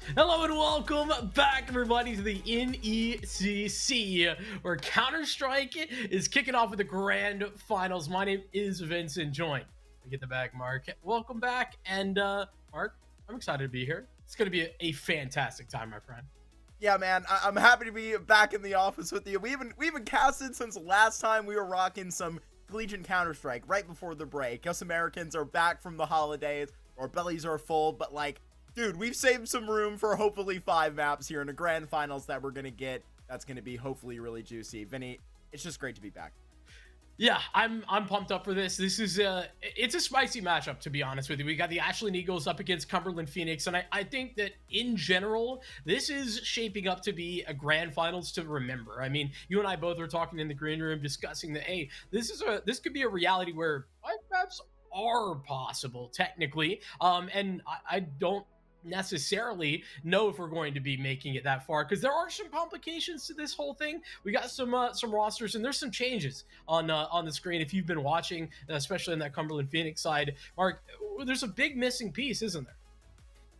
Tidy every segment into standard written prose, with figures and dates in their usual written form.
Hello and welcome back, everybody, to the NECC, where Counter-Strike is kicking off with the grand finals. My name is Vincent, joined by Get the Bag Mark. Welcome back, and Mark, I'm excited to be here. It's going to be a fantastic time, my friend. Yeah, man, I'm happy to be back in the office with you. We haven't casted since last time we were rocking some collegiate Counter-Strike right before the break. Us Americans are back from the holidays. Our bellies are full, but like, dude, we've saved some room for hopefully 5 maps here in the grand finals that we're gonna get. That's gonna be hopefully really juicy. Vinny, it's just great to be back. Yeah, I'm pumped up for this. This is it's a spicy matchup, to be honest with you. We got the Ashland Eagles up against Cumberland Phoenix, and I think that in general, this is shaping up to be a grand finals to remember. I mean, you and I both were talking in the green room discussing that, hey, this could be a reality where 5 maps are possible technically, and I don't necessarily know if we're going to be making it that far, because there are some complications to this whole thing. We got some rosters, and there's some changes on the screen if you've been watching, especially on that Cumberland Phoenix side. Mark, there's a big missing piece, isn't there?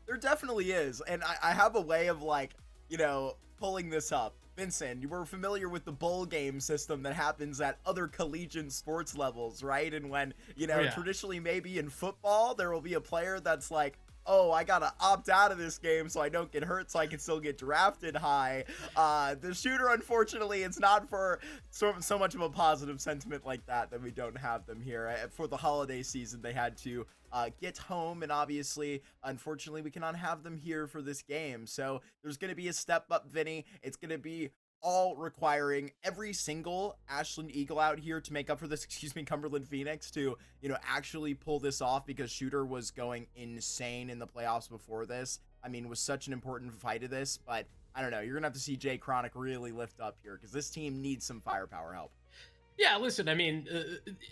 There definitely is, and I have a way of like, pulling this up. Vincent, you were familiar with the bowl game system that happens at other collegiate sports levels, right? And when, Yeah. traditionally maybe in football, there will be a player that's like, oh, I gotta opt out of this game so I don't get hurt so I can still get drafted high. The shooter, unfortunately, it's not for so much of a positive sentiment like that we don't have them here. For the holiday season, they had to get home, and obviously, unfortunately, we cannot have them here for this game. So there's going to be a step up, Vinny. It's going to be all requiring every single Ashland Eagle out here to make up for this, Cumberland Phoenix to, actually pull this off, because Shooter was going insane in the playoffs before this. I mean, was such an important fight of this, but I don't know. You're going to have to see Jay Chronic really lift up here, because this team needs some firepower help. Yeah, listen, I mean,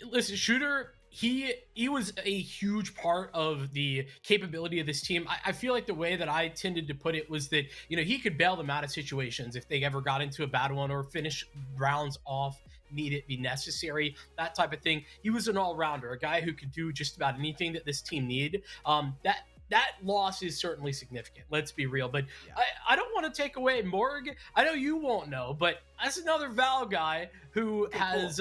listen, Shooter, he was a huge part of the capability of this team. I feel like the way that I tended to put it was that, he could bail them out of situations if they ever got into a bad one, or finish rounds off, need it be necessary, that type of thing. He was an all-rounder, a guy who could do just about anything that this team needed. That loss is certainly significant. Let's be real. But Yeah. I don't want to take away Morg. I know you won't know, but that's another Val guy who has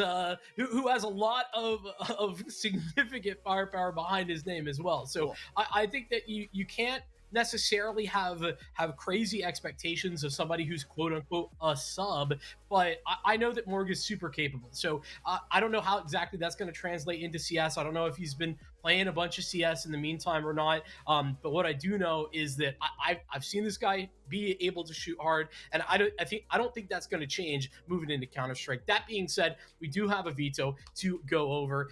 who has a lot of significant firepower behind his name as well. So Cool. I think that you can't necessarily have crazy expectations of somebody who's quote unquote a sub, but I know that Morg is super capable. So I don't know how exactly that's going to translate into CS. I don't know if he's been playing a bunch of CS in the meantime or not. But what I do know is that I've seen this guy be able to shoot hard, and I don't think that's going to change moving into Counter-Strike. That being said, we do have a veto to go over.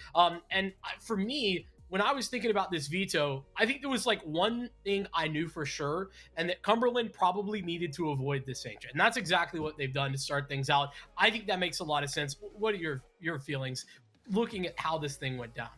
For me, when I was thinking about this veto, I think there was like one thing I knew for sure, and that Cumberland probably needed to avoid this agent. And that's exactly what they've done to start things out. I think that makes a lot of sense. What are your feelings looking at how this thing went down?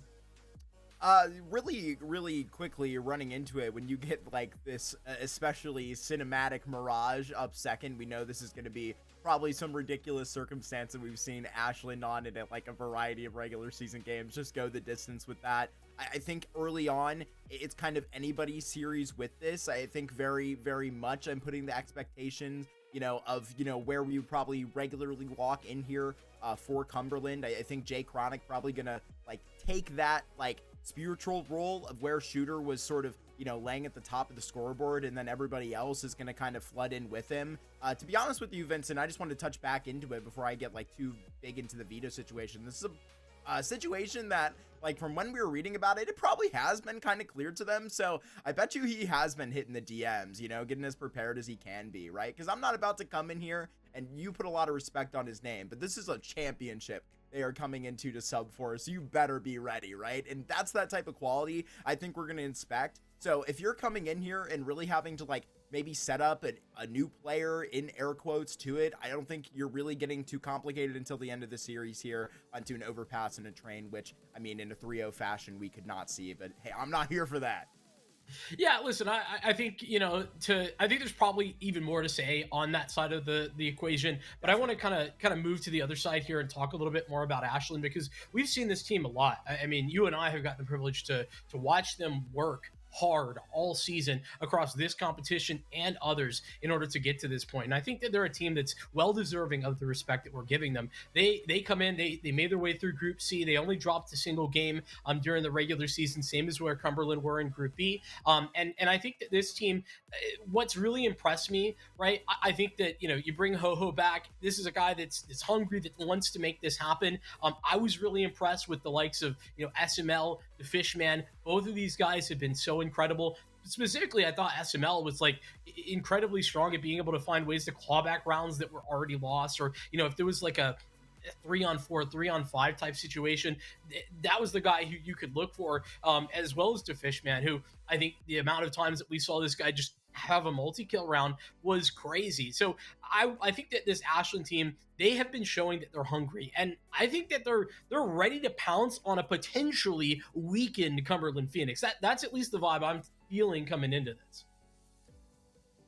Really quickly running into it, when you get like this, especially cinematic mirage up second, we know this is going to be probably some ridiculous circumstance that we've seen Ashland on it at like a variety of regular season games. Just go the distance with that. I think early on, it's kind of anybody's series with this. I think very, very much I'm putting the expectations, of, where we would probably regularly walk in here for Cumberland. I think Jay Chronic probably gonna like take that like spiritual role of where Shooter was sort of, laying at the top of the scoreboard, and then everybody else is going to kind of flood in with him. To be honest with you, Vincent, I just wanted to touch back into it before I get like too big into the veto situation. This is a situation that, like, from when we were reading about it, it probably has been kind of clear to them. So I bet you he has been hitting the DMs, getting as prepared as he can be, right? Because I'm not about to come in here, and you put a lot of respect on his name, but this is a championship they are coming into to sub for, so you better be ready, right? And that's that type of quality I think we're going to inspect. So if you're coming in here and really having to like maybe set up a new player in air quotes to it, I don't think you're really getting too complicated until the end of the series here onto an overpass and a train, which, I mean, in a 3-0 fashion we could not see, but hey, I'm not here for that. Yeah, listen, I think, I think there's probably even more to say on that side of the equation, but I want to kind of move to the other side here and talk a little bit more about Ashland, because we've seen this team a lot. I mean, you and I have gotten the privilege to watch them work hard all season across this competition and others in order to get to this point. And I think that they're a team that's well deserving of the respect that we're giving them. They come in, they made their way through Group C. They only dropped a single game during the regular season, same as where Cumberland were in Group B. And I think that this team, what's really impressed me, right? I think that, you bring Ho back. This is a guy that's hungry, that wants to make this happen. I was really impressed with the likes of, SML, the Fishman. Both of these guys have been so incredible. Specifically, I thought SML was like incredibly strong at being able to find ways to claw back rounds that were already lost, or if there was like a 3-on-4, 3-on-5 type situation, that was the guy who you could look for, as well as the Fishman, who I think the amount of times that we saw this guy just have a multi-kill round was crazy. So I think that this Ashland team, they have been showing that they're hungry, and I think that they're ready to pounce on a potentially weakened Cumberland Phoenix. That's at least the vibe I'm feeling coming into this.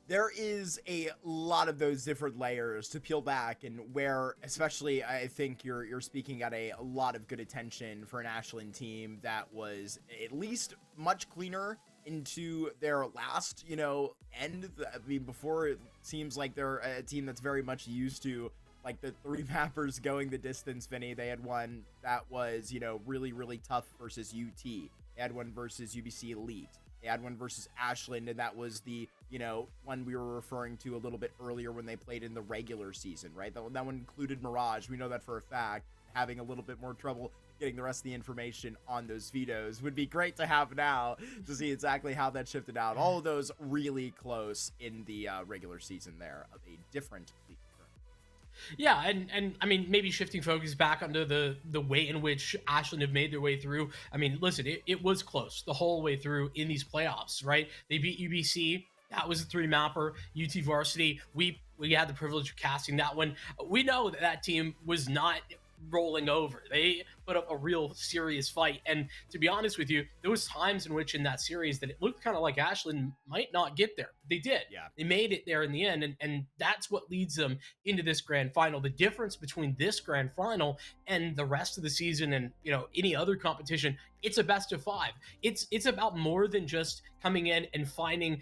There is a lot of those different layers to peel back, and where especially I think you're speaking at a lot of good attention for an Ashland team that was at least much cleaner into their last, end. I mean, before, it seems like they're a team that's very much used to like the three mappers going the distance. Vinny, they had one that was, really, really tough versus UT. They had one versus UBC Elite. They had one versus Ashland, and that was the, one we were referring to a little bit earlier when they played in the regular season, right? That one included Mirage. We know that for a fact. Having a little bit more trouble getting the rest of the information on those vetoes would be great to have now to see exactly how that shifted out. All of those really close in the regular season there of a different league. Yeah, and I mean, maybe shifting focus back onto the way in which Ashland have made their way through. I mean, listen, it was close the whole way through in these playoffs, right? They beat UBC. That was a 3-mapper. UT Varsity, we had the privilege of casting that one. We know that team was not rolling over. They put up a real serious fight, and to be honest with you, there was times in which in that series that it looked kind of like Ashland might not get there. They did. Yeah, they made it there in the end, and that's what leads them into this grand final. The difference between this grand final and the rest of the season and any other competition, it's a best of 5. It's about more than just coming in and finding,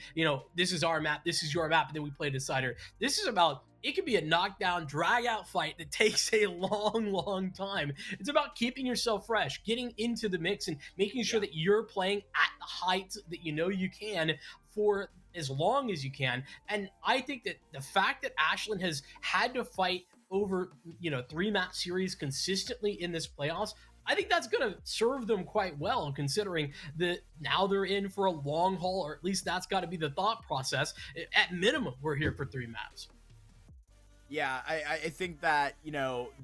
this is our map, this is your map, and then we play a decider. This is about, it could be a knockdown, drag out fight that takes a long time. It's about keeping yourself fresh, getting into the mix, and making sure that you're playing at the height that you can for as long as you can. And I think that the fact that Ashland has had to fight over 3-map series consistently in this playoffs, I think that's going to serve them quite well, considering that now they're in for a long haul, or at least that's got to be the thought process. At minimum, we're here for 3 maps. Yeah, I think that,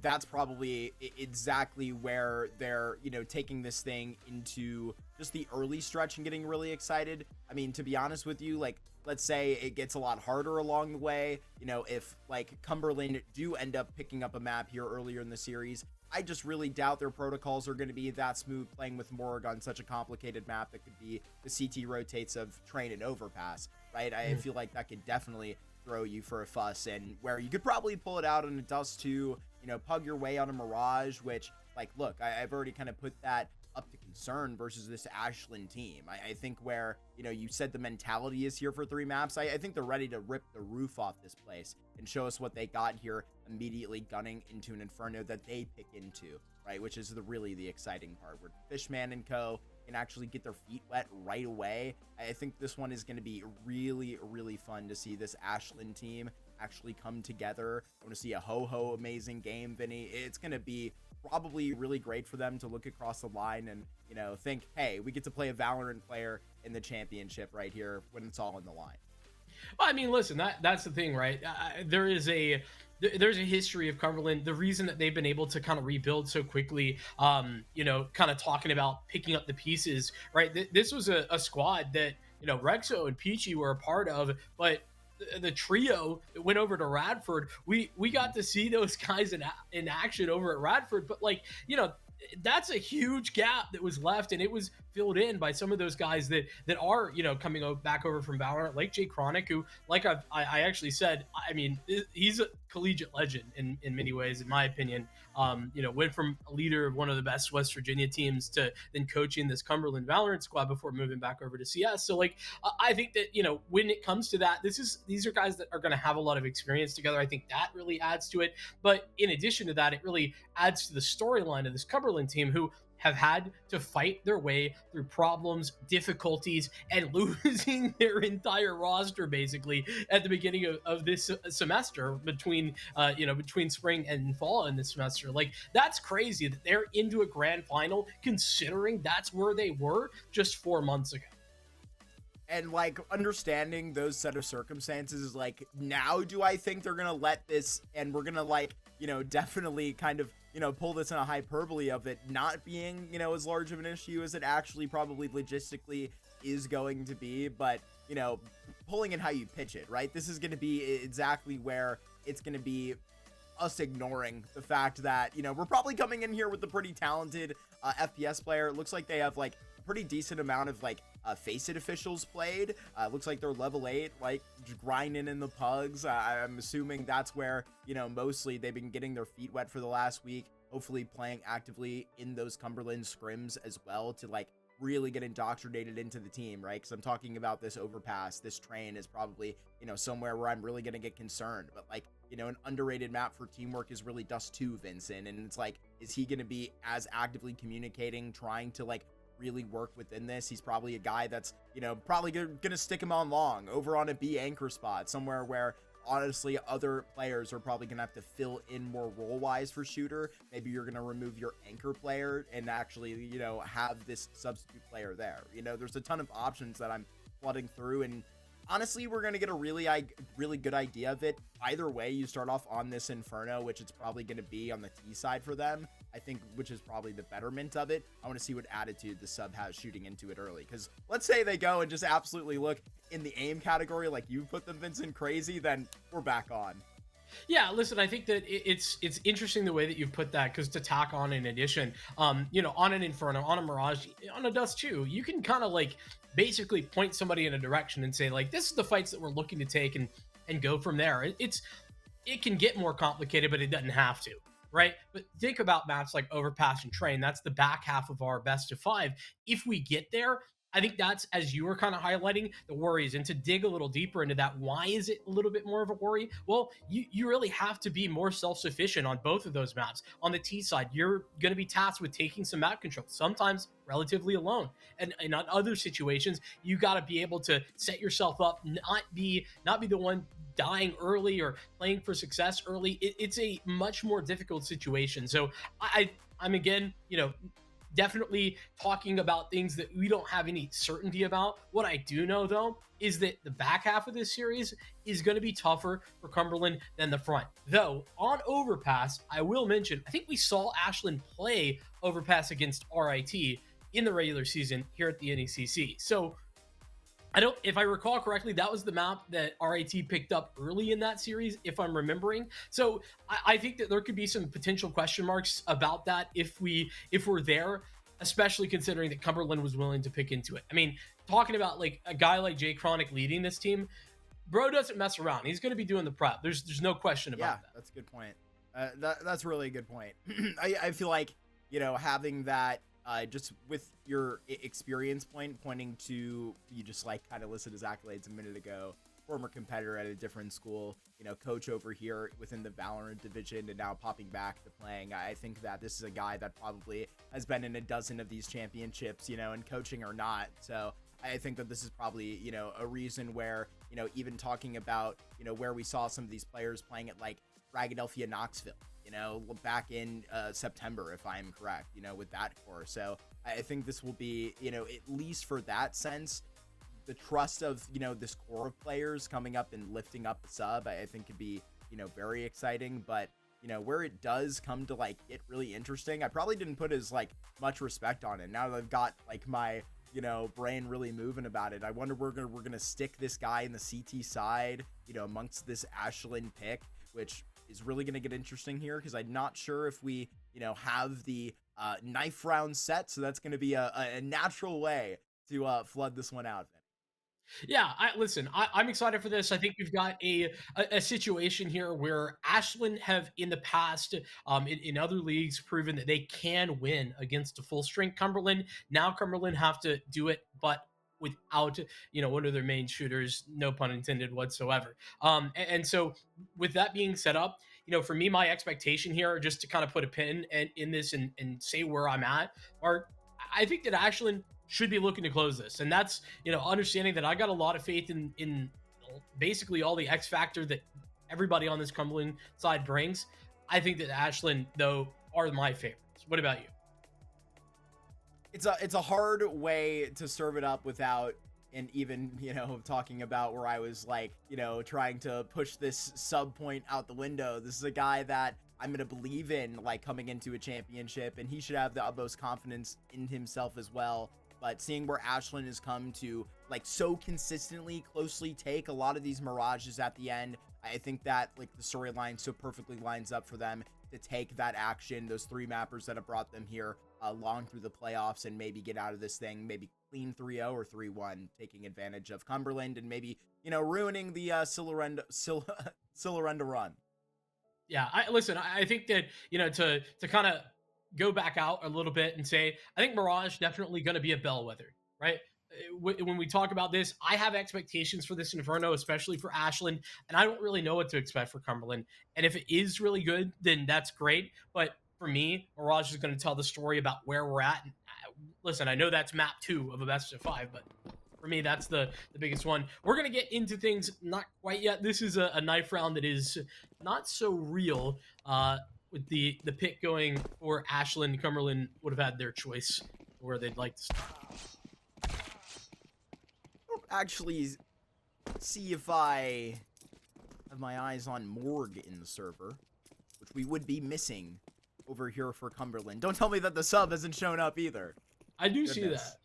that's probably exactly where they're, taking this thing into just the early stretch and getting really excited. I mean, to be honest with you, like, let's say it gets a lot harder along the way. If like Cumberland do end up picking up a map here earlier in the series, I just really doubt their protocols are going to be that smooth playing with Morg on such a complicated map that could be the CT rotates of Train and Overpass, right? I feel like that could definitely throw you for a fuss, and where you could probably pull it out on a Dust 2, pug your way on a Mirage, which, like, look, I've already kind of put that up to concern versus this Ashland team. I think where, you said the mentality is here for 3 maps, I think they're ready to rip the roof off this place and show us what they got here, immediately gunning into an Inferno that they pick into, right? Which is really the exciting part, where Fishman and co can actually get their feet wet right away. I think this one is going to be really fun to see this Ashland team actually come together. I want to see a ho amazing game, Vinny. It's going to be probably really great for them to look across the line and, think, hey, we get to play a Valorant player in the championship right here when it's all on the line. Well, I mean, listen, that's the thing, right? There's a history of Cumberland. The reason that they've been able to kind of rebuild so quickly, kind of talking about picking up the pieces, right? This was a squad that, Rexo and Peachy were a part of, but the trio that went over to Radford, we got to see those guys in action over at Radford, but like, that's a huge gap that was left, and it was filled in by some of those guys that are coming back over from Valorant, like Jay Chronic, who, like I actually said, I mean, he's a collegiate legend in many ways, in my opinion. Went from a leader of one of the best West Virginia teams to then coaching this Cumberland Valorant squad before moving back over to CS. So like, I think that when it comes to that, these are guys that are going to have a lot of experience together. I think that really adds to it. But in addition to that, it really adds to the storyline of this Cumberland team, who have had to fight their way through problems, difficulties, and losing their entire roster basically at the beginning of this semester, between spring and fall in this semester. Like, that's crazy that they're into a grand final, considering that's where they were just 4 months ago. And like, understanding those set of circumstances is like, now do I think they're gonna let this, and we're gonna like, definitely kind of, pull this in a hyperbole of it not being, as large of an issue as it actually probably logistically is going to be, but pulling in how you pitch it, right? This is going to be exactly where it's going to be us ignoring the fact that, we're probably coming in here with a pretty talented FPS player. It looks like they have like a pretty decent amount of like Face It officials played. Looks like they're level 8, like grinding in the pugs. I'm assuming that's where, mostly they've been getting their feet wet for the last week, hopefully playing actively in those Cumberland scrims as well to like really get indoctrinated into the team, right? Because I'm talking about this overpass, this train is probably, somewhere where I'm really going to get concerned. But like, an underrated map for teamwork is really Dust 2, Vincent. And it's like, is he going to be as actively communicating, trying to like really work within this? He's probably a guy that's, probably gonna stick him on long over on a B anchor spot, somewhere where honestly other players are probably gonna have to fill in more role wise for shooter. Maybe you're gonna remove your anchor player and actually, have this substitute player there. There's a ton of options that I'm flooding through, and honestly, we're going to get a really good idea of it. Either way, you start off on this Inferno, which it's probably going to be on the T side for them, I think, which is probably the betterment of it. I want to see what attitude the sub has shooting into it early, because let's say they go and just absolutely look in the aim category like you put them, Vincent, crazy, then we're back on. Yeah, listen, I think that it's interesting the way that you've put that, because to tack on in addition, on an Inferno, on a Mirage, on a Dust 2, you can kind of like basically point somebody in a direction and say like, this is the fights that we're looking to take, and go from there. It can get more complicated, but it doesn't have to, right? But think about maps like Overpass and Train. That's the back half of our best of 5. If we get there, I think that's, as you were kind of highlighting, the worries. And to dig a little deeper into that, why is it a little bit more of a worry? Well, you really have to be more self-sufficient on both of those maps. On the T side, you're going to be tasked with taking some map control, sometimes relatively alone. And on other situations, you got to be able to set yourself up, not be the one dying early or playing for success early. It's a much more difficult situation. So I'm again, definitely talking about things that we don't have any certainty about. What I do know, though, is that the back half of this series is going to be tougher for Cumberland than the front. Though, on Overpass, I will mention, I think we saw Ashland play Overpass against RIT in the regular season here at the NECC. So, if I recall correctly, that was the map that RIT picked up early in that series, if I'm remembering. So I think that there could be some potential question marks about that if we're there, especially considering that Cumberland was willing to pick into it. I mean, talking about like a guy like Jay Chronic leading this team, bro doesn't mess around. He's going to be doing the prep. There's no question about that. That's a good point. That's really a good point. I feel like, having that, just with your experience pointing to, you just like kind of listed his accolades a minute ago, former competitor at a different school, coach over here within the Valorant division, and now popping back to playing. I think that this is a guy that probably has been in a dozen of these championships, and coaching or not. So I think that this is probably, a reason where, even talking about, where we saw some of these players playing at like Ragadelphia Knoxville, back in September, if I'm correct, with that core. So I think this will be, at least for that sense, the trust of, this core of players coming up and lifting up the sub, I think could be, very exciting. But, where it does come to like get really interesting, I probably didn't put as like much respect on it. Now that I've got like my, brain really moving about it, I wonder we're gonna stick this guy in the CT side, amongst this Ashland pick, which is really going to get interesting here, because I'm not sure if we, have the knife round set, so that's going to be a natural way to flood this one out. Yeah, listen. I'm excited for this. I think we've got a situation here where Ashland have in the past, in other leagues, proven that they can win against a full strength Cumberland. Now Cumberland have to do it, but without one of their main shooters, no pun intended whatsoever. And so with that being set up, for me, my expectation here, just to kind of put a pin in this and say where I'm at, are I think that Ashland should be looking to close this. And that's, understanding that I got a lot of faith in basically all the X factor that everybody on this Cumberland side brings. I think that Ashland, though, are my favorites. What about you? It's a hard way to serve it up without, and even, talking about where I was like, trying to push this sub point out the window. This is a guy that I'm going to believe in, like, coming into a championship, and he should have the utmost confidence in himself as well. But seeing where Ashland has come to, like, so consistently closely take a lot of these mirages at the end, I think that, like, the storyline so perfectly lines up for them to take that action, those 3 mappers that have brought them here long through the playoffs, and maybe get out of this thing, maybe clean 3-0 or 3-1, taking advantage of Cumberland and maybe, ruining the Silurenda run. Yeah, I think that, to kind of go back out a little bit and say, I think Mirage definitely going to be a bellwether, right? When we talk about this, I have expectations for this Inferno, especially for Ashland, and I don't really know what to expect for Cumberland. And if it is really good, then that's great. But for me, Mirage is going to tell the story about where we're at. And listen, I know that's map 2 of a best of 5, but for me, that's the biggest one. We're going to get into things not quite yet. This is a knife round that is not so real. With the pick going for Ashland, Cumberland would have had their choice where they'd like to start. I'll actually see if I have my eyes on Morg in the server, which we would be missing over here for Cumberland. Don't tell me that the sub hasn't shown up either. I do see that.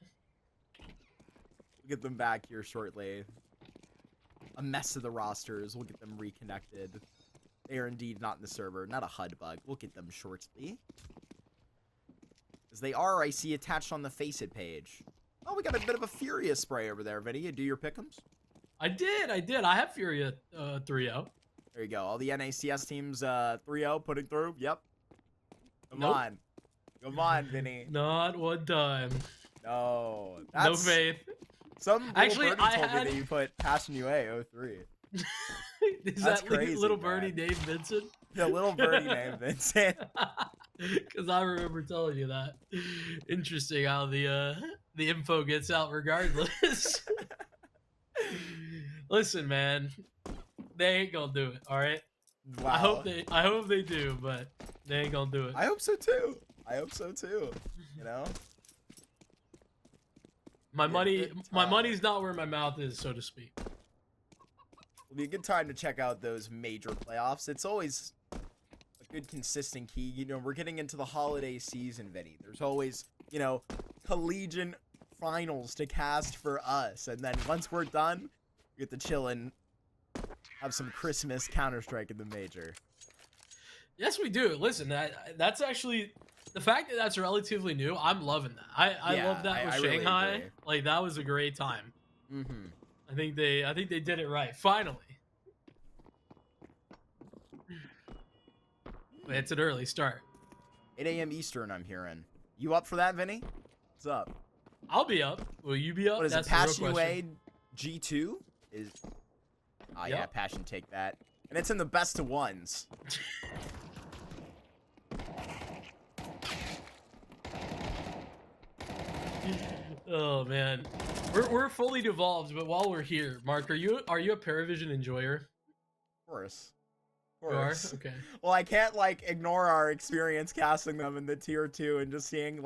We'll get them back here shortly. A mess of the rosters. We'll get them reconnected. They are indeed not in the server. Not a HUD bug. We'll get them shortly. As they are, I see, attached on the Faceit page. Oh, we got a bit of a Furia spray over there, Vinny. You do your pick'ems? I did. I have Furia 3-0. There you go. All the NACS teams 3-0 putting through. Yep. Come on. Come on, Vinny. Not one time. No. No faith. Some actually, birdie told me that you put Passion UA 03. Is That's that crazy, little man. birdie named Vincent? Yeah, little birdie named Vincent. Because I remember telling you that. Interesting how the info gets out regardless. Listen, man, they ain't gonna do it. All right. Wow. I hope they do, but they ain't gonna do it. I hope so too. You know. My money's not where my mouth is, so to speak. It'll be a good time to check out those major playoffs. It's always a good consistent key. We're getting into the holiday season, Vinny. There's always, collegiate finals to cast for us. And then once we're done, we get to chill and have some Christmas Counter-Strike in the major. Yes, we do. Listen, that's actually the fact that that's relatively new. I'm loving that. I love that with Shanghai. Really agree. Like, that was a great time. Mm-hmm. I think they did it right. Finally. But it's an early start. 8 a.m. Eastern, I'm hearing. You up for that, Vinny? What's up? I'll be up. Will you be up? What is That's it? the real Passion UA question. G2? Is Yep. Yeah, Passion take that. And it's in the best of ones. Oh man, we're fully devolved. But while we're here, Mark, are you a Paravision enjoyer? Of course. You are? Okay. Well, I can't ignore our experience casting them in the tier 2 and just seeing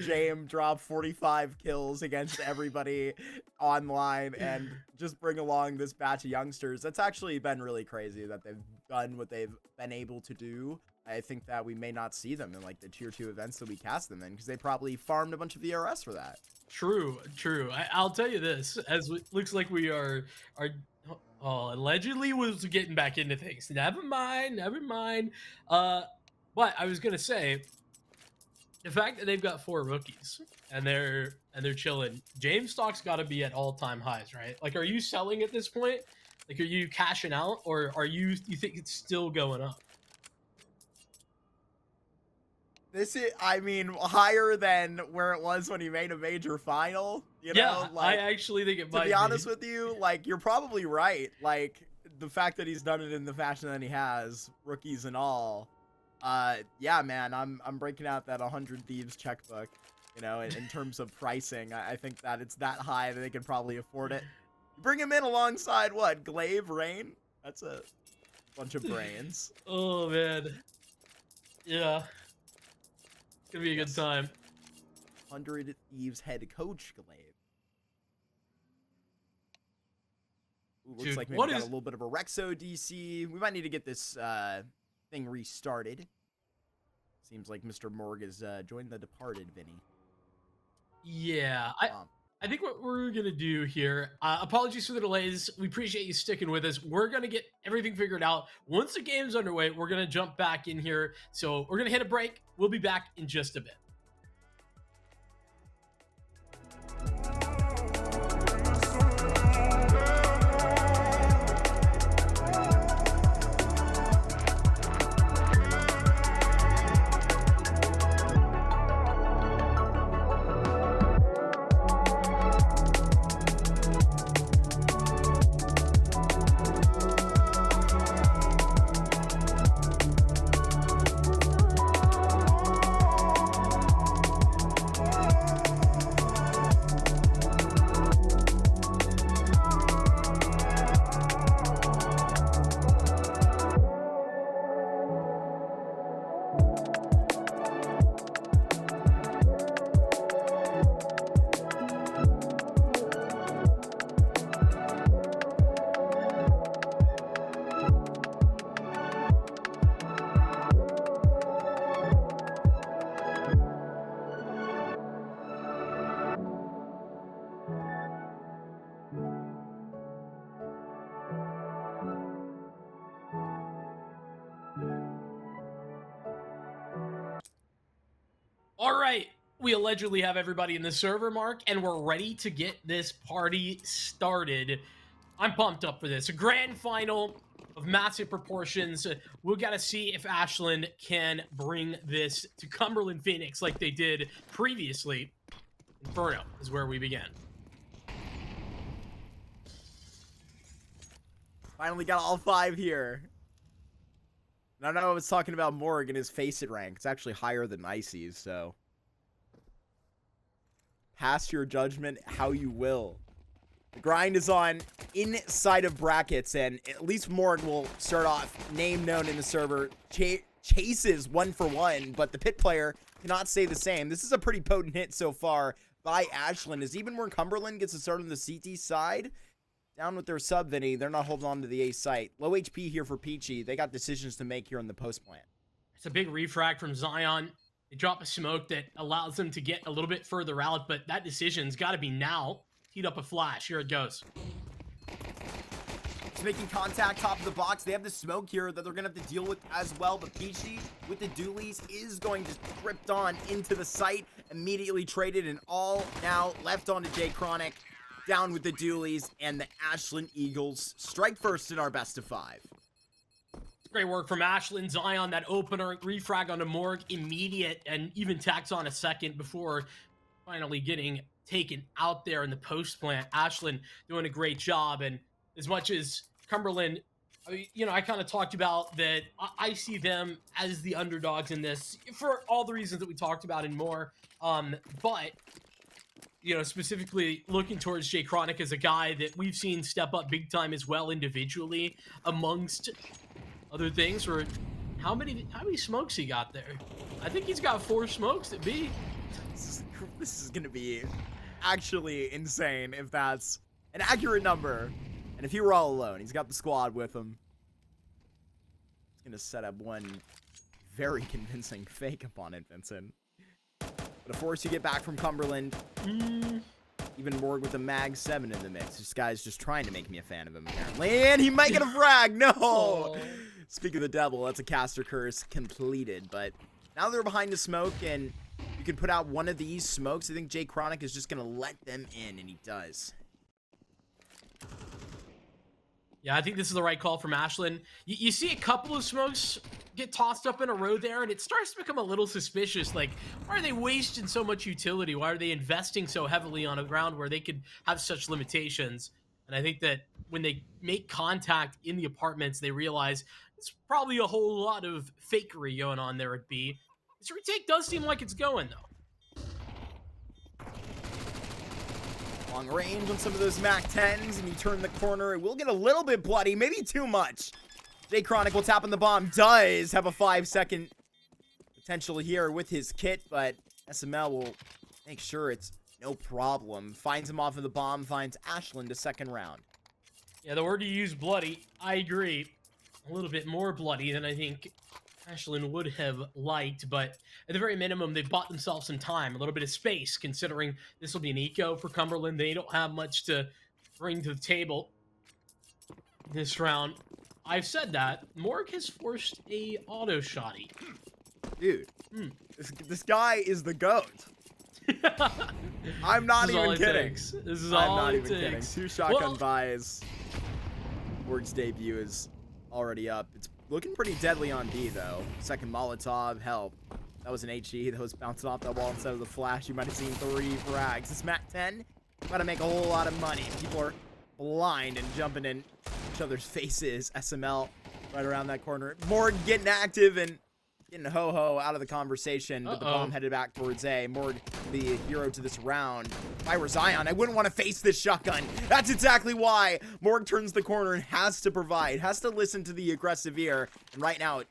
Jame drop 45 kills against everybody online and just bring along this batch of youngsters. That's actually been really crazy that they've done what they've been able to do. I think that we may not see them in the tier 2 events that we cast them in because they probably farmed a bunch of ERS for that. True. I'll tell you this, as it looks like we are allegedly was getting back into things. Never mind. But I was gonna say, The fact that they've got 4 rookies and they're chilling. James stock's got to be at all-time highs, right? Like, are you selling at this point? Like, are you cashing out, or you think it's still going up? This is, I mean, higher than where it was when he made a major final. You know, I actually think it might. To be honest with you, like, you're probably right. Like, the fact that he's done it in the fashion that he has, rookies and all. Yeah, man, I'm breaking out that 100 Thieves checkbook. You know, in terms of pricing, I think that it's that high that they can probably afford it. Bring him in alongside what? Glaive, Rain? That's a bunch of brains. Oh man, yeah. Gonna be a good time. 100 Thieves head coach Glaive. Ooh, looks like maybe we got a little bit of a Rexo DC. We might need to get this thing restarted. Seems like Mr. Morg has joined the departed, Vinny. Yeah, I think what we're gonna do here. Apologies for the delays. We appreciate you sticking with us. We're gonna get everything figured out. Once the game's underway, we're gonna jump back in here. So we're gonna hit a break. We'll be back in just a bit. All right, we allegedly have everybody in the server, Mark, and we're ready to get this party started. I'm pumped up for this. A grand final of massive proportions. We've got to see if Ashland can bring this to Cumberland Phoenix like they did previously. Inferno is where we begin. Finally got all 5 here. I know I was talking about Morg and his Face It rank. It's actually higher than Icy's, so. Pass your judgment how you will. The grind is on inside of brackets, and at least Morg will start off name known in the server. Chases 1 for 1, but the pit player cannot say the same. This is a pretty potent hit so far by Ashland, as even where Cumberland gets a start on the CT side. Down with their sub, Vinny. They're not holding on to the A site. Low HP here for Peachy. They got decisions to make here in the post plant. It's a big refrag from Zion. They drop a smoke that allows them to get a little bit further out, but that decision's got to be now. Heat up a flash. Here it goes. It's making contact top of the box. They have the smoke here that they're going to have to deal with as well, but Peachy with the dualies is going to drift on into the site. Immediately traded, and all now left on to Jay Chronic. Down with the dualies, and the Ashland Eagles strike first in our best of 5. Great work from Ashland. Zion, that opener, refrag onto Morg, immediate, and even tacks on a second before finally getting taken out there in the post plant. Ashland doing a great job, and as much as Cumberland, you know, I kind of talked about that. I see them as the underdogs in this for all the reasons that we talked about and more. But you know, specifically looking towards Jay Chronic as a guy that we've seen step up big time as well individually, amongst other things. Or how many smokes he got there? I think he's got 4 smokes at B. This is gonna be actually insane if that's an accurate number. And if he were all alone, he's got the squad with him. He's gonna set up one very convincing fake upon it, Vincent. But of course, you get back from Cumberland. Even Morg with the Mag 7 in the mix. This guy's just trying to make me a fan of him, apparently. And he might get a frag. No! Oh. Speak of the devil, that's a caster curse completed. But Now they're behind the smoke, and you can put out one of these smokes. I think Jay Chronic is just going to let them in, and he does. Yeah, I think this is the right call from Ashland. You see a couple of smokes get tossed up in a row there, and it starts to become a little suspicious. Like, why are they wasting so much utility? Why are they investing so heavily on a ground where they could have such limitations? And I think that when they make contact in the apartments, they realize it's probably a whole lot of fakery going on there at B. This retake does seem like it's going, though. Long range on some of those MAC-10s, and you turn the corner. It will get a little bit bloody, maybe too much. Jay Chronic will tap on the bomb. Does have a 5-second potential here with his kit, but SML will make sure it's no problem. Finds him off of the bomb, finds Ashland a second round. Yeah, the word you use, bloody, I agree. A little bit more bloody than I think Ashland would have liked, but at the very minimum, they've bought themselves some time, a little bit of space, considering this will be an eco for Cumberland. They don't have much to bring to the table this round. I've said that. Morg has forced a auto shotty. Dude, this guy is the GOAT. I'm not even kidding. This is all it takes. 2 shotgun buys. Morg's debut is already up. It's looking pretty deadly on B, though. Second Molotov, help. That was an HE that was bouncing off that wall instead of the flash. You might have seen 3 frags. This MAC-10, got to make a whole lot of money. People are blind and jumping in each other's faces. SML right around that corner. Morg getting active and getting ho-ho out of the conversation, but the bomb headed back towards A. Morg, the hero to this round. If I were Zion, I wouldn't want to face this shotgun. That's exactly why. Morg turns the corner and has to provide, has to listen to the aggressive ear. And right now, it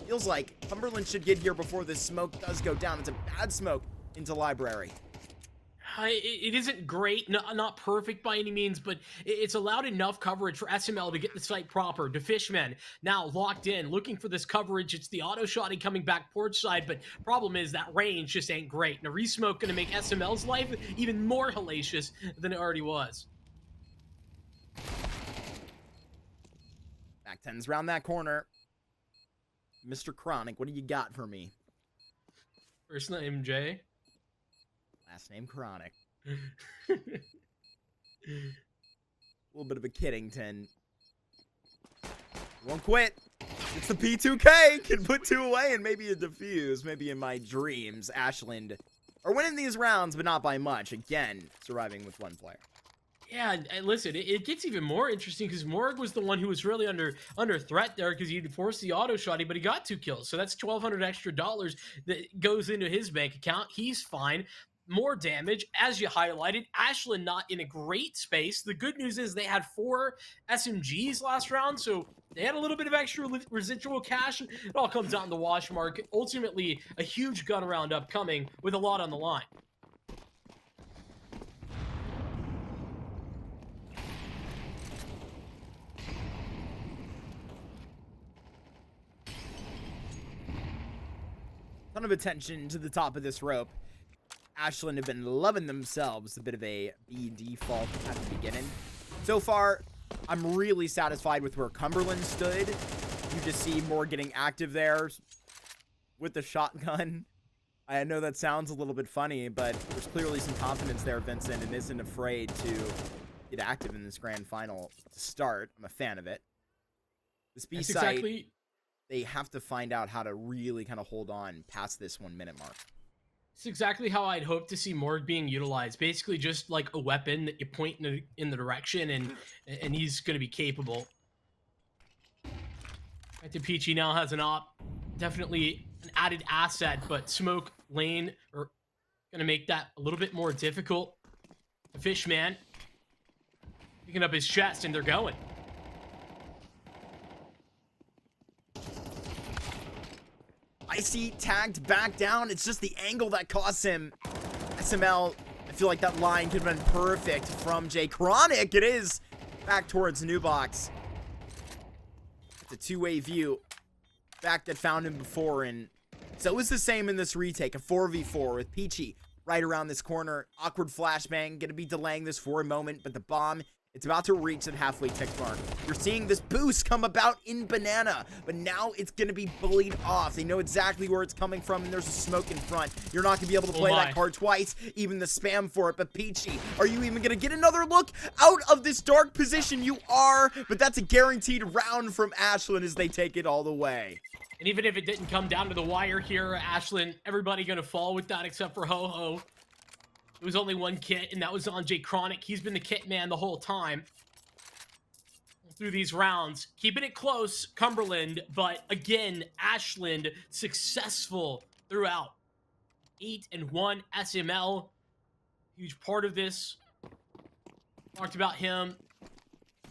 feels like Cumberland should get here before this smoke does go down. It's a bad smoke into library. It isn't great, not perfect by any means, but it's allowed enough coverage for SML to get the site proper. The Fishman now locked in, looking for this coverage. It's the auto shotty coming back porch side, but problem is that range just ain't great. Now, resmoke going to make SML's life even more hellacious than it already was. MAC-10's round that corner. Mr. Chronic, what do you got for me? First name Jay. Last name Chronic. A little bit of a Kiddington. Won't quit. It's the P2K. Can put 2 away and maybe a defuse. Maybe in my dreams. Ashland are winning these rounds, but not by much. Again, surviving with 1 player. Yeah, and listen, it gets even more interesting because Morg was the one who was really under threat there because he'd forced the auto shotty, but he got 2 kills. So that's $1,200 extra that goes into his bank account. He's fine. More damage, as you highlighted. Ashland not in a great space. The good news is they had 4 SMGs last round, so they had a little bit of extra residual cash. It all comes out in the wash market. Ultimately, a huge gun round upcoming with a lot on the line. Ton of attention to the top of this rope. Ashland have been loving themselves a bit of a B default at the beginning. So far, I'm really satisfied with where Cumberland stood. You just see more getting active there with the shotgun. I know that sounds a little bit funny, but there's clearly some confidence there, Vincent, and isn't afraid to get active in this grand final to start. I'm a fan of it. This B site, they have to find out how to really kind of hold on past this 1 minute mark. It's exactly how I'd hope to see Morg being utilized. Basically just like a weapon that you point in the direction and he's going to be capable. I think Peachy now has an op. Definitely an added asset, but smoke lane are going to make that a little bit more difficult. The Fishman picking up his chest and they're going. Icy tagged back down. It's just the angle that costs him. SML, I feel like that line could have been perfect from Jay Chronic. It is back towards New Box. It's a 2-way view. Back that found him before, and so it's the same in this retake. A 4v4 with Peachy right around this corner. Awkward flashbang. Gonna be delaying this for a moment, but the bomb It's about to reach that halfway tick mark. You're seeing this boost come about in Banana, but now it's going to be bullied off. They know exactly where it's coming from, and there's a smoke in front. You're not going to be able to play that card twice, even the spam for it. But Peachy, are you even going to get another look out of this dark position? You are, but that's a guaranteed round from Ashland as they take it all the way. And even if it didn't come down to the wire here, Ashland, everybody going to fall with that except for Ho-Ho. It was only one kit, and that was on Jay Chronic. He's been the kit man the whole time through these rounds. Keeping it close, Cumberland, but again, Ashland successful throughout. 8-1 SML. Huge part of this. Talked about him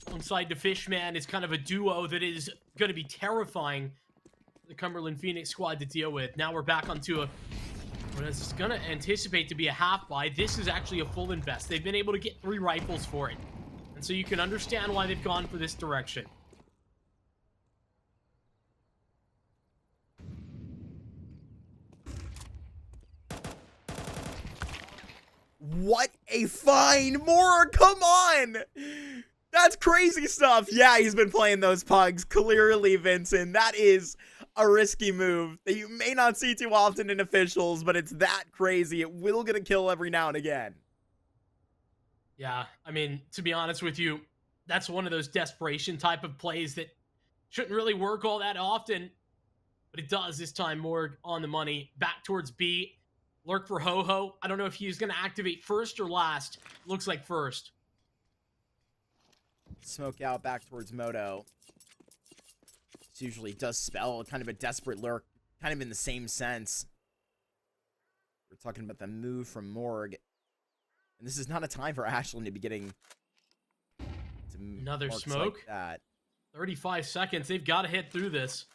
alongside the Fishman. It's kind of a duo that is going to be terrifying for the Cumberland Phoenix squad to deal with. Now we're back onto what is going to anticipate to be a half buy. This is actually a full invest. They've been able to get 3 rifles for it. And so you can understand why they've gone for this direction. What a find! More, come on! That's crazy stuff. Yeah, he's been playing those pugs. Clearly, Vincent, that is a risky move that you may not see too often in officials, but it's that crazy. It will get a kill every now and again. Yeah, I mean, to be honest with you, that's one of those desperation type of plays that shouldn't really work all that often, but it does this time. Morg on the money. Back towards B. Lurk for Ho-Ho. I don't know if he's going to activate first or last. Looks like first. Smoke out back towards Moto. This usually does spell kind of a desperate lurk, kind of in the same sense. We're talking about the move from Morg. And this is not a time for Ashland to be getting another smoke. Like that. 35 seconds. They've got to hit through this.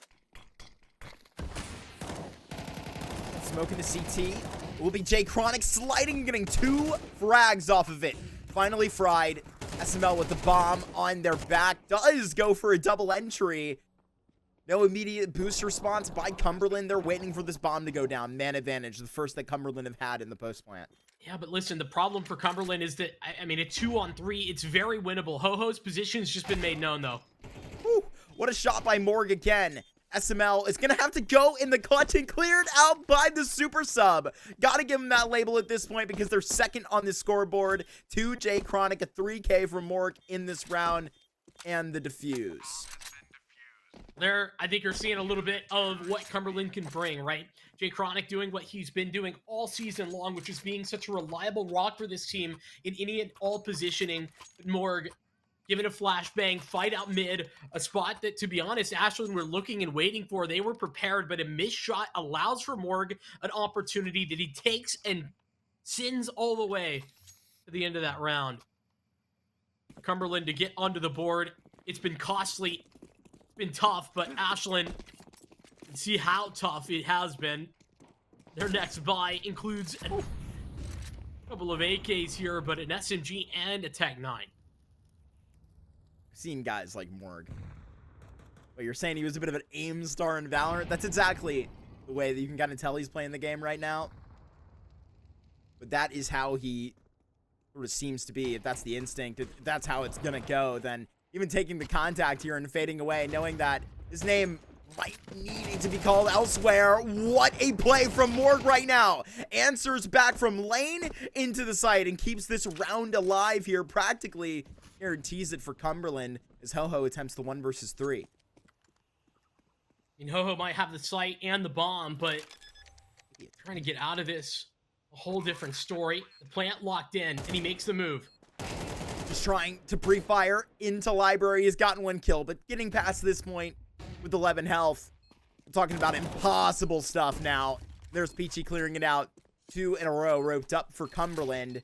Smoke in the CT. It will be Jay Chronic sliding, getting 2 frags off of it. Finally fried. SML with the bomb on their back. Does go for a double entry. No immediate boost response by Cumberland. They're waiting for this bomb to go down. Man advantage, the first that Cumberland have had in the post plant. Yeah, but listen, the problem for Cumberland is that, I mean, a 2-on-3, it's very winnable. Ho-Ho's position's just been made known, though. Whew, what a shot by Morg again. SML is going to have to go in the clutch and cleared out by the super sub. Got to give him that label at this point because they're second on the scoreboard. 2 Jay Chronic, a 3K from Morg in this round, and the defuse. There, I think you're seeing a little bit of what Cumberland can bring, right? Jay Chronic doing what he's been doing all season long, which is being such a reliable rock for this team in any and all positioning. Morg giving a flashbang, fight out mid, a spot that, to be honest, Ashland were looking and waiting for. They were prepared, but a missed shot allows for Morg an opportunity that he takes and sends all the way to the end of that round. Cumberland to get onto the board. It's been costly. It's been tough, but Ashland, see how tough it has been. Their next buy includes a couple of AKs here, but an SMG and a Tech 9. Seen guys like Morg. But you're saying he was a bit of an aim star in Valorant? That's exactly the way that you can kind of tell he's playing the game right now. But that is how he sort of seems to be. If that's the instinct, if that's how it's gonna go, then even taking the contact here and fading away, knowing that his name might need to be called elsewhere. What a play from Morg right now. Answers back from lane into the site and keeps this round alive here. Practically guarantees it for Cumberland as Ho-Ho attempts the 1 versus 3. And Ho-Ho might have the site and the bomb, but trying to get out of this, a whole different story. The plant locked in, and he makes the move. Just trying to pre-fire into library. He's gotten 1 kill, but getting past this point with 11 health. I'm talking about impossible stuff now. There's Peachy clearing it out. 2 in a row roped up for Cumberland.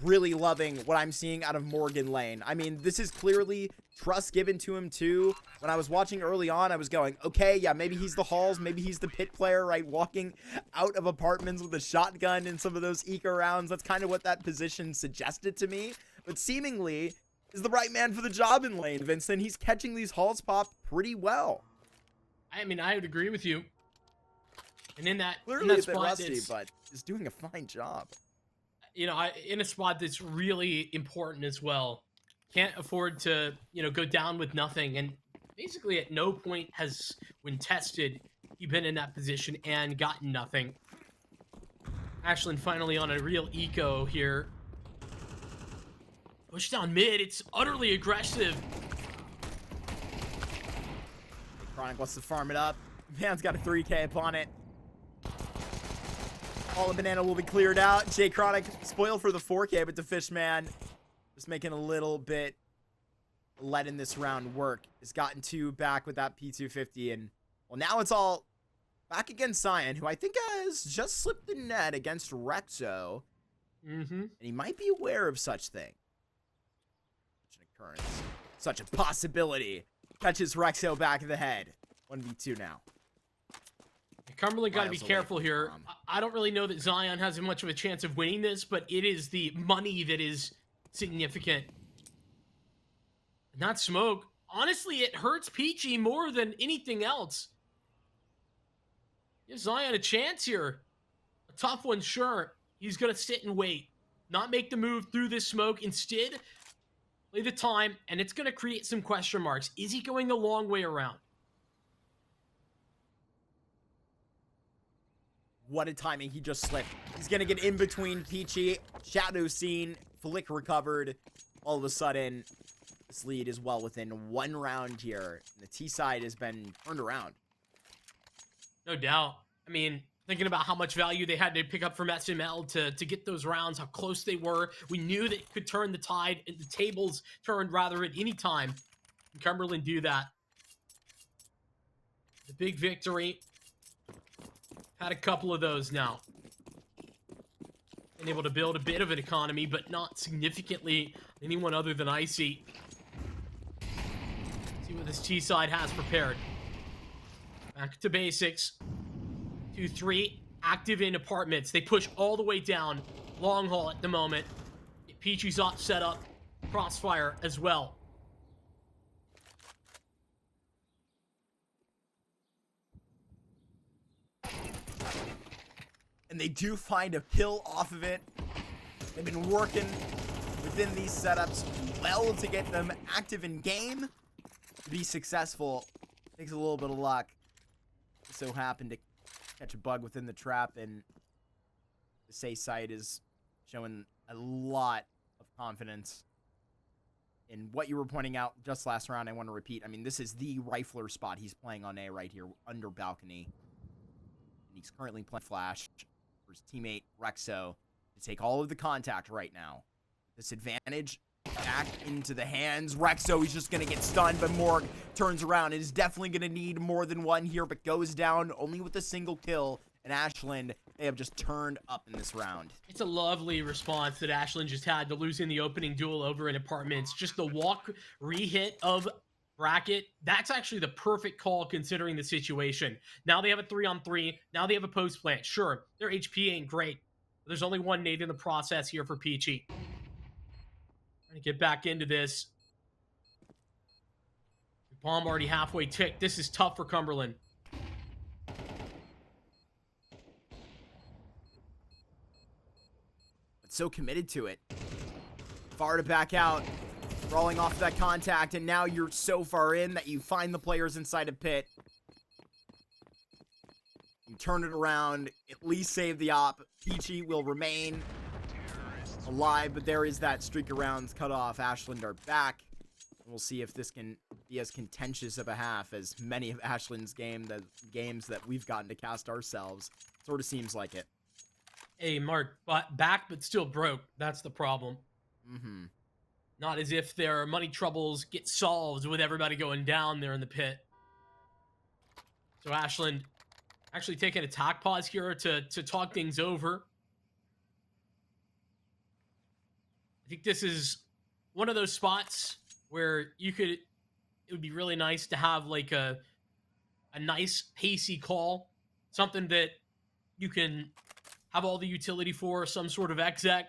Really loving what I'm seeing out of Morgan Lane. I mean, this is clearly trust given to him too. When I was watching early on, I was going, okay, yeah, maybe he's the Halls, maybe he's the pit player, right? Walking out of apartments with a shotgun in some of those eco rounds. That's kind of what that position suggested to me. But seemingly is the right man for the job in lane, Vincent. He's catching these Halls pop pretty well. I mean, I would agree with you. And in that, clearly in that a bit spot, rusty, but is doing a fine job. You know, in a spot that's really important as well. Can't afford to, go down with nothing. And basically, at no point has, when tested, he been in that position and gotten nothing. Ashland finally on a real eco here. Push down mid. It's utterly aggressive. Chronic wants to farm it up. Man's got a 3K upon it. All the banana will be cleared out. Jay Chronic spoiled for the 4K, but the Fishman just making a little bit letting this round work. Has gotten 2 back with that P250, and well, now it's all back against Zion, who I think has just slipped the net against Rexo. And he might be aware of such thing. Such an occurrence. Such a possibility. Catches Rexo back of the head. 1v2 now. Cumberland got to be careful here. I don't really know that Zion has much of a chance of winning this, but it is the money that is significant. Not smoke. Honestly, it hurts Peachy more than anything else. Give Zion a chance here. A tough one, sure. He's going to sit and wait. Not make the move through this smoke. Instead, play the time, and it's going to create some question marks. Is he going the long way around? What a timing. He just slipped. He's going to get in between Peachy. Shadow seen. Flick recovered. All of a sudden, this lead is well within 1 round here. And the T side has been turned around. No doubt. I mean, thinking about how much value they had to pick up from SML to get those rounds, how close they were. We knew that it could turn the tide, and the tables turned rather at any time. Can Cumberland do that? The big victory. Had a couple of those now. Been able to build a bit of an economy, but not significantly anyone other than Icy. See what this T side has prepared. Back to basics. 2-3, active in apartments. They push all the way down. Long haul at the moment. Peachy's off set up. Crossfire as well. And they do find a kill off of it. They've been working within these setups well to get them active in game. To be successful takes a little bit of luck. So happened to catch a bug within the trap, and the Say site is showing a lot of confidence in what you were pointing out just last round. I want to repeat. I mean, this is the rifler spot he's playing on A right here under balcony. And he's currently playing flash for his teammate Rexo to take all of the contact right now. This advantage back into the hands. Rexo, he's just going to get stunned, but Morg turns around and is definitely going to need more than one here, but goes down only with a single kill. And Ashland, they have just turned up in this round. It's a lovely response that Ashland just had to losing the opening duel over in apartments. Just the walk re-hit of Bracket. That's actually the perfect call considering the situation. Now they have a 3-on-3. Now they have a post plant. Sure, their HP ain't great. But there's only one nade in the process here for Peachy. Trying to get back into this. Bomb already halfway ticked. This is tough for Cumberland. But so committed to it. Far to back out. Rolling off that contact, and now you're so far in that you find the players inside a pit. You turn it around, at least save the op. Peachy will remain alive, but there is that streak of rounds cut off. Ashland are back. We'll see if this can be as contentious of a half as many of Ashland's games that we've gotten to cast ourselves. Sort of seems like it. Hey, Mark, back but still broke. That's the problem. Not as if their money troubles get solved with everybody going down there in the pit. So Ashland actually taking a attack pause here to talk things over. I think this is one of those spots where it would be really nice to have like a nice pacey call. Something that you can have all the utility for, some sort of exec.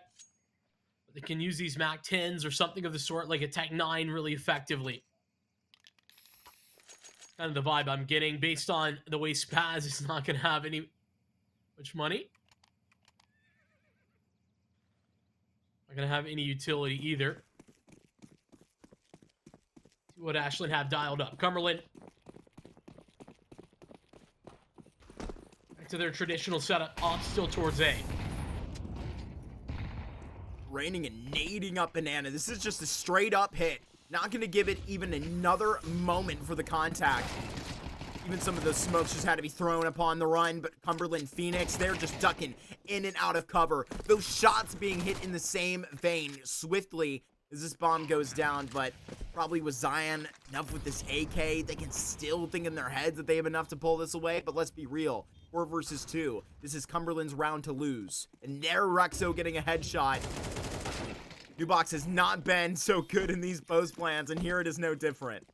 They can use these Mac 10s or something of the sort, like a Tech 9 really effectively. Kind of the vibe I'm getting based on the way Spaz is not going to have much money. Not going to have any utility either. What Ashland have dialed up. Cumberland. Back to their traditional setup. Off still towards A. Raining and nading up Banana. This is just a straight up hit. Not going to give it even another moment for the contact. Even some of those smokes just had to be thrown upon the run, but Cumberland Phoenix, they're just ducking in and out of cover. Those shots being hit in the same vein swiftly as this bomb goes down, but probably with Zion enough with this AK, they can still think in their heads that they have enough to pull this away, but let's be real. 4 versus 2. This is Cumberland's round to lose. And there Rexo getting a headshot. Nubox has not been so good in these post plans, and here it is no different.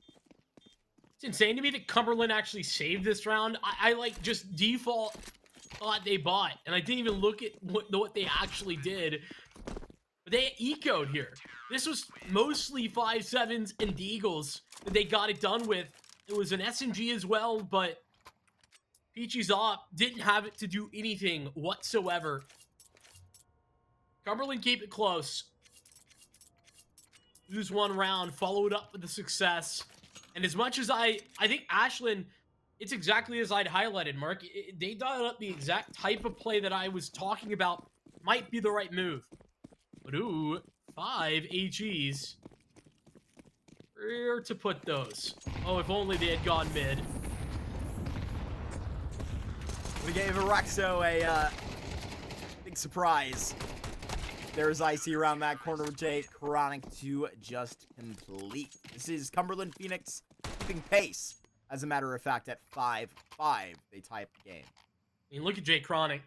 It's insane to me that Cumberland actually saved this round. I like just default thought they bought, and I didn't even look at what they actually did. But they ecoed here. This was mostly 5.7s and Deagles that they got it done with. It was an SMG as well, but Peachy's op didn't have it to do anything whatsoever. Cumberland keep it close. Lose one round, followed up with a success. And as much as I think Ashland, it's exactly as I'd highlighted, Mark. They dialed up the exact type of play that I was talking about might be the right move. But ooh, 5 AGs. Where to put those? Oh, if only they had gone mid. We gave Rexo a big surprise. There's Icy around that corner with Jay Chronic to just complete. This is Cumberland Phoenix keeping pace. As a matter of fact, at 5-5, they tie the game. I mean, look at Jay Chronic.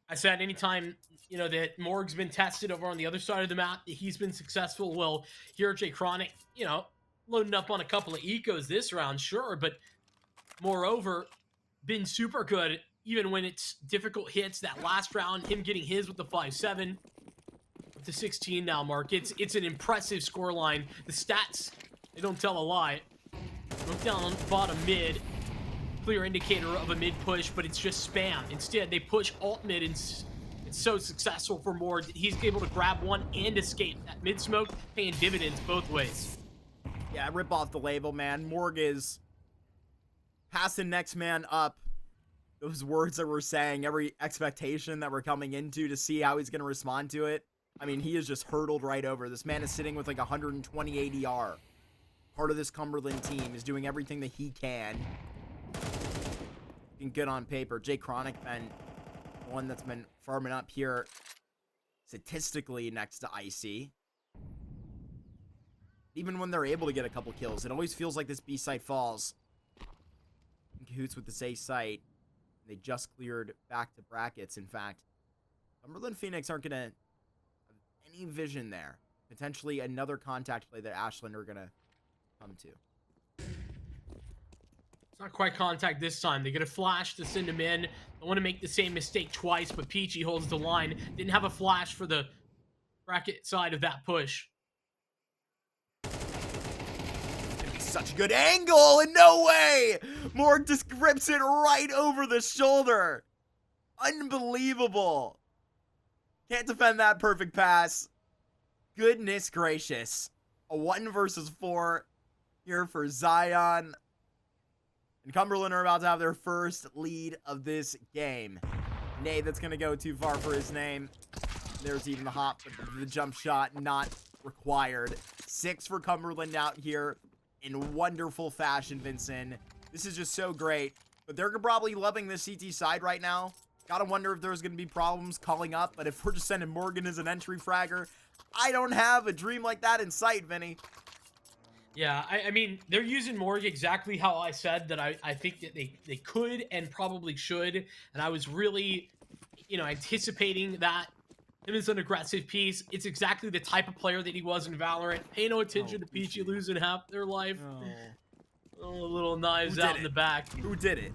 I said anytime, you know, that Morg's been tested over on the other side of the map, that he's been successful. Well, here Jay Chronic, you know, loading up on a couple of ecos this round, sure, but moreover, been super good even when it's difficult hits. That last round, him getting his with the 5.7. To 16 now, Mark. It's an impressive scoreline. The stats, they don't tell a lie. Look down bottom mid. Clear indicator of a mid push, but it's just spam. Instead, they push alt mid, and it's so successful for Morg that he's able to grab one and escape. That mid smoke paying dividends both ways. Yeah, rip off the label, man. Morg is passing next man up. Those words that we're saying, every expectation that we're coming into to see how he's going to respond to it. I mean, he is just hurtled right over. This man is sitting with like 120 ADR. Part of this Cumberland team is doing everything that he can. Looking good on paper. Jay Chronic been one that's been farming up here statistically next to Icy. Even when they're able to get a couple kills, it always feels like this B site falls. In cahoots with this A site. They just cleared back to brackets. In fact, Cumberland Phoenix aren't going to any vision there. Potentially another contact play that Ashland are gonna come to. It's not quite contact this time. They get a flash to send him in. Don't want to make the same mistake twice, but Peachy holds the line. Didn't have a flash for the bracket side of that push. Gonna be such a good angle, and no way! Morg just grips it right over the shoulder. Unbelievable. Can't defend that perfect pass. Goodness gracious. A 1 versus 4 here for Zion. And Cumberland are about to have their first lead of this game. Nay, that's going to go too far for his name. There's even the hop, but the jump shot not required. 6 for Cumberland out here in wonderful fashion, Vincent. This is just so great. But they're probably loving this CT side right now. Gotta wonder if there's gonna be problems calling up, but if we're just sending Morgan as an entry fragger, I don't have a dream like that in sight, Vinny. Yeah, I mean, they're using Morg exactly how I said that I think that they could and probably should, and I was really, you know, anticipating that. Him as an aggressive piece. It's exactly the type of player that he was in Valorant. Pay no attention to Peachy losing half their life. Oh, little knives out in the back. Who did it?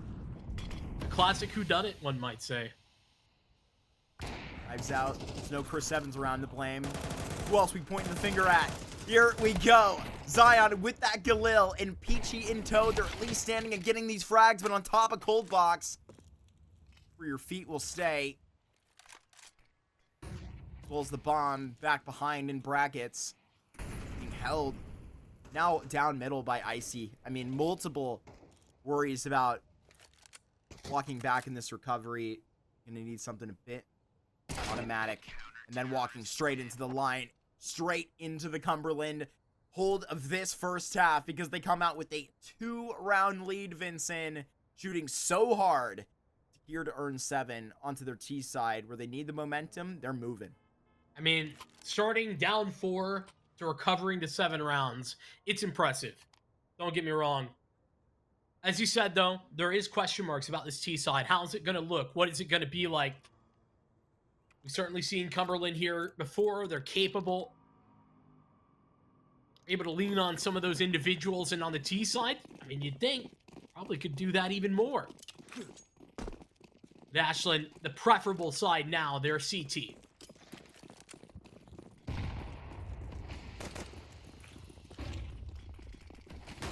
Classic whodunit, one might say. Knives out. There's no Chris Evans around to blame. Who else we pointing the finger at? Here we go. Zion with that Galil and Peachy in tow. They're at least standing and getting these frags, but on top of Cold Box. Where your feet will stay. As well as the bomb back behind in brackets. Being held Now down middle by Icy. I mean, multiple worries about walking back in this recovery. Gonna need something a bit automatic. And then walking straight into the line, straight into the Cumberland hold of this first half, because they come out with a 2-round lead, Vincent, shooting so hard. Here to earn 7 onto their T side where they need the momentum. They're moving. I mean, starting down 4 to recovering to 7 rounds, it's impressive. Don't get me wrong. As you said, though, there is question marks about this T side. How's it going to look? What is it going to be like? We've certainly seen Cumberland here before. They're capable, able to lean on some of those individuals, and on the T side, I mean, you'd think probably could do that even more. Ashland, the preferable side now, they're CT.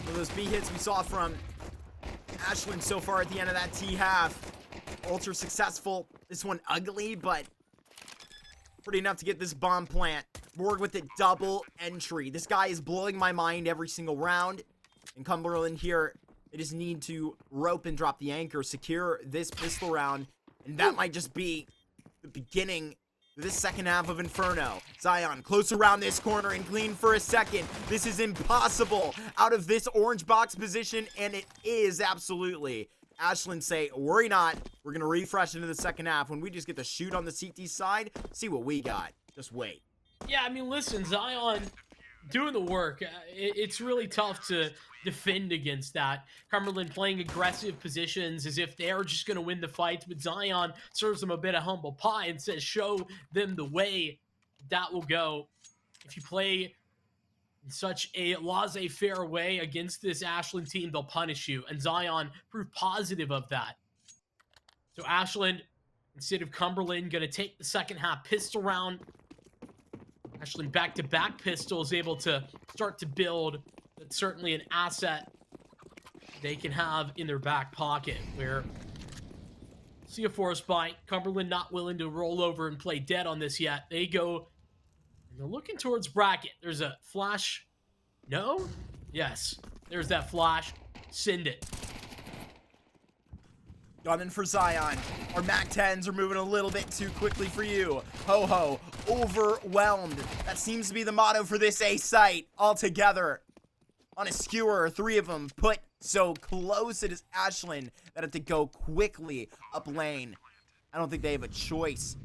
Well, those B hits we saw from Ashland so far at the end of that T half, ultra successful. This one ugly, but pretty enough to get this bomb plant. Morg with a double entry. This guy is blowing my mind every single round. And Cumberland here, they just need to rope and drop the anchor, secure this pistol round, and that might just be the beginning of this second half of Inferno. Zion close around this corner and clean for a second. This is impossible out of this orange box position, and it is absolutely. Ashland say, worry not, we're going to refresh into the second half when we just get to shoot on the CT side, see what we got. Just wait. Yeah, I mean, listen, Zion doing the work. It's really tough to defend against that. Cumberland playing aggressive positions as if they're just going to win the fights, but Zion serves them a bit of humble pie and says, show them the way that will go. If you play in such a laissez-faire way against this Ashland team, they'll punish you, and Zion proved positive of that. So Ashland, instead of Cumberland, going to take the second half pistol round. Ashland back-to-back pistols, able to start to build. That's certainly an asset they can have in their back pocket, where see a force buy. Cumberland not willing to roll over and play dead on this yet. They go, they're looking towards bracket. There's a flash. No? Yes. There's that flash. Send it. Gunning for Zion. Our MAC-10s are moving a little bit too quickly for you. Ho-ho, overwhelmed. That seems to be the motto for this A site altogether. On a skewer, 3 of them put so close it is Ashland that have to go quickly up lane. I don't think they have a choice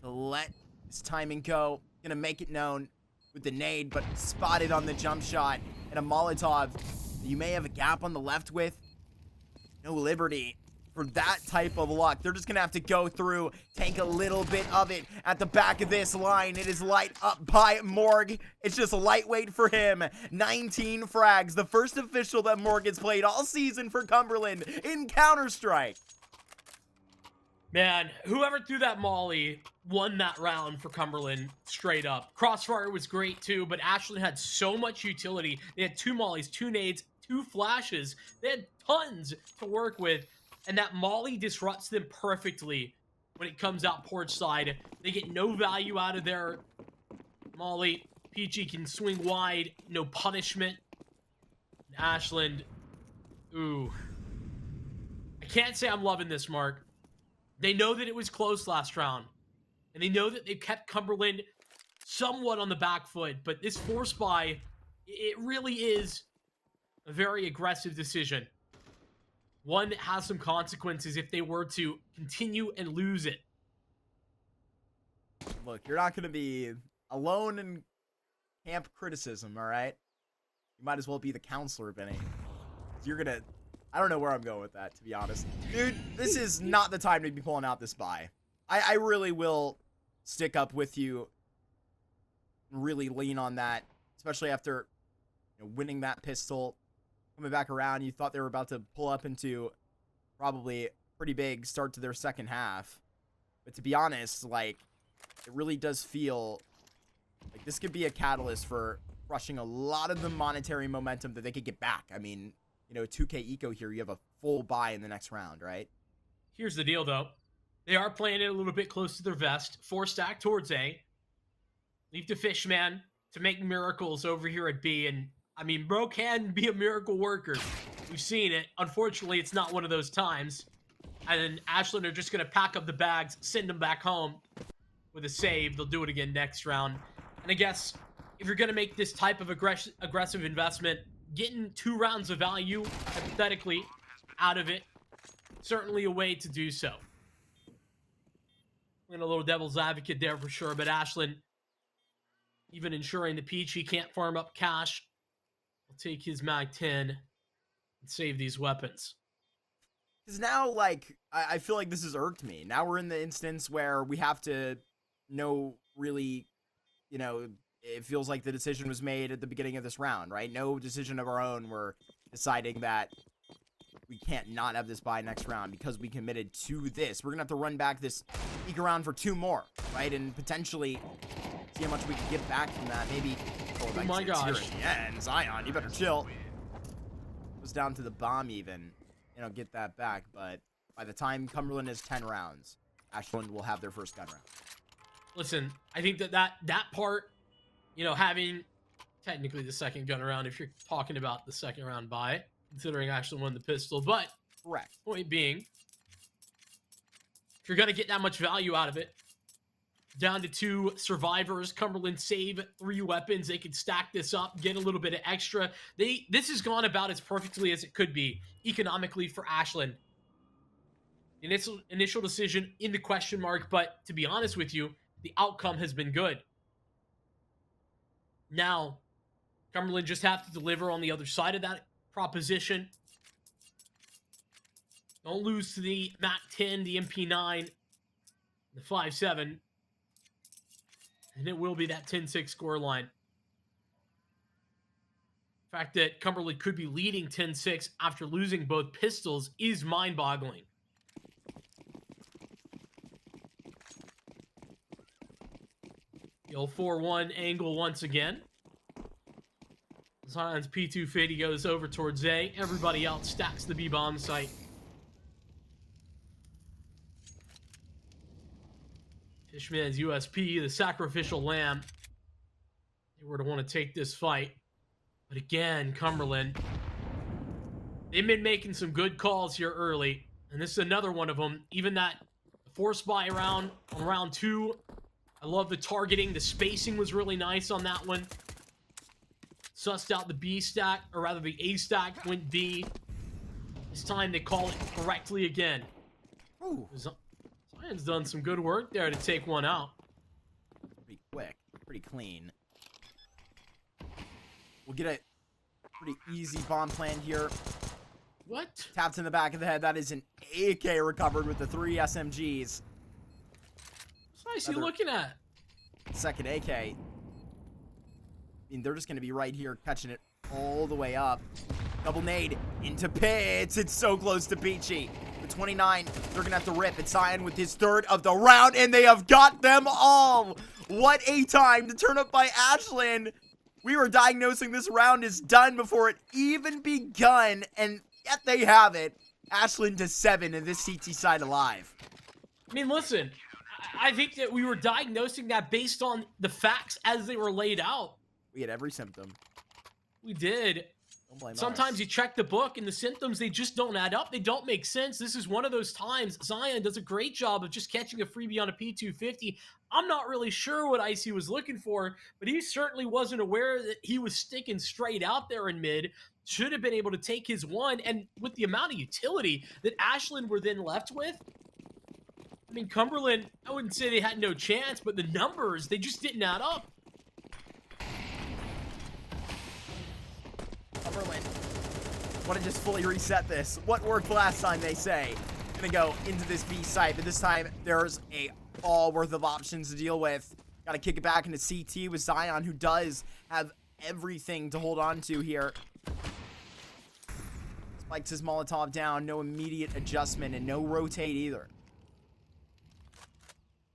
to let this timing go. Gonna make it known with the nade, but spotted on the jump shot. And a Molotov that you may have a gap on the left with. No liberty for that type of luck. They're just gonna have to go through, take a little bit of it at the back of this line. It is light up by Morg. It's just lightweight for him. 19 frags, the first official that Morg has played all season for Cumberland in Counter-Strike. Man, whoever threw that molly won that round for Cumberland straight up. Crossfire was great too, but Ashland had so much utility. They had 2 mollies, 2 nades, 2 flashes. They had tons to work with. And that molly disrupts them perfectly when it comes out porch side. They get no value out of their molly. PG can swing wide, no punishment. Ashland, ooh. I can't say I'm loving this, Mark. They know that it was close last round. And they know that they kept Cumberland somewhat on the back foot. But this force buy, it really is a very aggressive decision. One that has some consequences if they were to continue and lose it. Look, you're not going to be alone in camp criticism, all right? You might as well be the counselor, Benny. You're going to... I don't know where I'm going with that, to be honest. Dude, this is not the time to be pulling out this buy. I really will stick up with you. Really lean on that, especially after winning that pistol. Coming back around, you thought they were about to pull up into probably pretty big start to their second half. But to be honest, like, it really does feel like this could be a catalyst for crushing a lot of the monetary momentum that they could get back. I mean, 2K eco here, you have a full buy in the next round, right? Here's the deal, though. They are playing it a little bit close to their vest. 4 stack towards A. Leave to Fishman to make miracles over here at B, and I mean, bro can be a miracle worker. We've seen it. Unfortunately, it's not one of those times. And then Ashland are just going to pack up the bags, send them back home with a save. They'll do it again next round. And I guess if you're going to make this type of aggressive investment, getting 2 rounds of value, hypothetically, out of it, certainly a way to do so. We're in a little devil's advocate there for sure, but Ashland, even ensuring the Peachy can't farm up cash, will take his Mag 10 and save these weapons. Because now, like, I feel like this has irked me. Now we're in the instance where we have to know really, you know, it feels like the decision was made at the beginning of this round, right? No decision of our own. We're deciding that we can't not have this buy next round because we committed to this. We're going to have to run back this sneak around for 2 more, right? And potentially see how much we can get back from that. Maybe, oh my gosh. Yeah, and Zion, you better chill. It was down to the bomb even. You know, get that back, but by the time Cumberland is 10 rounds, Ashland will have their first gun round. Listen, I think that part, you know, having technically the second gun round, if you're talking about the second round buy, considering Ashland won the pistol, but correct. Point being, if you're going to get that much value out of it, down to 2 survivors, Cumberland save 3 weapons. They can stack this up, get a little bit of extra. This has gone about as perfectly as it could be economically for Ashland. Initial decision in the question mark, but to be honest with you, the outcome has been good. Now, Cumberland just have to deliver on the other side of that proposition. Don't lose to the MAC 10, the MP9, the 5.7. And it will be that 10-6 score line. The fact that Cumberland could be leading 10-6 after losing both pistols is mind-boggling. The old 4-1 angle once again. Zion's P250 goes over towards A. Everybody else stacks the B-bomb site. Fishman's USP, the sacrificial lamb. They were to want to take this fight. But again, Cumberland, they've been making some good calls here early. And this is another one of them. Even that force buy round on round 2. I love the targeting. The spacing was really nice on that one. Sussed out the B stack, or rather the A stack, went B. This time they call it correctly again. Ooh. Zion's done some good work there to take one out. Pretty quick, pretty clean. We'll get a pretty easy bomb plan here. What? Tapped in the back of the head. That is an AK recovered with the 3 SMGs. What's nice you looking at? Second AK. I mean, they're just going to be right here catching it all the way up. Double nade into Pitts. It's so close to Peachy. The 29, they're going to have to rip. It's Zion with his 3rd of the round, and they have got them all. What a time to turn up by Ashland. We were diagnosing this round is done before it even begun, and yet they have it. Ashland to 7 and this CT side alive. I mean, listen, I think that we were diagnosing that based on the facts as they were laid out. We had every symptom. We did. Don't blame Sometimes us. you check the book and the symptoms, they just don't add up. They don't make sense. This is one of those times. Zion does a great job of just catching a freebie on a P250. I'm not really sure what Icy was looking for, but he certainly wasn't aware that he was sticking straight out there in mid. Should have been able to take his one. And with the amount of utility that Ashland were then left with, I mean, Cumberland, I wouldn't say they had no chance, but the numbers, they just didn't add up. Cumberland want to just fully reset this. What worked last time, they say. Gonna go into this B site, but this time there's a all worth of options to deal with. Gotta kick it back into CT with Zion, who does have everything to hold on to here. Spikes his Molotov down, no immediate adjustment, and no rotate either.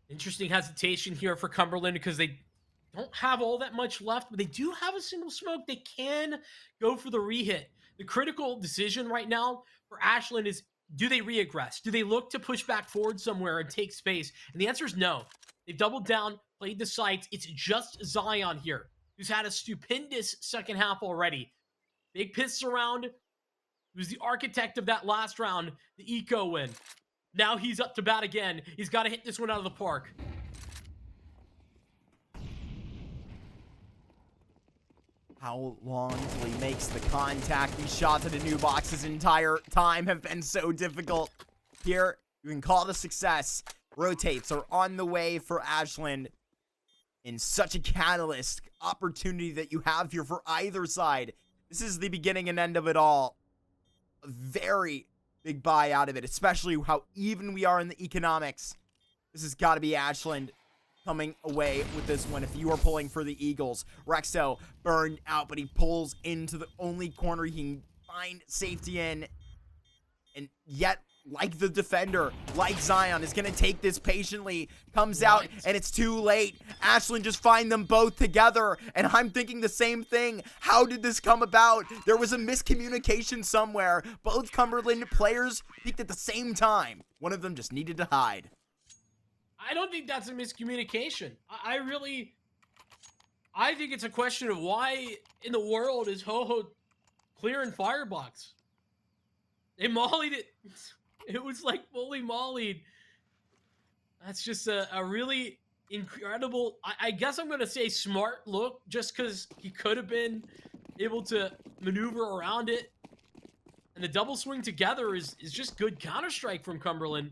Interesting hesitation here for Cumberland because they don't have all that much left, but they do have a single smoke. They can go for the rehit. The critical decision right now for Ashland is, do they reaggress? Do they look to push back forward somewhere and take space? And the answer is no. They've doubled down, played the sites. It's just Zion here who's had a stupendous second half already. Big piss around. He was the architect of that last round, the eco win. Now he's up to bat again. He's got to hit this one out of the park. How long till he makes the contact? These shots at a new box his entire time have been so difficult. Here, you can call it a success. Rotates are on the way for Ashland. In such a catalyst opportunity that you have here for either side. This is the beginning and end of it all. A very big buy out of it, especially how even we are in the economics. This has got to be Ashland coming away with this one if you are pulling for the Eagles. Rexo burned out, but he pulls into the only corner he can find safety in. And yet, like the defender, like Zion, is going to take this patiently. Comes out, and it's too late. Ashland just find them both together. And I'm thinking the same thing. How did this come about? There was a miscommunication somewhere. Both Cumberland players peaked at the same time. One of them just needed to hide. I don't think that's a miscommunication. I think it's a question of why in the world is Ho-Ho clearing firebox? They mollied it. It was like fully mollied. That's just a really incredible, I guess I'm going to say smart look, just because he could have been able to maneuver around it. And the double swing together is just good Counter-Strike from Cumberland.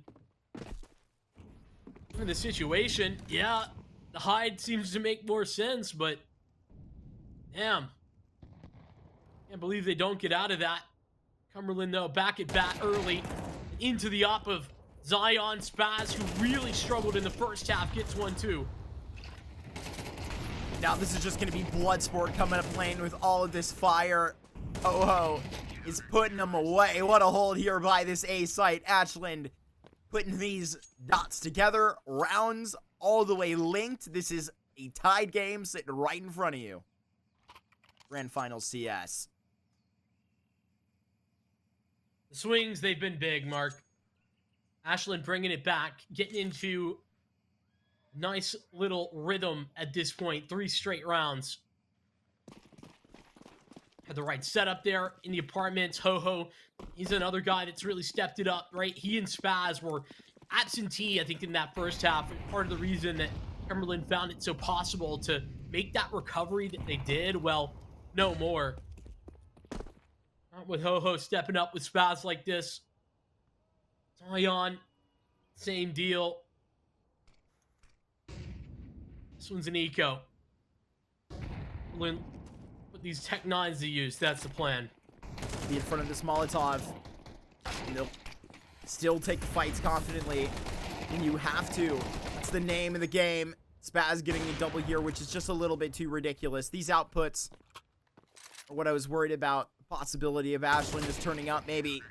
In the situation, yeah, the hide seems to make more sense, but damn. Can't believe they don't get out of that. Cumberland, though, back at bat early. Into the op of Zion. Spaz, who really struggled in the first half, gets one, too. Now this is just going to be Bloodsport coming up lane with all of this fire. Ho-Ho is putting them away. What a hold here by this A site. Ashland putting these dots together. Rounds all the way linked. This is a tied game sitting right in front of you. Grand Final CS. The swings, they've been big, Mark. Ashland bringing it back, getting into nice little rhythm at this point. 3 straight rounds. Had the right setup there in the apartments. Ho-Ho, he's another guy that's really stepped it up, right? He and Spaz were absentee, I think, in that first half. Part of the reason that Cumberland found it so possible to make that recovery that they did, well, no more. Not with Ho-Ho stepping up with Spaz like this. Zion, same deal. This one's an eco. Put these Tech 9s to use. That's the plan. Be in front of this Molotov. And they'll still take the fights confidently. And you have to. That's the name of the game. Spaz getting a double here, which is just a little bit too ridiculous. These outputs are what I was worried about. The possibility of Ashland just turning out maybe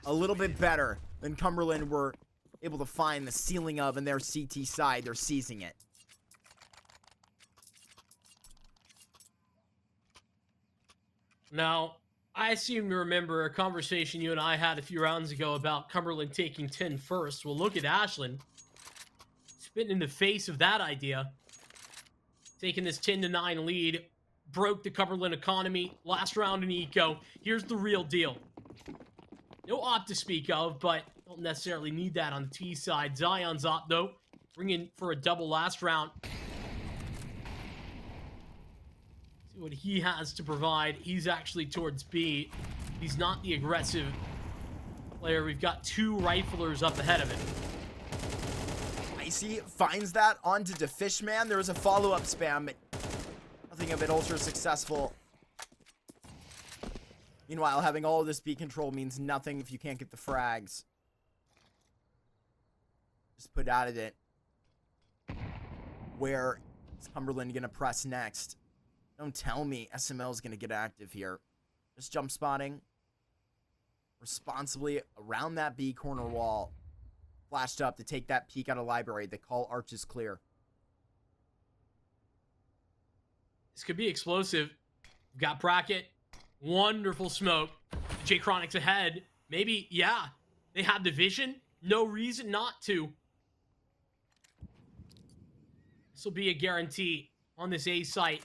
a little bit better than Cumberland were able to find the ceiling of in their CT side. They're seizing it. Now, I seem to remember a conversation you and I had a few rounds ago about Cumberland taking 10 first. Well, look at Ashland. Spitting in the face of that idea. Taking this 10-9 lead. Broke the Cumberland economy. Last round in eco. Here's the real deal. No op to speak of, but don't necessarily need that on the T side. Zion's op, though. Bringing for a double last round. What he has to provide. He's actually towards B. He's not the aggressive player. We've got 2 riflers up ahead of him. Icy finds that onto Defishman. There was a follow-up spam, but nothing of it ultra successful. Meanwhile, having all of this B control means nothing if you can't get the frags. Just put out of it. Where is Cumberland gonna press next? Don't tell me SML is going to get active here. Just jump spotting responsibly around that B corner wall. Flashed up to take that peek out of library. They call arches clear. This could be explosive. We've got Bracket. Wonderful smoke. J Chronic's ahead. Maybe, yeah. They have the vision. No reason not to. This will be a guarantee on this A site.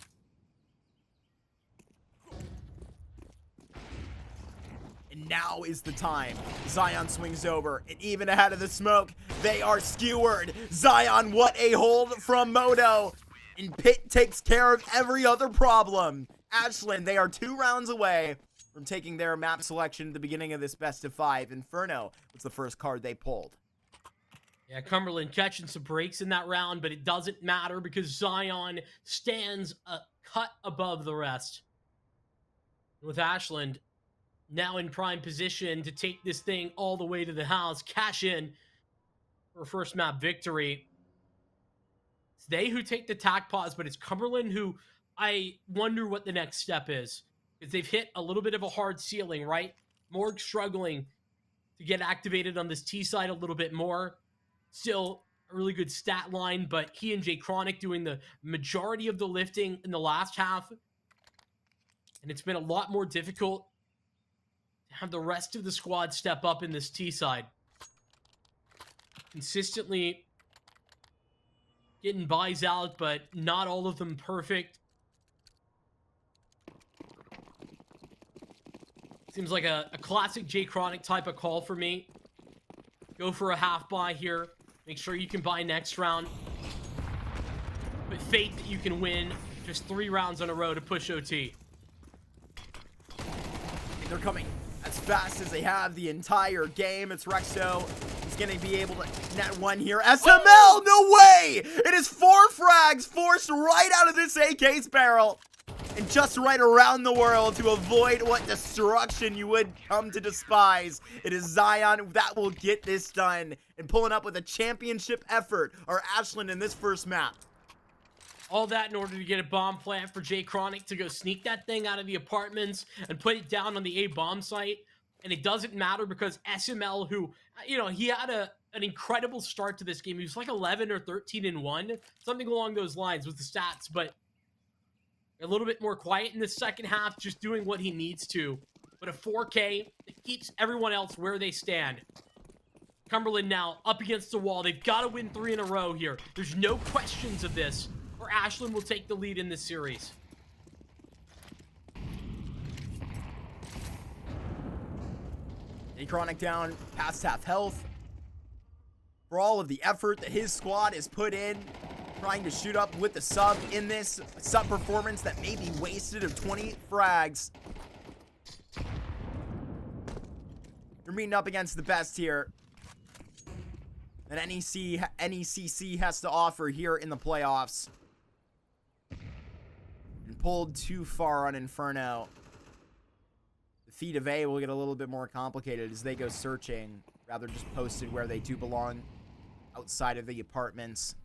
And now is the time. Zion swings over, and even ahead of the smoke, they are skewered. Zion, what a hold from Moto. And Pitt takes care of every other problem. Ashland, they are 2 rounds away from taking their map selection at the beginning of this best of 5. Inferno was the first card they pulled. Yeah, Cumberland catching some breaks in that round, but it doesn't matter because Zion stands a cut above the rest. With Ashland now in prime position to take this thing all the way to the house, cash in for first map victory. It's they who take the tack pause, but it's Cumberland who I wonder what the next step is. Because they've hit a little bit of a hard ceiling, right? Morg struggling to get activated on this T side a little bit more. Still a really good stat line, but he and Jay Chronic doing the majority of the lifting in the last half. And it's been a lot more difficult to have the rest of the squad step up in this T side. Consistently getting buys out, but not all of them perfect. Seems like a classic Jay Chronic type of call for me. Go for a half buy here. Make sure you can buy next round. But faith that you can win just 3 rounds in a row to push OT. They're coming as fast as they have the entire game. It's Rexo. He's going to be able to net 1 here. SML, no way! It is 4 frags forced right out of this AK's barrel. And just right around the world to avoid what destruction you would come to despise. It is Zion that will get this done. And pulling up with a championship effort are Ashland in this first map. All that in order to get a bomb plant for Jay Chronic to go sneak that thing out of the apartments and put it down on the A bomb site. And it doesn't matter because SML, who, you know, he had an incredible start to this game. He was like 11 or 13-1, something along those lines with the stats, but a little bit more quiet in the second half, just doing what he needs to. But a 4K that keeps everyone else where they stand. Cumberland now up against the wall. They've got to win 3 in a row here. There's no questions of this, or Ashland will take the lead in this series. A Chronic down past half health. For all of the effort that his squad has put in, trying to shoot up with the sub in this sub performance that may be wasted of 20 frags. You're meeting up against the best here that NECC has to offer here in the playoffs. And pulled too far on Inferno. The feat of A will get a little bit more complicated as they go searching, rather just posted where they do belong outside of the apartments.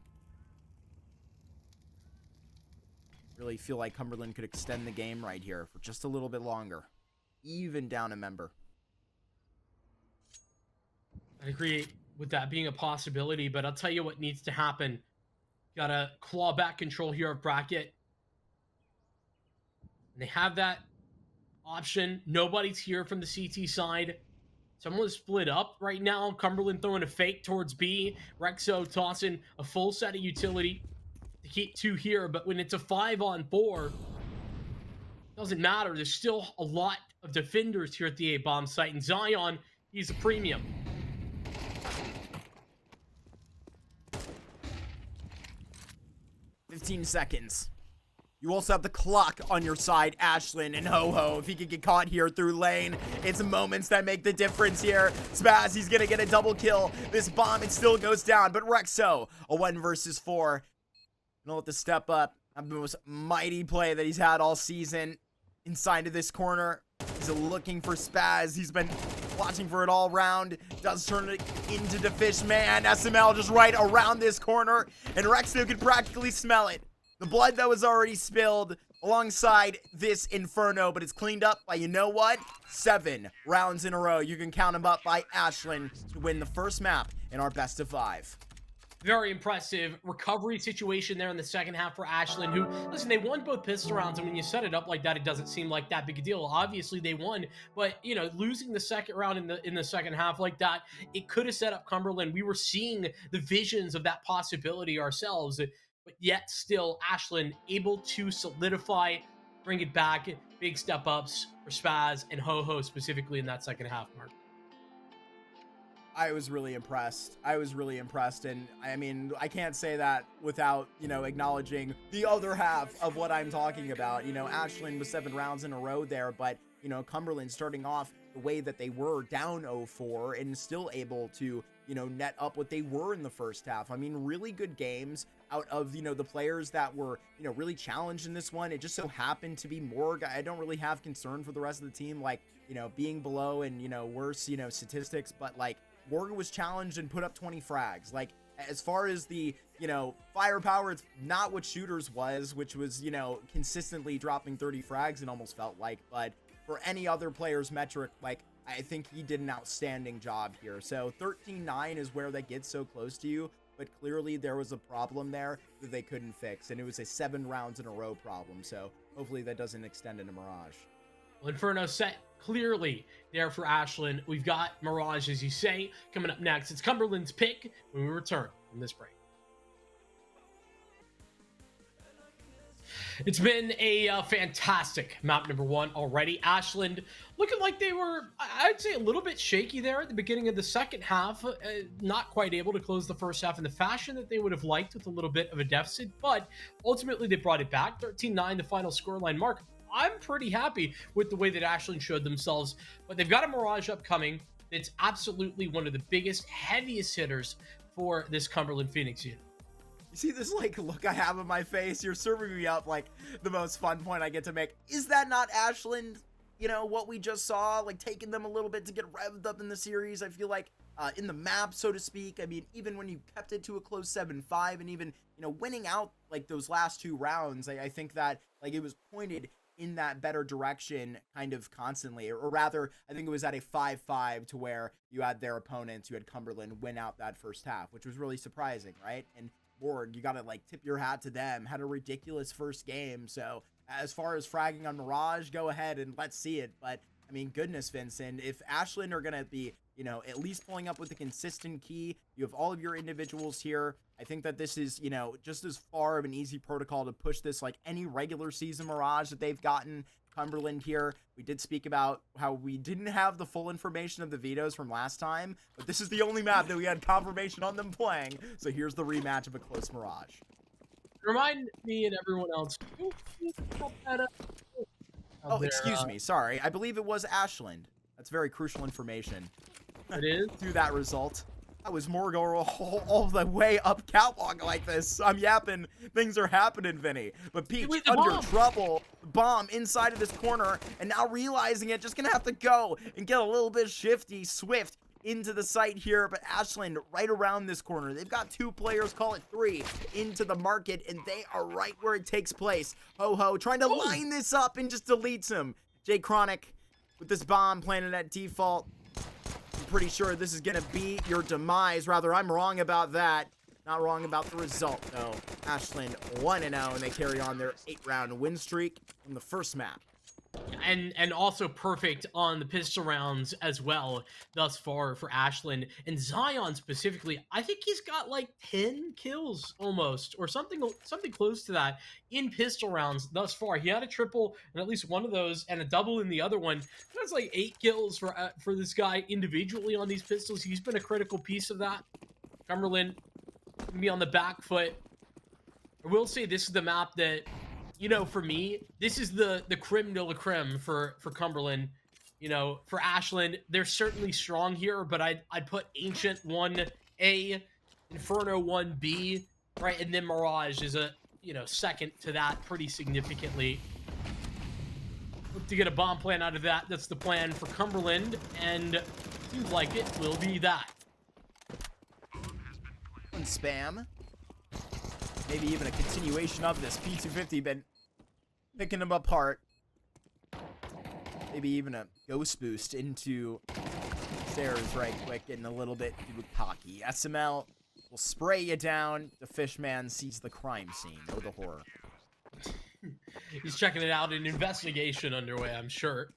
Really feel like Cumberland could extend the game right here for just a little bit longer. Even down a member. I agree with that being a possibility, but I'll tell you what needs to happen. Gotta claw back control here of bracket. And they have that option. Nobody's here from the CT side. Someone is split up right now. Cumberland throwing a fake towards B. Rexo tossing a full set of utility to keep 2 here, but when it's a 5-on-4, doesn't matter. There's still a lot of defenders here at the A-bomb site, and Zion, he's a premium. $15 seconds. You also have the clock on your side, Ashland and Ho-Ho. If he could get caught here through lane, it's moments that make the difference here. Spaz, he's gonna get a double kill. This bomb, it still goes down, but Rexo, a 1 versus 4. Gonna let the step up. The most mighty play that he's had all season. Inside of this corner, he's looking for Spaz. He's been watching for it all round. Does turn it into the fish man. SML just right around this corner, and Rexo could practically smell it. The blood that was already spilled alongside this Inferno, but it's cleaned up by, you know what? 7 rounds in a row. You can count them up by Ashland to win the first map in our best of 5. Very impressive recovery situation there in the second half for Ashland, who, listen, they won both pistol rounds, and when you set it up like that, it doesn't seem like that big a deal. Obviously, they won, but, you know, losing the second round in the second half like that, it could have set up Cumberland. We were seeing the visions of that possibility ourselves, but yet still Ashland able to solidify bring it back. Big step ups for Spaz and Ho specifically in that second half, Mark. I was really impressed. And I mean, I can't say that without, acknowledging the other half of what I'm talking about. Ashland was 7 rounds in a row there, but, Cumberland starting off the way that they were, down 0-4, and still able to, net up what they were in the first half. I mean, really good games out of, the players that were, really challenged in this one. It just so happened to be Morg. I don't really have concern for the rest of the team, like, being below and, worse, statistics, but like, Morgan was challenged and put up 20 frags. Like, as far as the, firepower, it's not what Shooters was, which was, consistently dropping 30 frags, it almost felt like. But for any other player's metric, like, I think he did an outstanding job here. So 13-9 is where that gets so close to you, but clearly there was a problem there that they couldn't fix, and it was a 7 rounds in a row problem. So hopefully that doesn't extend into Mirage. Well, Inferno set clearly there for Ashland. We've got Mirage, as you say, coming up next. It's Cumberland's pick when we return from this break. It's been a fantastic map number 1 already. Ashland looking like they were, I'd say, a little bit shaky there at the beginning of the second half. Not quite able to close the first half in the fashion that they would have liked, with a little bit of a deficit. But ultimately, they brought it back. 13-9, the final scoreline mark. I'm pretty happy with the way that Ashland showed themselves, but they've got a Mirage upcoming that's absolutely one of the biggest, heaviest hitters for this Cumberland Phoenix unit. You see this like look I have on my face? You're serving me up like the most fun point I get to make. Is that not Ashland? What we just saw, like taking them a little bit to get revved up in the series. I feel like in the map, so to speak. I mean, even when you kept it to a close 7-5 and even, winning out like those last 2 rounds, I think that like it was pointed in that better direction kind of constantly, or rather, I think it was at a 5-5 to where you had their opponents, you had Cumberland win out that first half, which was really surprising, right? And Morg, you got to like tip your hat to them, had a ridiculous first game. So as far as fragging on Mirage, go ahead and let's see it. But I mean, goodness, Vincent, if Ashland are going to be, at least pulling up with a consistent key, you have all of your individuals here. I think that this is, just as far of an easy protocol to push this like any regular season Mirage that they've gotten. Cumberland here, we did speak about how we didn't have the full information of the vetoes from last time, but this is the only map that we had confirmation on them playing. So here's the rematch of a close Mirage. Remind me and everyone else. Oh, excuse me. Sorry. I believe it was Ashland. That's very crucial information. It is? To that result. I was more going all the way up catwalk like this. I'm yapping. Things are happening, Vinny. But Peach under trouble. Bomb inside of this corner. And now realizing it, just going to have to go and get a little bit shifty, swift into the site here. But Ashland right around this corner. They've got 2 players, call it 3, into the market. And they are right where it takes place. Ho trying to line this up and just deletes him. Jay Chronic with this bomb planted at default. Pretty sure this is gonna be your demise. Rather, I'm wrong about that. Not wrong about the result, though. Ashland 1-0, and they carry on their 8-round win streak from the first map. And also perfect on the pistol rounds as well thus far for Ashland. And Zion specifically, I think he's got like 10 kills almost, or something close to that in pistol rounds thus far. He had a triple in at least one of those and a double in the other one. That's like 8 kills for this guy individually on these pistols. He's been a critical piece of that. Cumberland gonna be on the back foot. I will say this is the map that, for me, this is the creme de la creme for Cumberland. For Ashland, they're certainly strong here, but I'd put Ancient 1A, Inferno 1B, right? And then Mirage is a, second to that pretty significantly. Look to get a bomb plan out of that. That's the plan for Cumberland, and seems like it will be that. And spam. Maybe even a continuation of this. P250 been picking them apart. Maybe even a ghost boost into stairs right quick, getting a little bit too cocky. SML will spray you down. The Fishman sees the crime scene. Oh, the horror. He's checking it out. An investigation underway, I'm sure.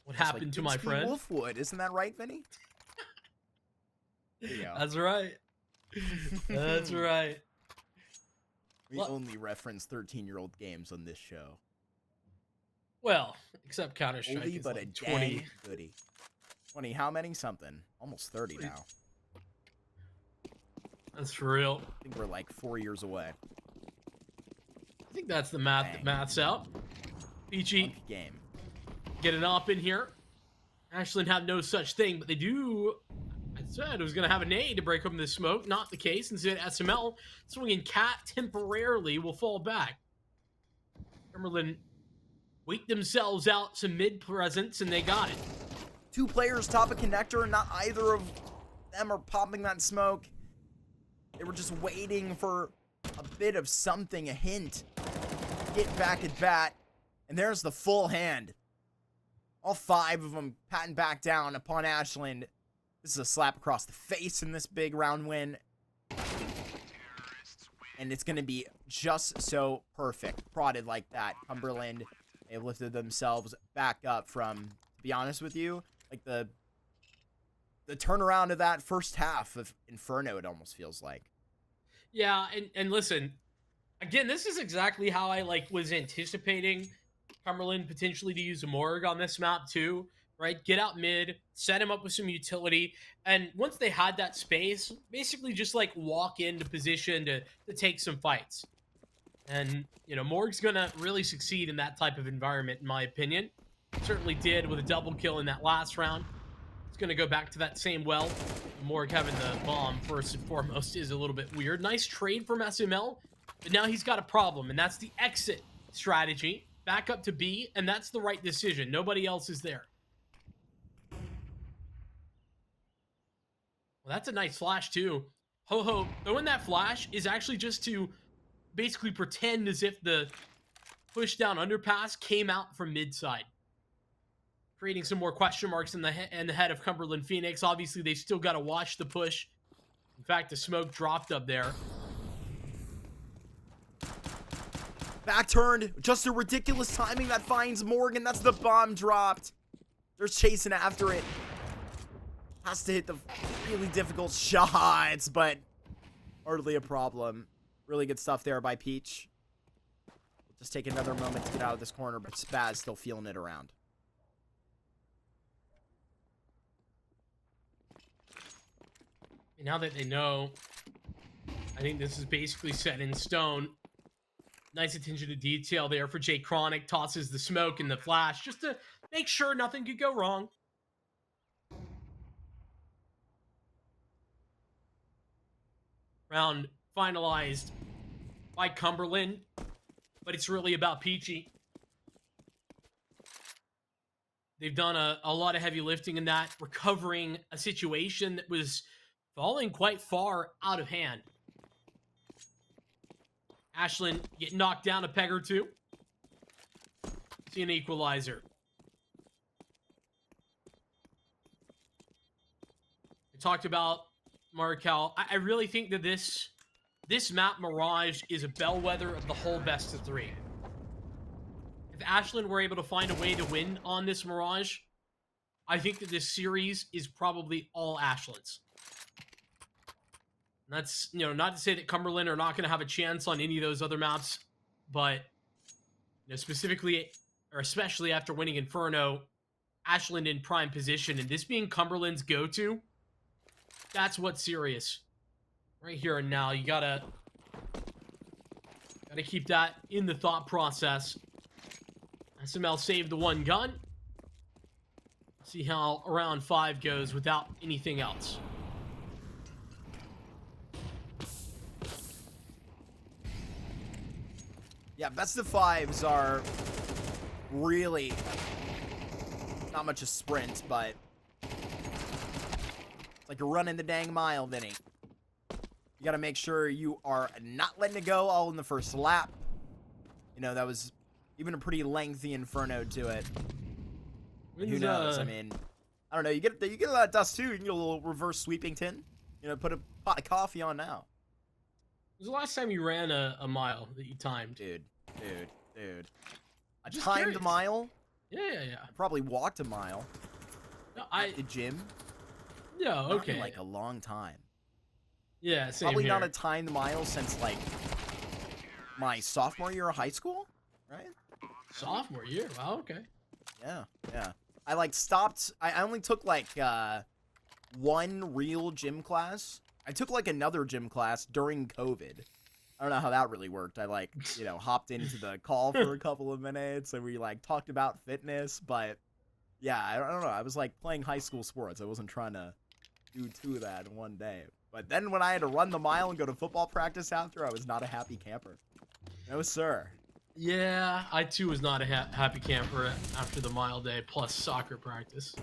What happened like to my friend? Wolfwood, isn't that right, Vinny? There you go. That's right. That's right. We only reference 13-year-old games on this show. Well, except Counter-Strike Oldie is but a like 20. dang goodie. 20, how many? Something. Almost 30 now. That's for real. I think we're like 4 years away. I think that's the math that maths out. Peachy Game. get it up in here. Ashland have no such thing, but they do. I said it was going to have a nade to break open the smoke. Not the case. Instead, SML swinging cat temporarily will fall back. Cumberland wait themselves out some mid presence, and they got it. 2 players top a connector, and not either of them are popping that smoke. They were just waiting for a bit of something, a hint. Get back at bat, and there's the full hand. All 5 of them patting back down upon Ashland. This is a slap across the face in this big round win. And it's going to be just so perfect. Prodded like that. Cumberland, they lifted themselves back up from, to be honest with you, like the turnaround of that first half of Inferno, it almost feels like. Yeah, and listen, again, this is exactly how I was anticipating Cumberland potentially to use a Morg on this map too, right? Get out mid, set him up with some utility, and once they had that space, basically just walk into position to take some fights. And, Morg's gonna really succeed in that type of environment, in my opinion. Certainly did with a double kill in that last round. It's gonna go back to that same well. Morg having the bomb first and foremost is a little bit weird. Nice trade from SML, but now he's got a problem, and that's the exit strategy. Back up to B, and that's the right decision. Nobody else is there. Well, that's a nice flash, too. Ho-Ho throwing that flash is actually just to basically pretend as if the push down underpass came out from mid side, creating some more question marks in the head of Cumberland Phoenix. Obviously, they still got to watch the push. In fact, the smoke dropped up there. Back turned, just a ridiculous timing that finds Morgan. That's the bomb dropped. They're chasing after it. Has to hit the really difficult shots, but hardly a problem. Really good stuff there by Peach. Just take another moment to get out of this corner, but Spaz still feeling it around. And now that they know, I think this is basically set in stone. Nice attention to detail there for Jay Chronic. Tosses the smoke and the flash just to make sure nothing could go wrong. Round finalized by Cumberland, but it's really about Peachy. They've done a lot of heavy lifting in that, recovering a situation that was falling quite far out of hand. Ashland get knocked down a peg or two. See an equalizer. We talked about Markel. I really think that this map Mirage is a bellwether of the whole best of 3. If Ashland were able to find a way to win on this Mirage, I think that this series is probably all Ashland's. And that's, not to say that Cumberland are not going to have a chance on any of those other maps, but, specifically, or especially after winning Inferno, Ashland in prime position, and this being Cumberland's go-to, that's what's serious. Right here and now, you gotta keep that in the thought process. SML saved the one gun. See how round 5 goes without anything else. Yeah, best of 5s are really not much a sprint, but it's like you're running the dang mile, Vinny. You got to make sure you are not letting it go all in the first lap. That was even a pretty lengthy Inferno to it. Who knows? I mean, I don't know. You get a lot of dust too. You can get a little reverse sweeping tin. Put a pot of coffee on now. When was the last time you ran a mile that you timed? Dude. I timed curious. A mile? Yeah. I probably walked a mile. No, at the gym. Yeah, okay. Not in, a long time. Yeah, same Probably here. not a timed mile since, my sophomore year of high school, right? Sophomore year. Wow. Okay. Yeah, yeah. I like stopped. I only took like one real gym class. I took like another gym class during COVID. I don't know how that really worked. I like, hopped into the call for a couple of minutes and we like talked about fitness, but yeah, I don't know. I was like playing high school sports. I wasn't trying to do two of that in one day. But then when I had to run the mile and go to football practice after, I was not a happy camper. No, sir. Yeah, I too was not a happy camper after the mile day plus soccer practice.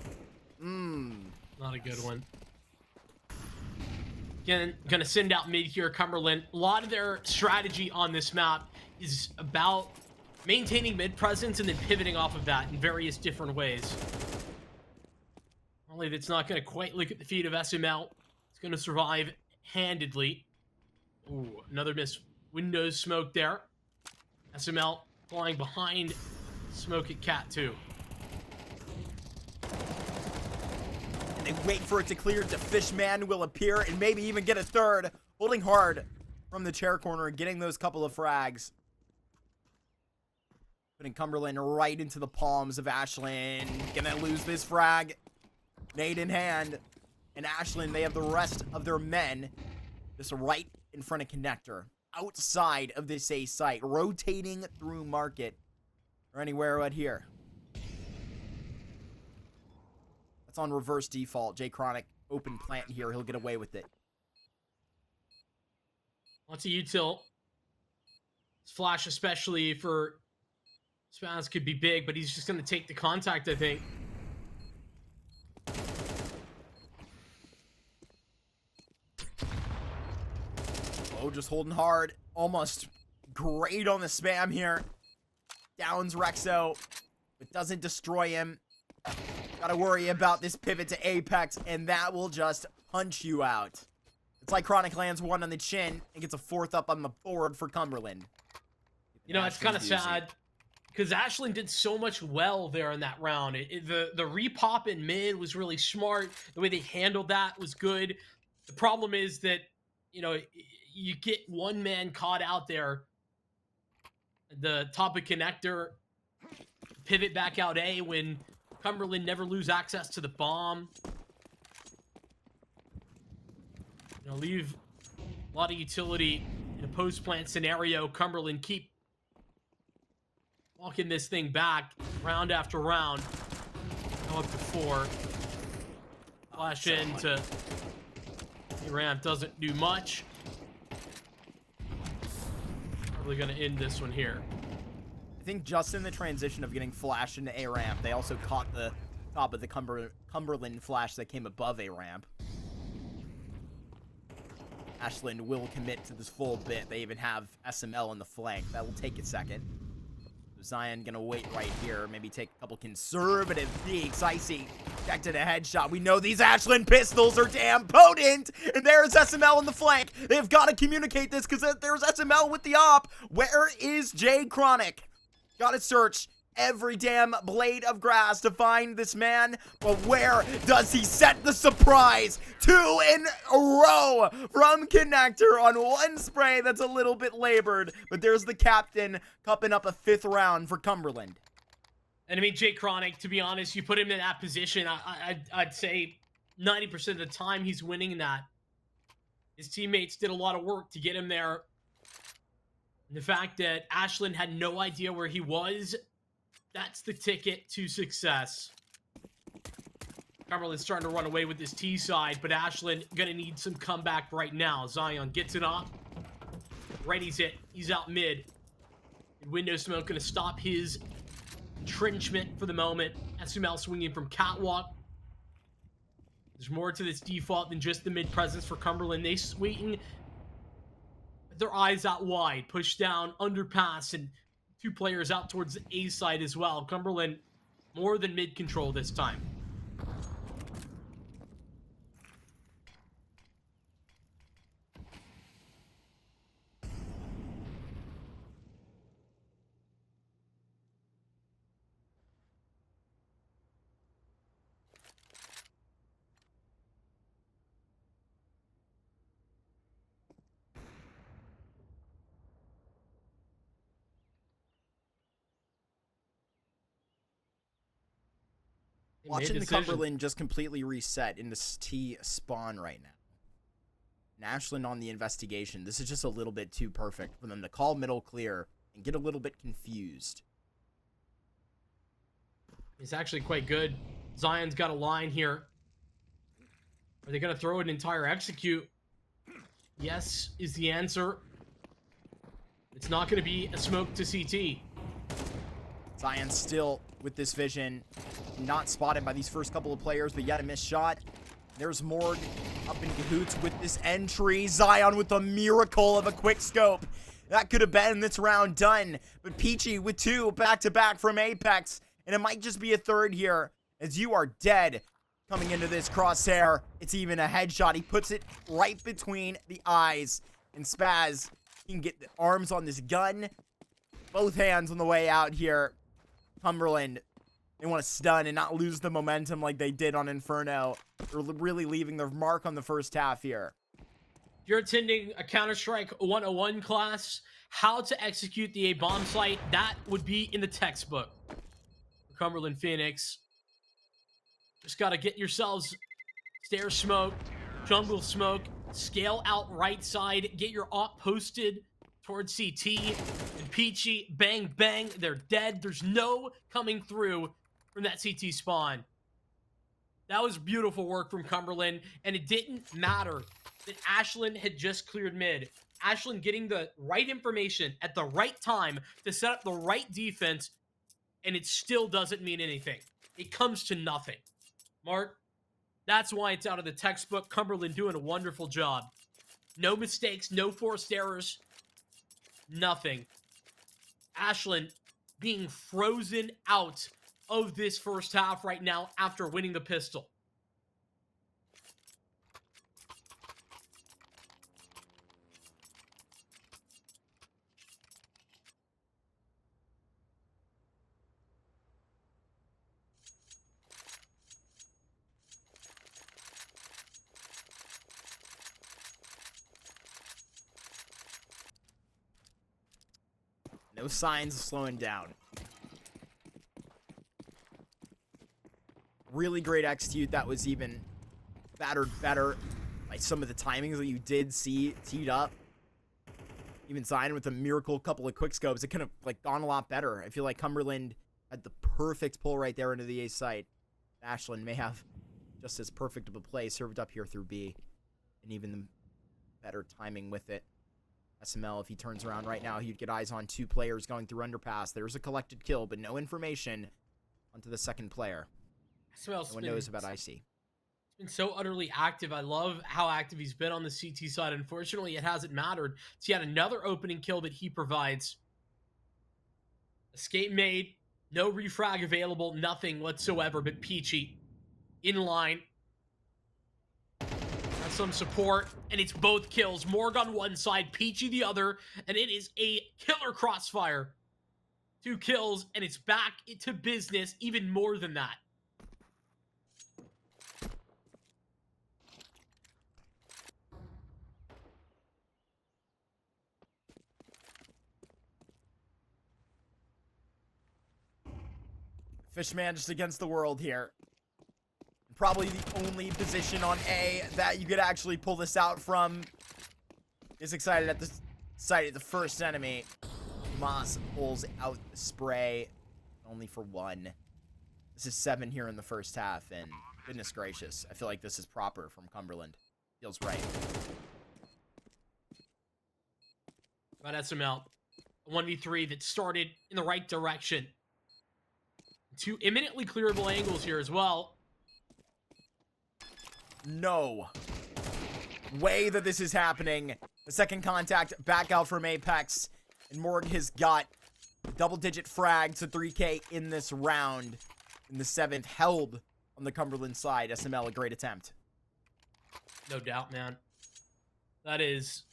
Not a good one. Again, gonna send out mid here, Cumberland. A lot of their strategy on this map is about maintaining mid presence and then pivoting off of that in various different ways. Only that's not gonna quite look at the feet of SML. It's gonna survive handedly. Ooh, another miss. Windows smoke there. SML flying behind smoke at Cat 2. They wait for it to clear. The Fishman will appear and maybe even get a third. Holding hard from the chair corner and getting those couple of frags. Putting Cumberland right into the palms of Ashland. Gonna lose this frag. Nade in hand. And Ashland, they have the rest of their men just right in front of Connector. Outside of this A site. Rotating through market. Or anywhere right here. On reverse default. Jay Chronic open plant here. He'll get away with it. Lots of util. Flash, especially for Spaz, could be big, but he's just going to take the contact, I think. Oh, just holding hard. Almost great on the spam here. Downs Rexo. It doesn't destroy him. Gotta worry about this pivot to Apex, and that will just punch you out. It's like Chronic lands one on the chin and gets a fourth up on the board for Cumberland. You know, it's kind of sad because Ashland did so much well there in that round. The repop in mid was really smart. The way they handled that was good. The problem is that, you get one man caught out there. The top of Connector, pivot back out A when Cumberland never lose access to the bomb. Leave a lot of utility in a post-plant scenario. Cumberland keep walking this thing back round after round. Go up to 4. Flash into the ramp doesn't do much. Probably going to end this one here. I think just in the transition of getting flash into A ramp, they also caught the top of the Cumberland flash that came above A ramp. Ashland will commit to this full bit. They even have SML in the flank. That will take a second. Zion gonna wait right here. Maybe take a couple conservative peeks. Icy back to the headshot. We know these Ashland pistols are damn potent. And there's SML in the flank. They've got to communicate this because there's SML with the op. Where is Jay Chronic? Gotta search every damn blade of grass to find this man. But where does he set the surprise? 2 in a row from Connector on one spray that's a little bit labored. But there's the captain cupping up a 5th round for Cumberland. And I mean, Jay Chronic, to be honest, you put him in that position, I'd say 90% of the time he's winning in that. His teammates did a lot of work to get him there. And the fact that Ashland had no idea where he was, that's the ticket to success. Cumberland's starting to run away with this T side, but Ashland gonna need some comeback right now. Zion gets it off. Ready's it. He's out mid. Window smoke gonna stop his entrenchment for the moment. SML swinging from catwalk. There's more to this default than just the mid presence for Cumberland. They swing their eyes out wide, push down, underpass, and 2 players out towards the A side as well. Cumberland more than mid control this time. He made a Watching the decision. Cumberland just completely reset into T spawn right now. And Ashland on the investigation. This is just a little bit too perfect for them to call middle clear and get a little bit confused. It's actually quite good. Zion's got a line here. Are they going to throw an entire execute? Yes is the answer. It's not going to be a smoke to CT. Zion still with this vision. Not spotted by these first couple of players, but yet a missed shot. There's Morg up in cahoots with this entry. Zion with a miracle of a quick scope. That could have been this round done. But Peachy with 2 back-to-back from Apex. And it might just be a third here, as you are dead coming into this crosshair. It's even a headshot. He puts it right between the eyes. And Spaz, he can get the arms on this gun. Both hands on the way out here. Cumberland, they want to stun and not lose the momentum like they did on Inferno. They're really leaving their mark on the first half here. If you're attending a Counter-Strike 101 class, how to execute the A-bomb site, that would be in the textbook. Cumberland Phoenix. Just got to get yourselves stair smoke, jungle smoke, scale out right side, get your op posted towards CT, and Peachy, bang, bang, they're dead. There's no coming through from that CT spawn. That was beautiful work from Cumberland, and it didn't matter that Ashland had just cleared mid. Ashland getting the right information at the right time to set up the right defense, and it still doesn't mean anything. It comes to nothing. Mark, that's why it's out of the textbook. Cumberland doing a wonderful job. No mistakes, no forced errors, nothing. Ashland being frozen out of this first half right now after winning the pistol. No signs of slowing down. Really great execute. That was even battered better by some of the timings that you did see teed up. Even Zion with a miracle couple of quick scopes. It could have gone a lot better. I feel like Cumberland had the perfect pull right there into the A site. Ashland may have just as perfect of a play served up here through B. And even the better timing with it. SML, if he turns around right now, he'd get eyes on 2 players going through underpass. There's a collected kill, but no information onto the second player. No one knows about IC. He's been so utterly active. I love how active he's been on the CT side. Unfortunately, it hasn't mattered. It's yet another opening kill that he provides. Escape made. No refrag available. Nothing whatsoever, but Peachy in line. Some support, and it's both kills. Morg on one side, Peachy the other, and it is a killer crossfire. 2 kills, and it's back to business, even more than that. Fishman just against the world here. Probably the only position on A that you could actually pull this out from. Is excited at the sight of the first enemy. Moss pulls out the spray, only for 1. This is 7 here in the first half, and goodness gracious, I feel like this is proper from Cumberland. Feels right. About SML, a 1v3 that started in the right direction. 2 imminently clearable angles here as well. No way that this is happening. The second contact back out from Apex. And Morg has got double-digit frags to 3K in this round. In the 7th, held on the Cumberland side. SML, a great attempt. No doubt, man. That is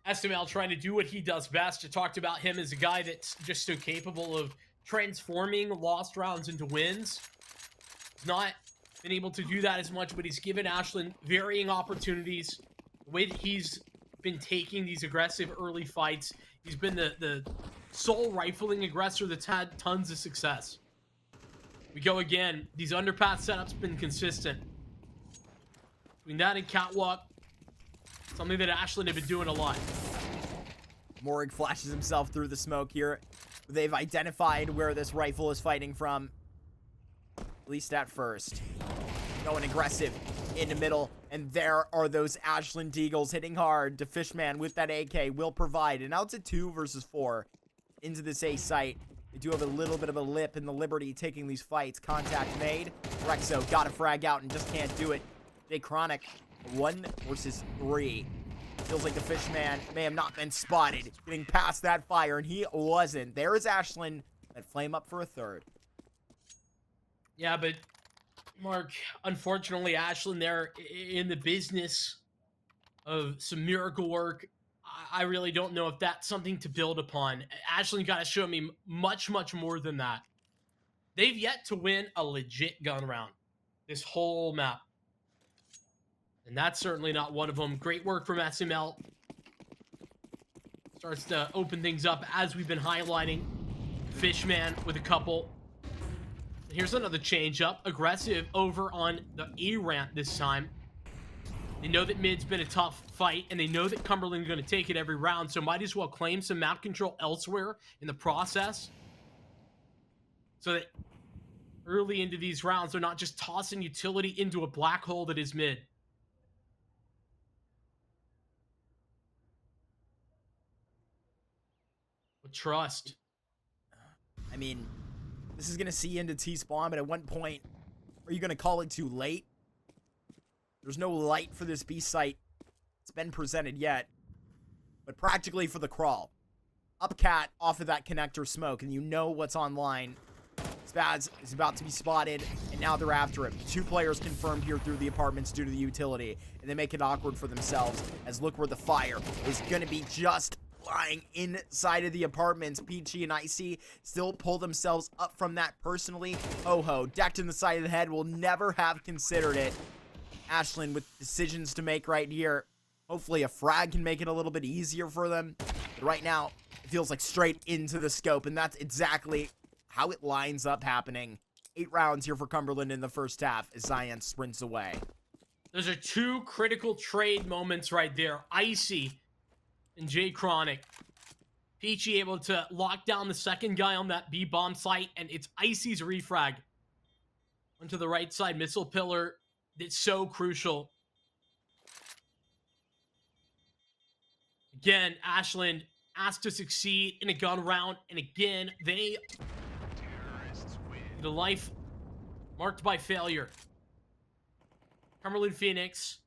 SML trying to do what he does best. I talked about him as a guy that's just so capable of transforming lost rounds into wins. He's not been able to do that as much, but he's given Ashland varying opportunities. The way that he's been taking these aggressive early fights, he's been the sole rifling aggressor that's had tons of success. We go again. These underpass setups been consistent. Between that and catwalk, something that Ashland have been doing a lot. Morg flashes himself through the smoke here. They've identified where this rifle is fighting from. At least at first. Going aggressive in the middle. And there are those Ashland Deagles hitting hard. To Fishman with that AK will provide. And now it's a 2 versus 4 into this A site. They do have a little bit of a lip in the Liberty taking these fights. Contact made. Rexo got a frag out and just can't do it. Jay Chronic, 1 versus 3. Feels like the Fishman may have not been spotted getting past that fire, and he wasn't. There is Ashland. That flame up for a 3rd. Yeah, but Mark, unfortunately, Ashland, they're in the business of some miracle work. I really don't know if that's something to build upon. Ashland got to show me much, much more than that. They've yet to win a legit gun round this whole map. And that's certainly not one of them. Great work from SML. Starts to open things up as we've been highlighting. Fishman with a couple. And here's another change up. Aggressive over on the A ramp this time. They know that mid's been a tough fight, and they know that Cumberland's going to take it every round, so might as well claim some map control elsewhere in the process. So that early into these rounds, they're not just tossing utility into a black hole that is mid. With trust. I mean, this is going to see into T-spawn, but at one point, are you going to call it too late? There's no light for this B site. It's been presented yet. But practically for the crawl. Upcat off of that connector smoke, and you know what's online. Spaz is about to be spotted, and now they're after him. 2 players confirmed here through the apartments due to the utility, and they make it awkward for themselves, as look where the fire is going to be just lying inside of the apartments. Peachy and Icy still pull themselves up from that personally. Ho-ho, decked in the side of the head, will never have considered it. Ashland with decisions to make right here. Hopefully a frag can make it a little bit easier for them. But right now, it feels like straight into the scope, and that's exactly how it lines up happening. 8 rounds here for Cumberland in the first half as Zion sprints away. Those are 2 critical trade moments right there. Icy and Jay Chronic. Peachy able to lock down the second guy on that B bomb site, and it's Icy's refrag. Onto the right side missile pillar. It's so crucial. Again, Ashland asked to succeed in a gun round, and again, they the life marked by failure. Cumberland Phoenix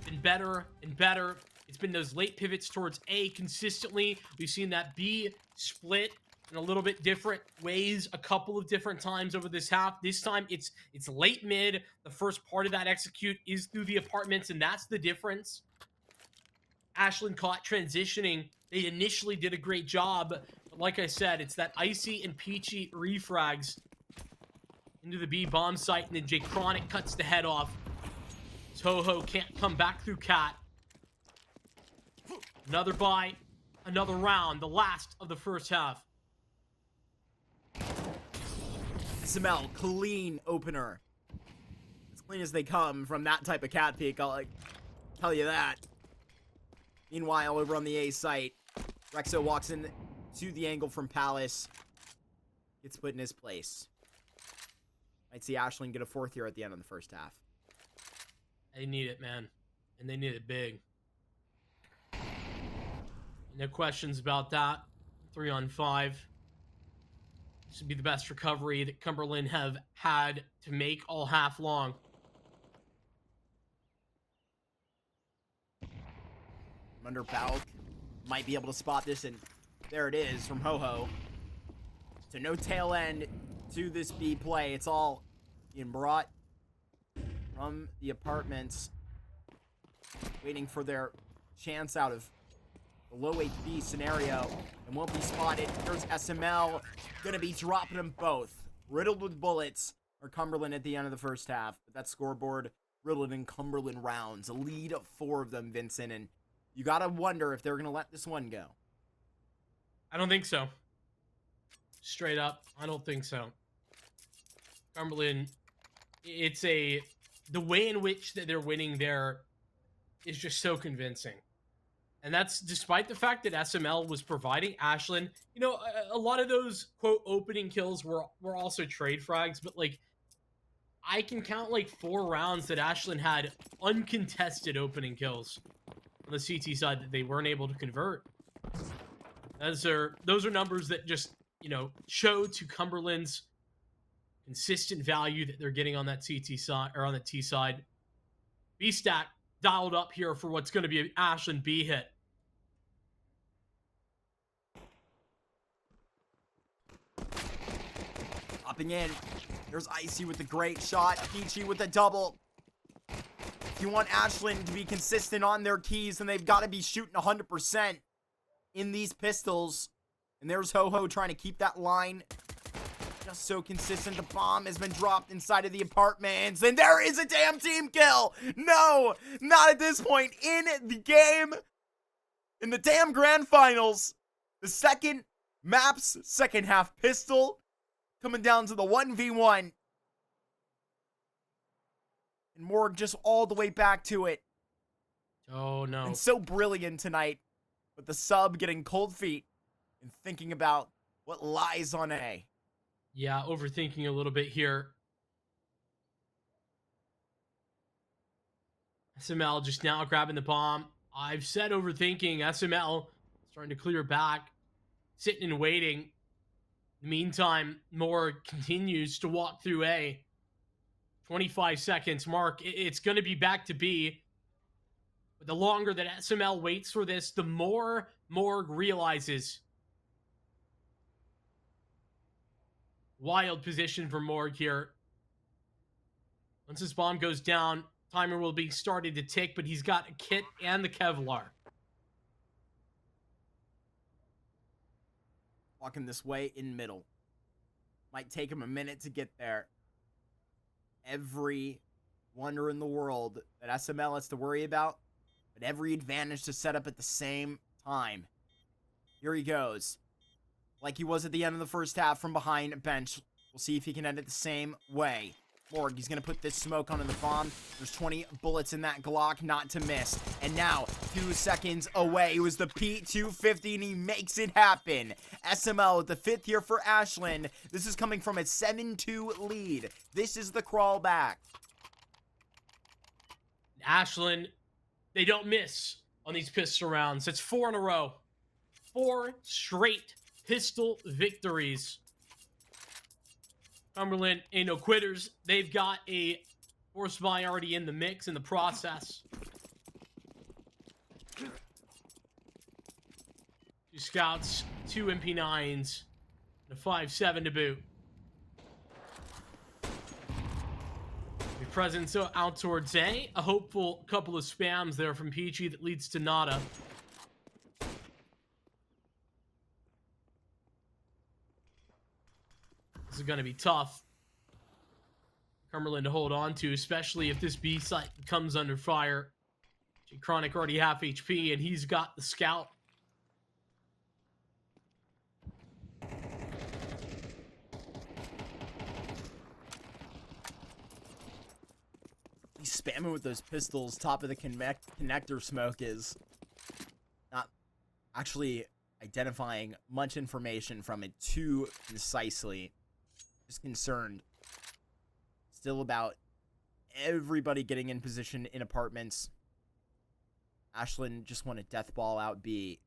been better and better. It's been those late pivots towards A consistently. We've seen that B split in a little bit different ways a couple of different times over this half. This time it's late mid. The first part of that execute is through the apartments, and that's the difference. Ashland caught transitioning. They initially did a great job, but like I said, it's that Icy and Peachy refrags into the B bomb site, and then Jay Chronic cuts the head off. Toho can't come back through Cat. Another buy, another round, the last of the first half. SML, clean opener. As clean as they come from that type of cat peek, I'll tell you that. Meanwhile, over on the A site, Rexo walks in to the angle from Palace. Gets put in his place. Might see Ashland get a 4th here at the end of the first half. They need it, man. And they need it big. No questions about that. 3 on 5. This would be the best recovery that Cumberland have had to make all half long. Under Balk might be able to spot this, and there it is from Ho-Ho. So no tail end to this B play. It's all being brought from the apartments, waiting for their chance out of the low HP scenario, and won't be spotted. Here's SML, gonna be dropping them both. Riddled with bullets are Cumberland at the end of the first half. But that scoreboard riddled in Cumberland rounds. A lead of 4 of them, Vincent, and you gotta wonder if they're gonna let this one go. I don't think so. Straight up, I don't think so. Cumberland, the way in which that they're winning there is just so convincing. And that's despite the fact that SML was providing Ashland, a lot of those quote opening kills were also trade frags, but like I can count like 4 rounds that Ashland had uncontested opening kills on the CT side that they weren't able to convert. Those are numbers that just, show to Cumberland's consistent value that they're getting on that CT side or on the T side. B-Stack dialed up here for what's going to be an Ashland B hit. Popping in. There's Icy with the great shot. Peachy with the double. If you want Ashland to be consistent on their keys, then they've got to be shooting 100% in these pistols. And there's Ho-Ho trying to keep that line just so consistent. The bomb has been dropped inside of the apartments. And there is a damn team kill. No, not at this point in the game. In the damn grand finals. The second map's second half pistol coming down to the 1v1. And Morg just all the way back to it. Oh, no. And so brilliant tonight with the sub getting cold feet and thinking about what lies on A. Yeah, overthinking a little bit here. SML just now grabbing the bomb. I've said overthinking. SML starting to clear back, sitting and waiting. Meantime, Morg continues to walk through A. 25 seconds mark. It's going to be back to B. But the longer that SML waits for this, the more Morg realizes. Wild position for Morg here. Once this bomb goes down, timer will be started to tick, but he's got a kit and the Kevlar. Walking this way in middle. Might take him a minute to get there. Every wonder in the world that SML has to worry about, but every advantage to set up at the same time. Here he goes. Like he was at the end of the first half from behind a bench. We'll see if he can end it the same way. Morg, he's going to put this smoke onto the bomb. There's 20 bullets in that Glock, not to miss. And now, 2 seconds away. It was the P250, and he makes it happen. SML with the 5th here for Ashland. This is coming from a 7-2 lead. This is the crawl back. Ashland, they don't miss on these pistol rounds. It's 4 in a row. 4 straight pistol victories. Cumberland ain't no quitters. They've got a force buy already in the mix in the process. 2 scouts, 2 MP9s, and a 5.7 to boot. The presence out towards A. A hopeful couple of spams there from Peachy that leads to nada. This is going to be tough. Cumberland to hold on to, especially if this B site comes under fire. Chronic already half HP, and he's got the scout. He's spamming with those pistols. Top of the connector smoke is not actually identifying much information from it too concisely. Just concerned still about everybody getting in position in apartments. Ashland just want to death ball out B.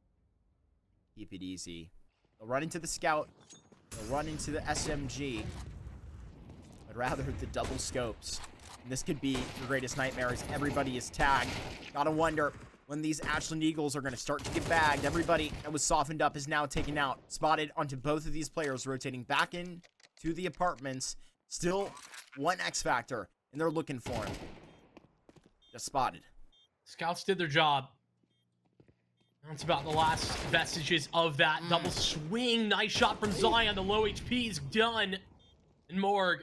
Keep it easy. They'll run into the scout. They'll run into the SMG. But rather the double scopes. And this could be your greatest nightmare as everybody is tagged. Gotta wonder when these Ashland Eagles are going to start to get bagged. Everybody that was softened up is now taken out. Spotted onto both of these players, rotating back in to the apartments. Still one X Factor, and they're looking for him. Just spotted. Scouts did their job. That's about the last vestiges of that. Double swing. Nice shot from Zion. The low HP is done. And Morg,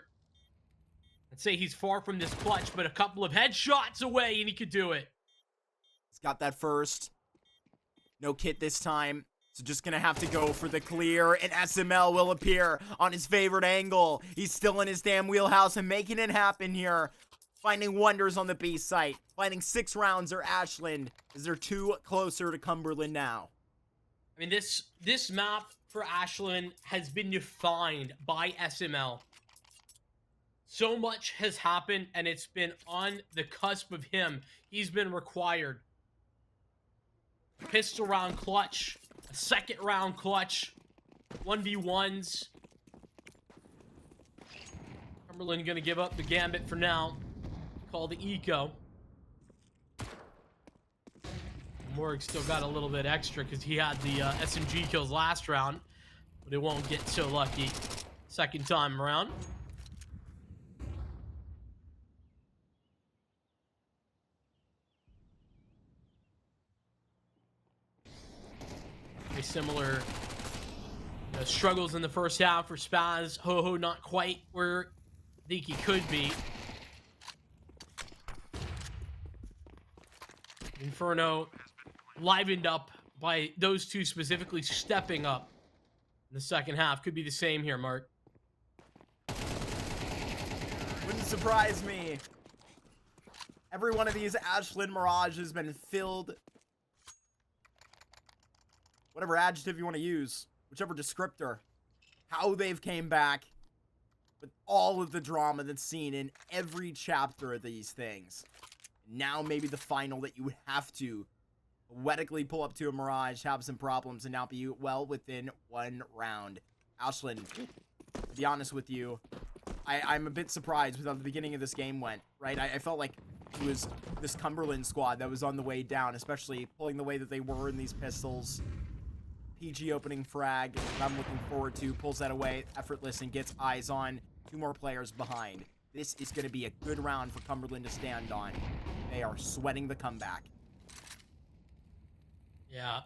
I'd say he's far from this clutch, but a couple of headshots away, and he could do it. He's got that first. No kit this time. So just gonna have to go for the clear, and SML will appear on his favorite angle. He's still in his damn wheelhouse and making it happen here. Finding wonders on the B site. Finding 6 rounds or Ashland, as they're 2 closer to Cumberland now. I mean, this map for Ashland has been defined by SML. So much has happened, and it's been on the cusp of him. He's been required. Pistol round clutch, a second round clutch, 1v1s. Cumberland gonna give up the gambit for now. Call the eco. Morg still got a little bit extra because he had the SMG kills last round, but it won't get so lucky second time around. Very similar struggles in the first half for Spaz. Ho-Ho not quite where I think he could be. Inferno livened up by those two specifically stepping up in the second half. Could be the same here, Mark. Wouldn't surprise me. Every one of these Ashland Mirage has been filled. Whatever adjective you want to use, whichever descriptor. How they've came back with all of the drama that's seen in every chapter of these things. Now maybe the final that you have to poetically pull up to a Mirage, have some problems, and now be well within 1 round. Ashland, to be honest with you, I'm a bit surprised with how the beginning of this game went, right? I felt like it was this Cumberland squad that was on the way down, especially pulling the way that they were in these pistols. PG opening frag, that I'm looking forward to, pulls that away, effortless, and gets eyes on 2 more players behind. This is going to be a good round for Cumberland to stand on. They are sweating the comeback. Yeah.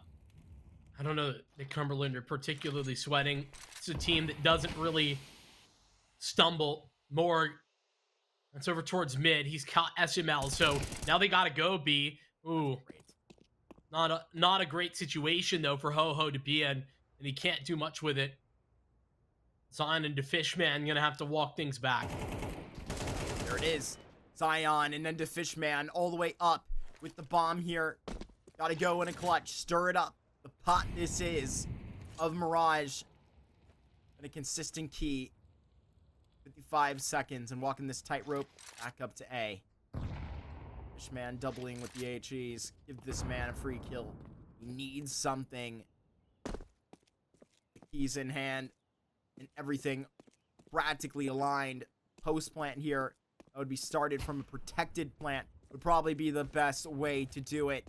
I don't know that Cumberland are particularly sweating. It's a team that doesn't really stumble. More, that's over towards mid. He's caught SML, so now they got to go B. Ooh. Not a great situation, though, for Ho-Ho to be in, and he can't do much with it. Zion and DeFishman going to have to walk things back. There it is. Zion and then DeFishman all the way up with the bomb here. Gotta go in a clutch. Stir it up. The pot this is of Mirage. And a consistent key. 55 seconds and walking this tightrope back up to A. Man doubling with the HEs. Give this man a free kill. He needs something. The keys in hand and everything practically aligned. Post plant here that would be started from a protected plant would probably be the best way to do it.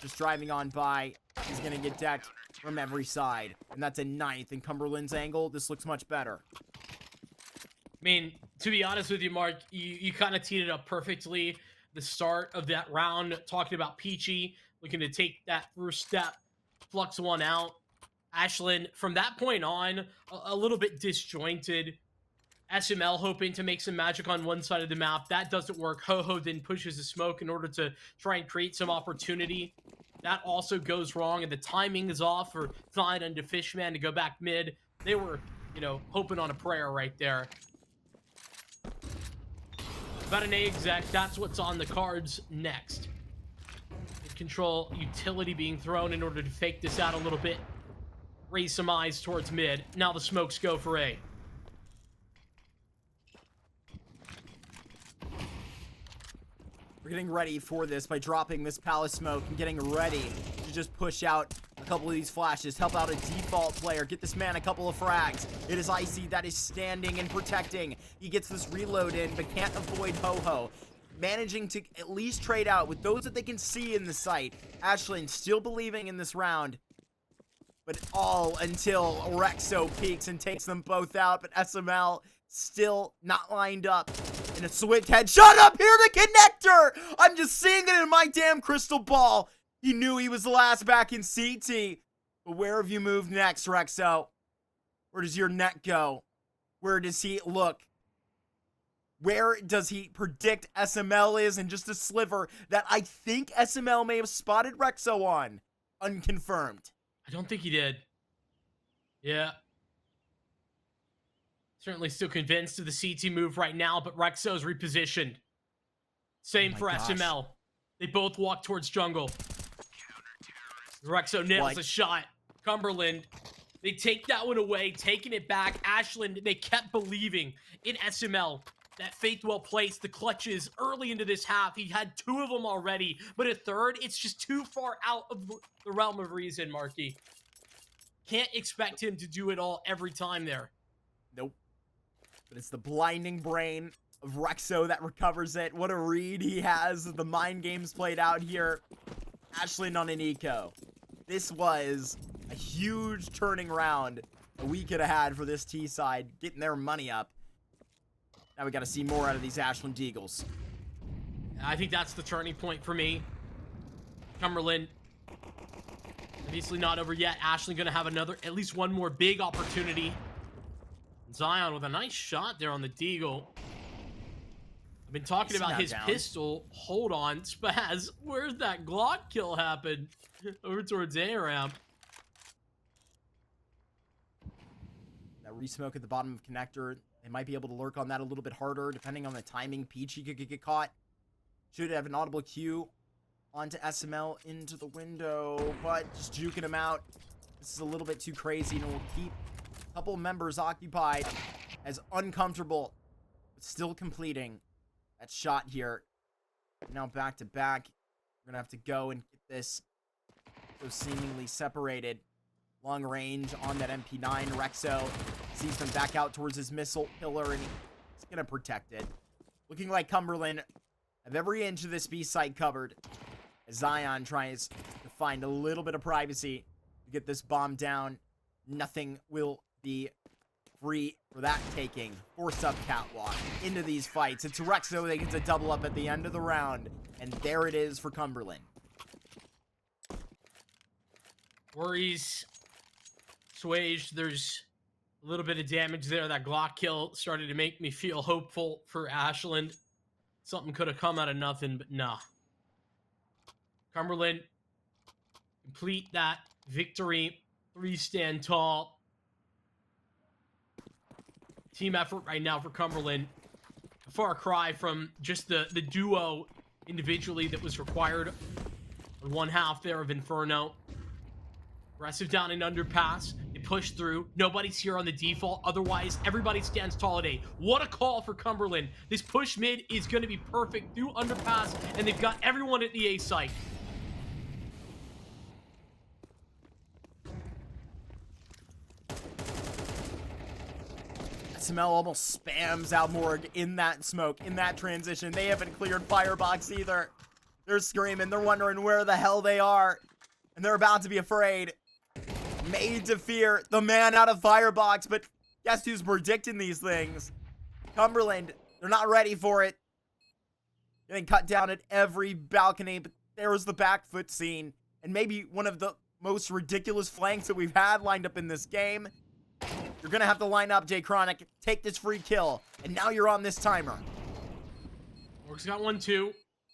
Just driving on by, he's gonna get decked from every side, and that's a 9th. In Cumberland's angle, this looks much better. I mean, to be honest with you, Mark, you kind of teed it up perfectly. The start of that round, talking about Peachy looking to take that first step, flux one out. Ashland, from that point on, a little bit disjointed. SML hoping to make some magic on one side of the map. That doesn't work. Ho-Ho then pushes the smoke in order to try and create some opportunity. That also goes wrong, and the timing is off for Zion and DeFishman to go back mid. They were, hoping on a prayer right there. About an exec, that's what's on the cards next. Control utility being thrown in order to fake this out a little bit. Raise some eyes towards mid. Now the smokes go for A. We're getting ready for this by dropping this palace smoke and getting ready to just push out a couple of these flashes, help out a default player, get this man a couple of frags. It is Icy that is standing and protecting. He gets this reload in, but can't avoid Ho-Ho. Managing to at least trade out with those that they can see in the site. Ashland still believing in this round, but all until Rexo peaks and takes them both out, but SML still not lined up. And a swift headshot up here to connector! I'm just seeing it in my damn crystal ball. He knew he was the last back in CT. But where have you moved next, Rexo? Where does your net go? Where does he look? Where does he predict SML is in just a sliver that I think SML may have spotted Rexo on? Unconfirmed. I don't think he did. Yeah. Certainly still convinced of the CT move right now, but Rexo's repositioned. Oh Same my for gosh. SML. They both walk towards jungle. Rexo nails a shot. Cumberland, they take that one away, taking it back. Ashland, they kept believing in SML. That faith well placed, the clutches early into this half. He had 2 of them already, but a third, it's just too far out of the realm of reason, Marky. Can't expect him to do it all every time there. Nope. But it's the blinding brain of Rexo that recovers it. What a read he has. The mind games played out here. Ashland on an eco. This was a huge turning round that we could have had for this T side, getting their money up. Now we got to see more out of these Ashland Eagles. I think that's the turning point for me. Cumberland, obviously not over yet. Ashland gonna have at least one more big opportunity. Zion with a nice shot there on the Deagle. I've been talking about his pistol. Hold on, Spaz. Where's that Glock kill happen? Over towards A-ramp. That re-smoke at the bottom of connector. They might be able to lurk on that a little bit harder, depending on the timing. Peachy could get caught. Should have an audible Q onto SML into the window, but just juking him out. This is a little bit too crazy, and we'll keep a couple members occupied as uncomfortable, but still completing that shot here. Now back to back. We're gonna have to go and get this so seemingly separated. Long range on that MP9. Rexo sees them back out towards his missile pillar, and he's gonna protect it. Looking like Cumberland have every inch of this B site covered as Zion tries to find a little bit of privacy to get this bomb down. Nothing will be free for that taking. Forced up catwalk into these fights. It's Rexo that gets a double up at the end of the round, and there it is for Cumberland. Worries assuaged. There's a little bit of damage there. That Glock kill started to make me feel hopeful for Ashland. Something could have come out of nothing, but nah. Cumberland complete that victory. 3 stand tall. Team effort right now for Cumberland. A far cry from just the duo individually that was required on one half there of Inferno. Aggressive down and underpass. They push through. Nobody's here on the default. Otherwise, everybody stands tall today. What a call for Cumberland. This push mid is going to be perfect through underpass, and they've got everyone at the A site. SML almost spams out Morg in that smoke, in that transition. They haven't cleared Firebox either. They're screaming. They're wondering where the hell they are. And they're about to be afraid. Made to fear the man out of Firebox, but guess who's predicting these things? Cumberland. They're not ready for it. Getting cut down at every balcony, but there's the back foot scene. And maybe one of the most ridiculous flanks that we've had lined up in this game. You're gonna have to line up, Jay Chronic, take this free kill, and now you're on this timer. Orc's got 1-2.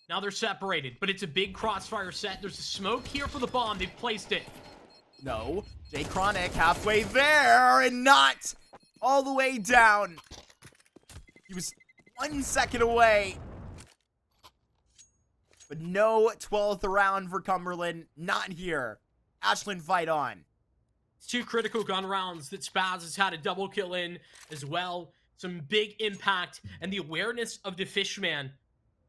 Now they're separated, but it's a big crossfire set. There's a smoke here for the bomb. They've placed it. No, Jay Chronic halfway there, and not all the way down. He was 1 second away. But no 12th round for Cumberland. Not here. Ashland fight on. 2 critical gun rounds that Spaz has had a double kill in as well. Some big impact, and the awareness of the Fishman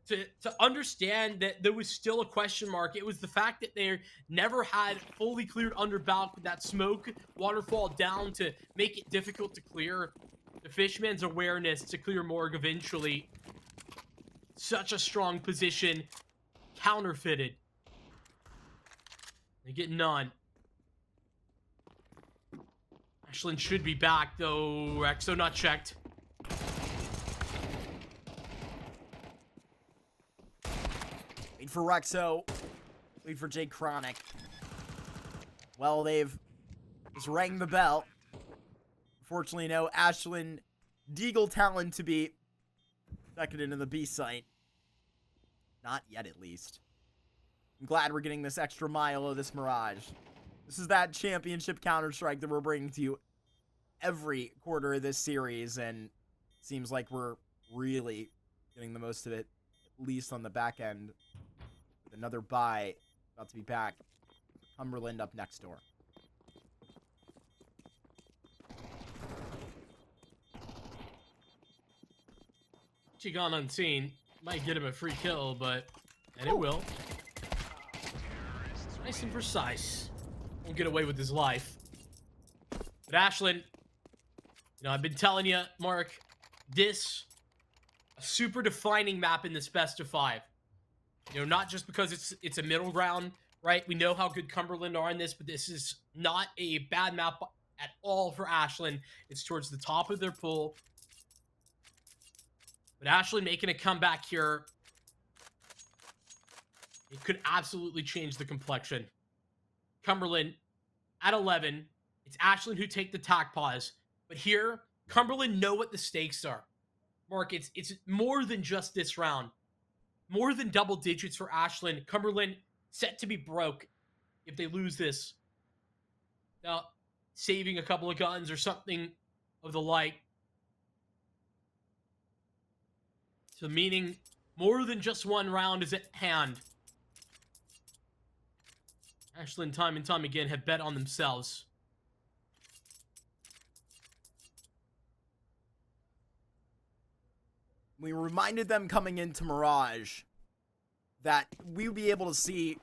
to understand that there was still a question mark. It was the fact that they never had fully cleared under balk with that smoke waterfall down to make it difficult to clear. The Fishman's awareness to clear Morg eventually. Such a strong position. Counterfeited. They get none. Ashland should be back, though. Rexo not checked. Wait for Rexo. Wait for Jay Chronic. Well, they've just rang the bell. Unfortunately, no Ashland Deagle talent to be second into the B site. Not yet, at least. I'm glad we're getting this extra mile of this Mirage. This is that championship Counter-Strike that we're bringing to you every quarter of this series, and it seems like we're really getting the most of it, at least on the back end. With another bye about to be back for Cumberland up next door. She gone unseen. Might get him a free kill, and it will. Nice and precise. Won't get away with his life. But Ashland, I've been telling you, Mark, this a super defining map in this best of 5. Not just because it's a middle ground, right? We know how good Cumberland are in this, but this is not a bad map at all for Ashland. It's towards the top of their pool. But Ashland making a comeback here, it could absolutely change the complexion. Cumberland at 11. It's Ashland who take the tack pause. But here, Cumberland know what the stakes are. Mark, it's more than just this round. More than double digits for Ashland. Cumberland set to be broke if they lose this. Now, saving a couple of guns or something of the like. So meaning more than just one round is at hand. Ashland time and time again have bet on themselves. We reminded them coming into Mirage that we would be able to see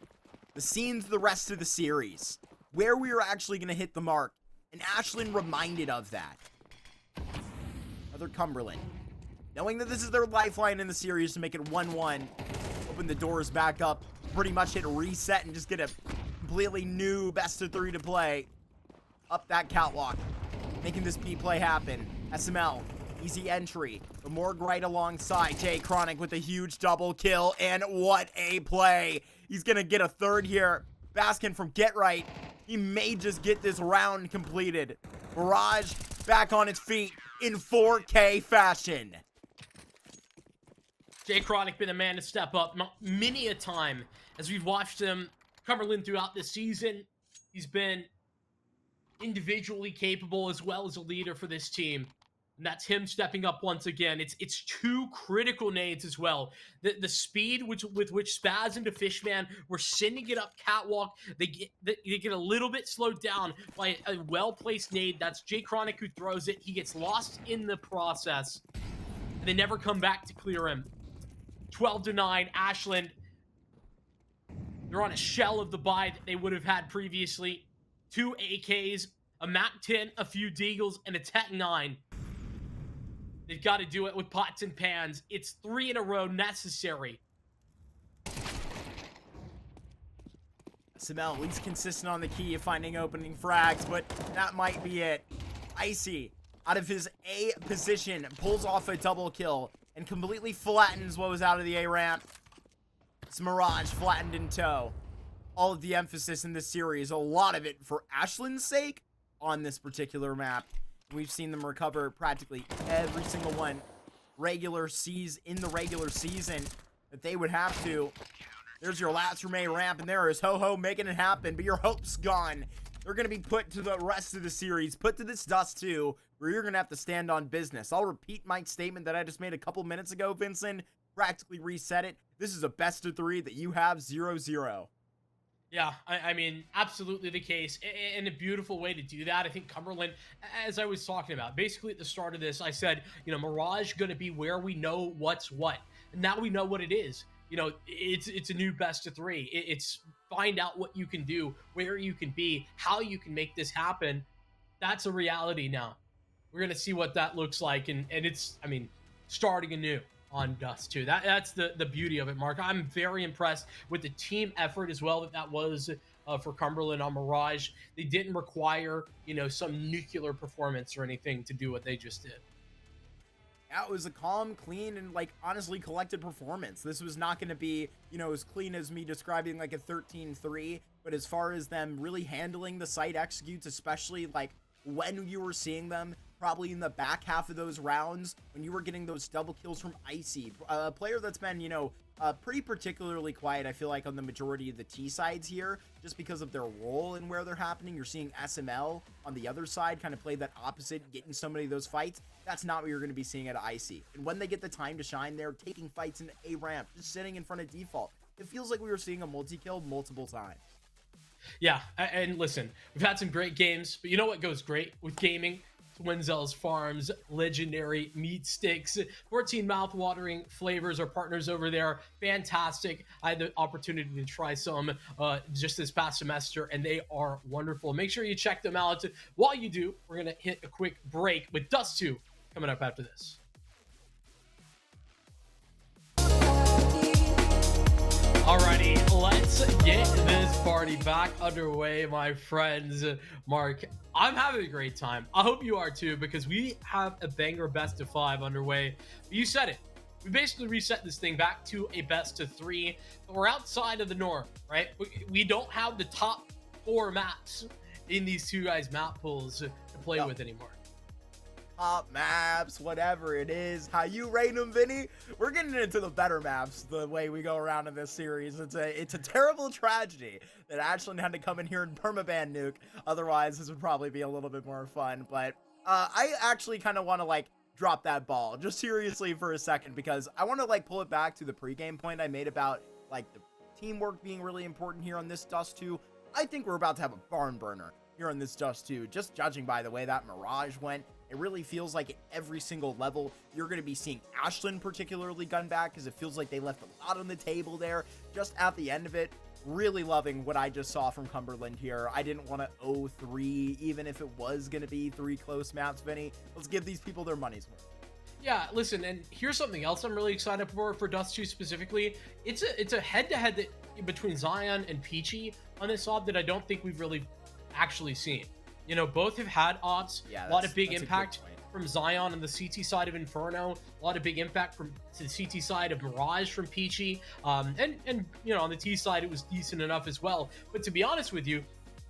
the scenes of the rest of the series, where we were actually going to hit the mark, and Ashland reminded of that. Another Cumberland. Knowing that this is their lifeline in the series to make it 1-1, open the doors back up, pretty much hit reset and just get a completely new best of 3 to play. Up that catwalk, making this B play happen. SML, easy entry. The Morg right alongside. Jay Chronic with a huge double kill, and what a play. He's gonna get a third here. Baskin from Get Right. He may just get this round completed. Mirage back on its feet in 4K fashion. Jay Chronic been a man to step up many a time as we've watched him, Cumberland, throughout this season. He's been individually capable as well as a leader for this team. And that's him stepping up once again. It's 2 critical nades as well. The speed with which Spaz into Fishman were sending it up catwalk, they get a little bit slowed down by a well-placed nade. That's Jay Chronic who throws it. He gets lost in the process, and they never come back to clear him. 12-9, Ashland. They're on a shell of the buy that they would have had previously. 2 AKs, a MAC-10, a few Deagles, and a Tech-9. They've got to do it with pots and pans. It's 3 in a row necessary. SML at least consistent on the key of finding opening frags, but that might be it. Icy, out of his A position, pulls off a double kill and completely flattens what was out of the A ramp. It's Mirage flattened in tow. All of the emphasis in this series, a lot of it for Ashland's sake on this particular map. We've seen them recover practically every single one in the regular season that they would have to. There's your last from A ramp, and there is Ho-Ho making it happen, but your hope's gone. They're going to be put to the rest of the series, put to this dust too, where you're going to have to stand on business. I'll repeat my statement that I just made a couple minutes ago, Vincent. Practically reset it. This is a best of 3 that you have 0-0. Yeah, I mean, absolutely the case, and a beautiful way to do that. I think Cumberland, as I was talking about, basically at the start of this, I said, Mirage going to be where we know what's what. And now we know what it is. It's a new best of 3. It's find out what you can do, where you can be, how you can make this happen. That's a reality now. We're going to see what that looks like, and it's, starting anew on Dust too. That's the beauty of it, Mark. I'm very impressed with the team effort as well that was for Cumberland on Mirage. They didn't require, some nuclear performance or anything to do what they just did. Yeah, it was a calm, clean, and honestly collected performance. This was not going to be, as clean as me describing like a 13-3, but as far as them really handling the site executes, especially when you were seeing them probably in the back half of those rounds, when you were getting those double kills from Icy, a player that's been, pretty particularly quiet, I feel like, on the majority of the T sides here, just because of their role and where they're happening. You're seeing SML on the other side kind of play that opposite, getting so many of those fights. That's not what you're going to be seeing at IC. And when they get the time to shine, they're taking fights in A ramp, just sitting in front of default. It feels like we were seeing a multi-kill multiple times. Yeah, and listen, we've had some great games, but you know what goes great with gaming? Winzel's Farms legendary meat sticks, 14 mouth-watering flavors. Our partners over there, fantastic. I had the opportunity to try some just this past semester, and they are wonderful. Make sure you check them out. While you do, we're gonna hit a quick break with Dust 2 coming up after this. Alrighty, let's get this party back underway, my friends. Mark, I'm having a great time. I hope you are too, because we have a banger best of 5 underway. You said it. We basically reset this thing back to a best of 3, but we're outside of the norm, right? We don't have the top 4 maps in these two guys' map pools to play with anymore. Top maps, whatever it is, how you rate them, Vinny. We're getting into the better maps the way we go around in this series. It's a terrible tragedy that Ashland had to come in here and permaban nuke. Otherwise, this would probably be a little bit more fun. But I actually kind of want to like drop that ball just seriously for a second, because I want to like pull it back to the pregame point I made about like the teamwork being really important here on this Dust 2. I think we're about to have a barn burner here on this Dust 2, just judging by the way that Mirage went. It really feels like at every single level, you're going to be seeing Ashland particularly gun back, because it feels like they left a lot on the table there just at the end of it. Really loving what I just saw from Cumberland here. I didn't want to 0-3, even if it was going to be 3 close maps, Vinny. Let's give these people their money's worth. Yeah, listen, and here's something else I'm really excited for Dust 2 specifically. It's a head-to-head between Zion and Peachy on this op that I don't think we've really actually seen. You know, both have had ops, a lot of big impact from Zion on the CT side of Inferno, a lot of big impact from to the CT side of Mirage from Peachy, and you know, on the T side it was decent enough as well. But to be honest with you,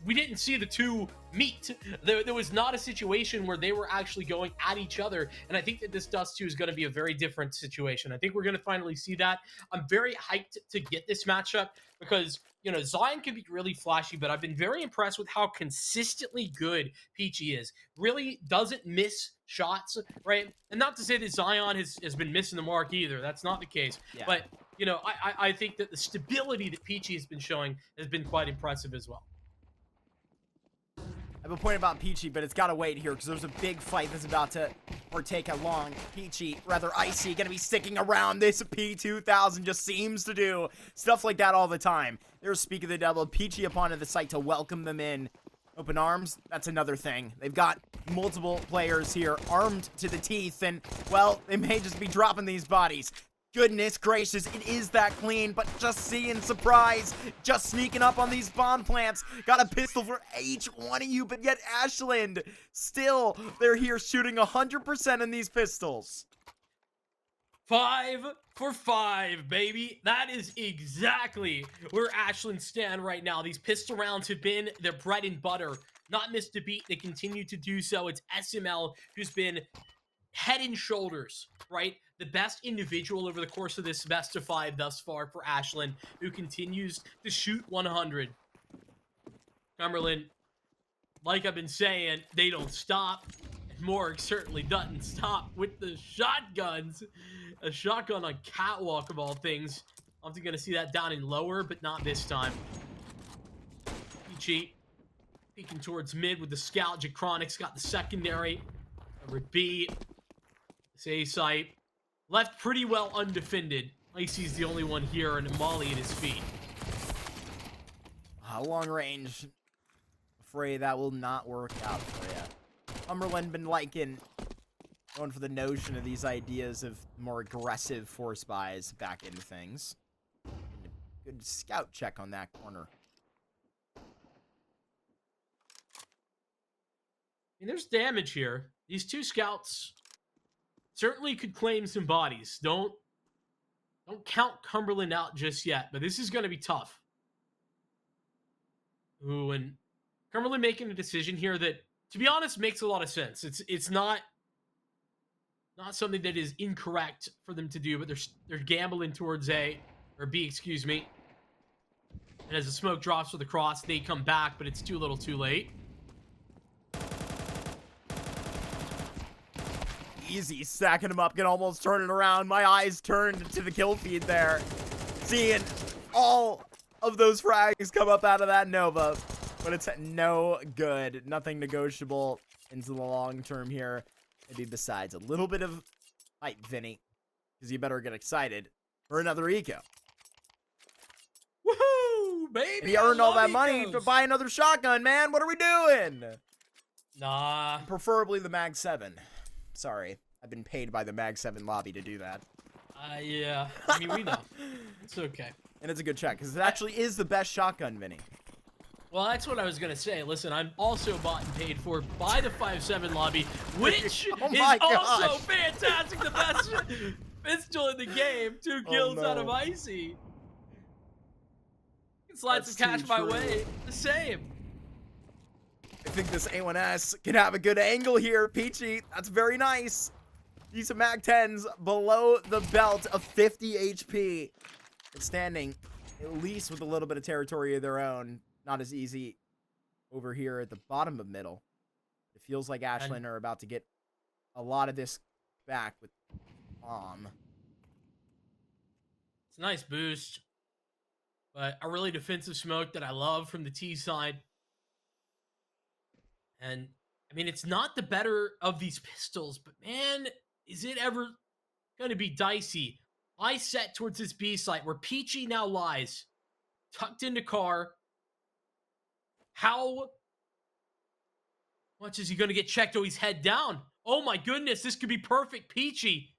we didn't see the two meet. There was not a situation where they were actually going at each other, and I think that this Dust 2 is going to be a very different situation. I think we're going to finally see that. I'm very hyped to get this matchup because, you know, Zion can be really flashy, but I've been very impressed with how consistently good Peachy is. Really doesn't miss shots, right? And not to say that Zion has been missing the mark either. That's not the case. Yeah. But, you know, I think that the stability that Peachy has been showing has been quite impressive as well. I have a point about Peachy, but it's got to wait here because there's a big fight that's about to partake along. Peachy, rather Icy, going to be sticking around. This P2000 just seems to do stuff like that all the time. There's Speak of the Devil. Peachy upon the site to welcome them in. Open arms, that's another thing. They've got multiple players here armed to the teeth, and, well, they may just be dropping these bodies. Goodness gracious, it is that clean, but just seeing surprise, just sneaking up on these bomb plants. Got a pistol for each one of you, but yet Ashland, still, they're here shooting 100% in these pistols. 5 for 5, baby. That is exactly where Ashland stand right now. These pistol rounds have been their bread and butter. Not missed a beat. They continue to do so. It's SML who's been head and shoulders, right? The best individual over the course of this best of 5 thus far for Ashland, who continues to shoot 100. Cumberland, like I've been saying, they don't stop. And Morg certainly doesn't stop with the shotguns. A shotgun on catwalk of all things. I'm going to see that down in lower, but not this time. Peachy peeking towards mid with the scout. Jacronics got the secondary. Over B. This A site. Left pretty well undefended. Icy's the only one here, and Molly at his feet. Long range. Afraid that will not work out for you. Cumberland been liking going for the notion of these ideas of more aggressive force buys back into things. Good scout check on that corner. I mean, there's damage here. These two scouts certainly could claim some bodies. Don't count Cumberland out just yet, but this is going to be tough. Ooh, and Cumberland making a decision here that, to be honest, makes a lot of sense. It's not something that is incorrect for them to do, but they're gambling towards A. or B, excuse me. And as the smoke drops for the cross, they come back, but it's too little too late. Easy, stacking them up, can almost turn it around. My eyes turned to the kill feed there, seeing all of those frags come up out of that Nova, but it's no good. Nothing negotiable into the long term here. Maybe besides a little bit of hype, Vinny, because you better get excited for another eco. Woohoo, baby! We earned all that ecos. money to buy another shotgun, man. What are we doing? Nah. Preferably the Mag 7. Sorry, I've been paid by the Mag 7 lobby to do that. Yeah. I mean, we know. It's okay. And it's a good check, because it actually is the best shotgun, Vinny. Well, that's what I was going to say. Listen, I'm also bought and paid for by the 5-7 lobby, which Oh is my also gosh. fantastic. The best pistol in the game. 2 kills out of Icy. Slides some cash my way. The same. I think this A1S can have a good angle here. Peachy, that's very nice. These Mag 10s below the belt of 50 HP. It's standing at least with a little bit of territory of their own. Not as easy over here at the bottom of middle. It feels like Ashland are about to get a lot of this back with bomb. It's a nice boost, but a really defensive smoke that I love from the T side. And I mean, it's not the better of these pistols, but man, is it ever going to be dicey? I set towards this B site where Peachy now lies, tucked into car. How much is he going to get checked? Oh, he's head down. Oh my goodness, this could be perfect, Peachy.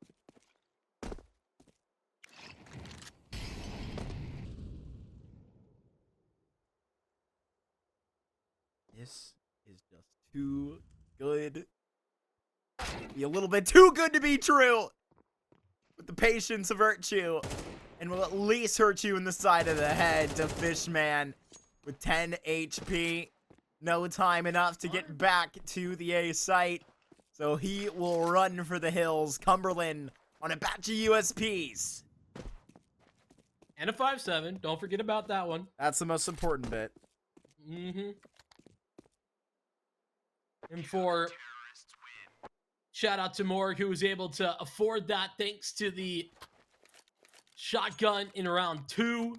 This is just too good. Be a little bit too good to be true. With the patience of virtue. And will at least hurt you in the side of the head to Fishman. With 10 HP. No time enough to get back to the A site. So he will run for the hills. Cumberland on a batch of USPs. And a 5-7. Don't forget about that one. That's the most important bit. Mm-hmm. And for shout out to Morg, who was able to afford that thanks to the shotgun in round 2.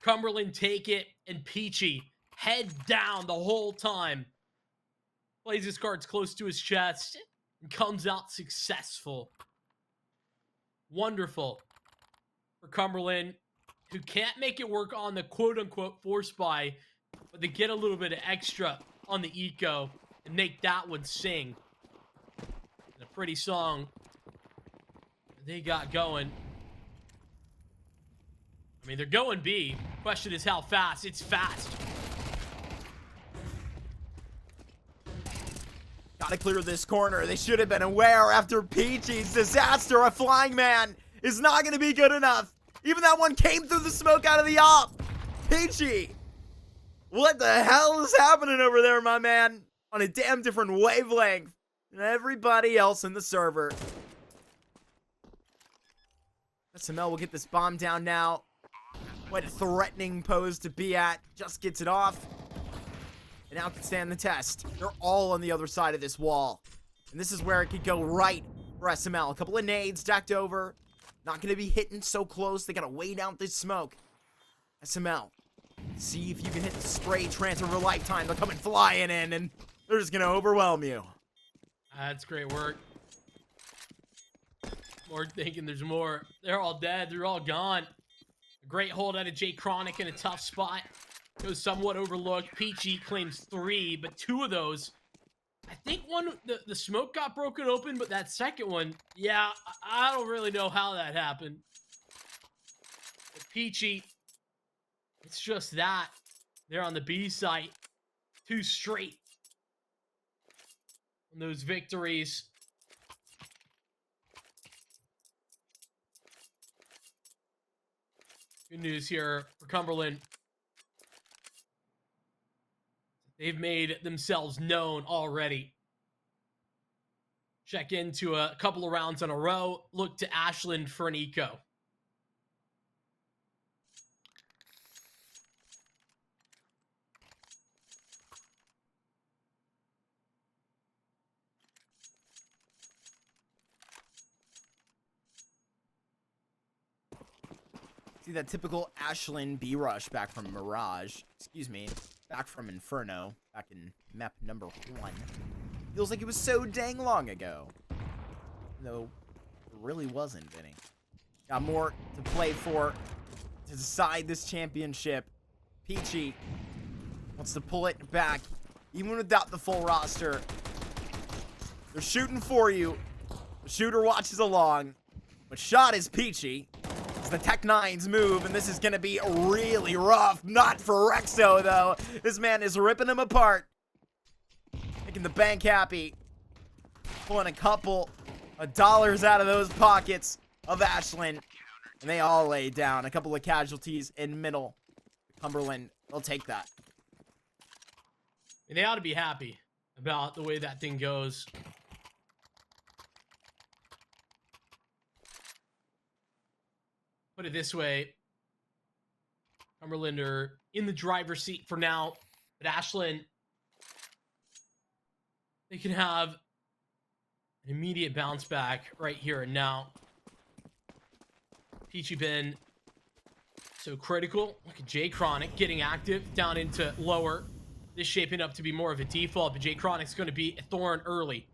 Cumberland take it, and Peachy head down the whole time. Plays his cards close to his chest and comes out successful. Wonderful for Cumberland, who can't make it work on the quote-unquote force buy, but they get a little bit of extra on the eco and make that one sing. And a pretty song they got going. I mean, they're going B. Question is how fast. It's fast. Gotta clear this corner. They should have been aware after Peachy's disaster. A flying man is not gonna be good enough. Even that one came through the smoke out of the op. Peachy, what the hell is happening over there, my man? On a damn different wavelength than everybody else in the server. SML will get this bomb down now. What a threatening pose to be at. Just gets it off. And now can stand the test. They're all on the other side of this wall. And this is where it could go right for SML. A couple of nades stacked over. Not going to be hitting so close. They got to wait out this smoke. SML. See if you can hit the spray transfer of a lifetime. They're coming flying in, and they're just going to overwhelm you. That's great work. More thinking there's more. They're all dead. They're all gone. A great hold out of Jay Chronic in a tough spot. Goes somewhat overlooked. Peachy claims 3, but 2 of those, I think one, the smoke got broken open, but that second one, yeah, I don't really know how that happened. But Peachy, it's just that. They're on the B site. 2 straight on those victories. Good news here for Cumberland. They've made themselves known already. Check into a couple of rounds in a row. Look to Ashland for an eco. See that typical Ashland B rush back from Mirage. Excuse me. Back from Inferno. Back in map number 1. Feels like it was so dang long ago. No, it really wasn't, Vinny. Got more to play for to decide this championship. Peachy wants to pull it back, even without the full roster. They're shooting for you. The shooter watches along. But shot is Peachy. It's the Tech-9's move, and this is going to be really rough. Not for Rexo, though. This man is ripping him apart. Making the bank happy. Pulling a couple of dollars out of those pockets of Ashland. And they all lay down. A couple of casualties in middle. Cumberland, they'll take that. They ought to be happy about the way that thing goes. Put it this way. Cumberland are in the driver's seat for now. But Ashland, they can have an immediate bounce back right here and now. Peachy been so critical. Look at Jay Chronic getting active down into lower. This shaping up to be more of a default, but Jay Chronic's going to be a thorn early.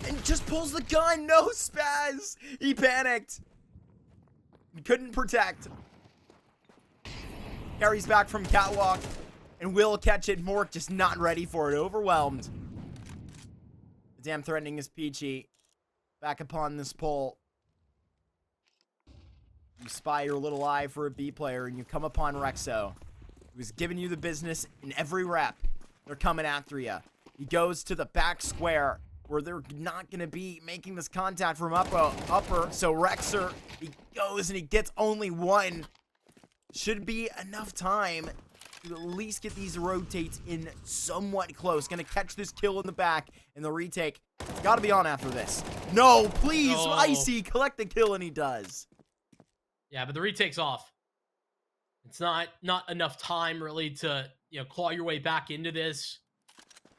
And just pulls the gun. No, Spaz. He panicked. He couldn't protect. Carries back from Catwalk and will catch it. Mork just not ready for it. Overwhelmed. The damn threatening is Peachy. Back upon this pole. You spy your little eye for a B player and you come upon Rexo, who's giving you the business in every rep. They're coming after you. He goes to the back square where they're not going to be making this contact from upper. So Rexer, he goes and he gets only one. Should be enough time to at least get these rotates in somewhat close. Going to catch this kill in the back and the retake. Got to be on after this. No, please, Oh. Icy, collect the kill, and he does. Yeah, but the retake's off. It's not enough time really to, claw your way back into this.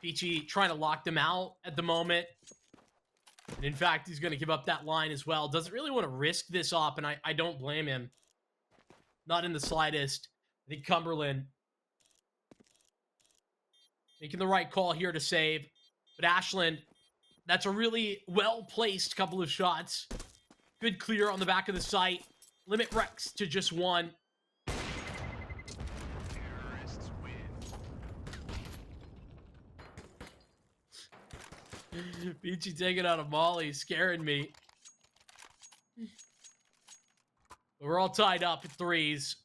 Peachy trying to lock them out at the moment. And in fact, he's going to give up that line as well. Doesn't really want to risk this op, and I don't blame him. Not in the slightest. I think Cumberland making the right call here to save. But Ashland, that's a really well-placed couple of shots. Good clear on the back of the site. Limit Rex to just one. Peachy taking out a Molly, scaring me. But we're all tied up at threes.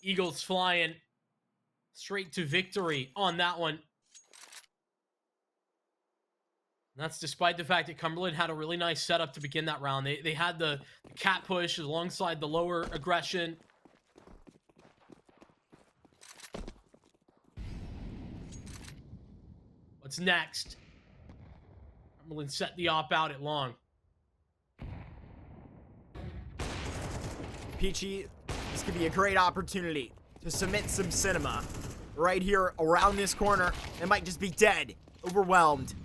Eagles flying straight to victory on that one. And that's despite the fact that Cumberland had a really nice setup to begin that round. They had the cat push alongside the lower aggression. What's next? Cumberland set the op out at long. Peachy, this could be a great opportunity to submit some cinema. Right here around this corner, they might just be dead, overwhelmed.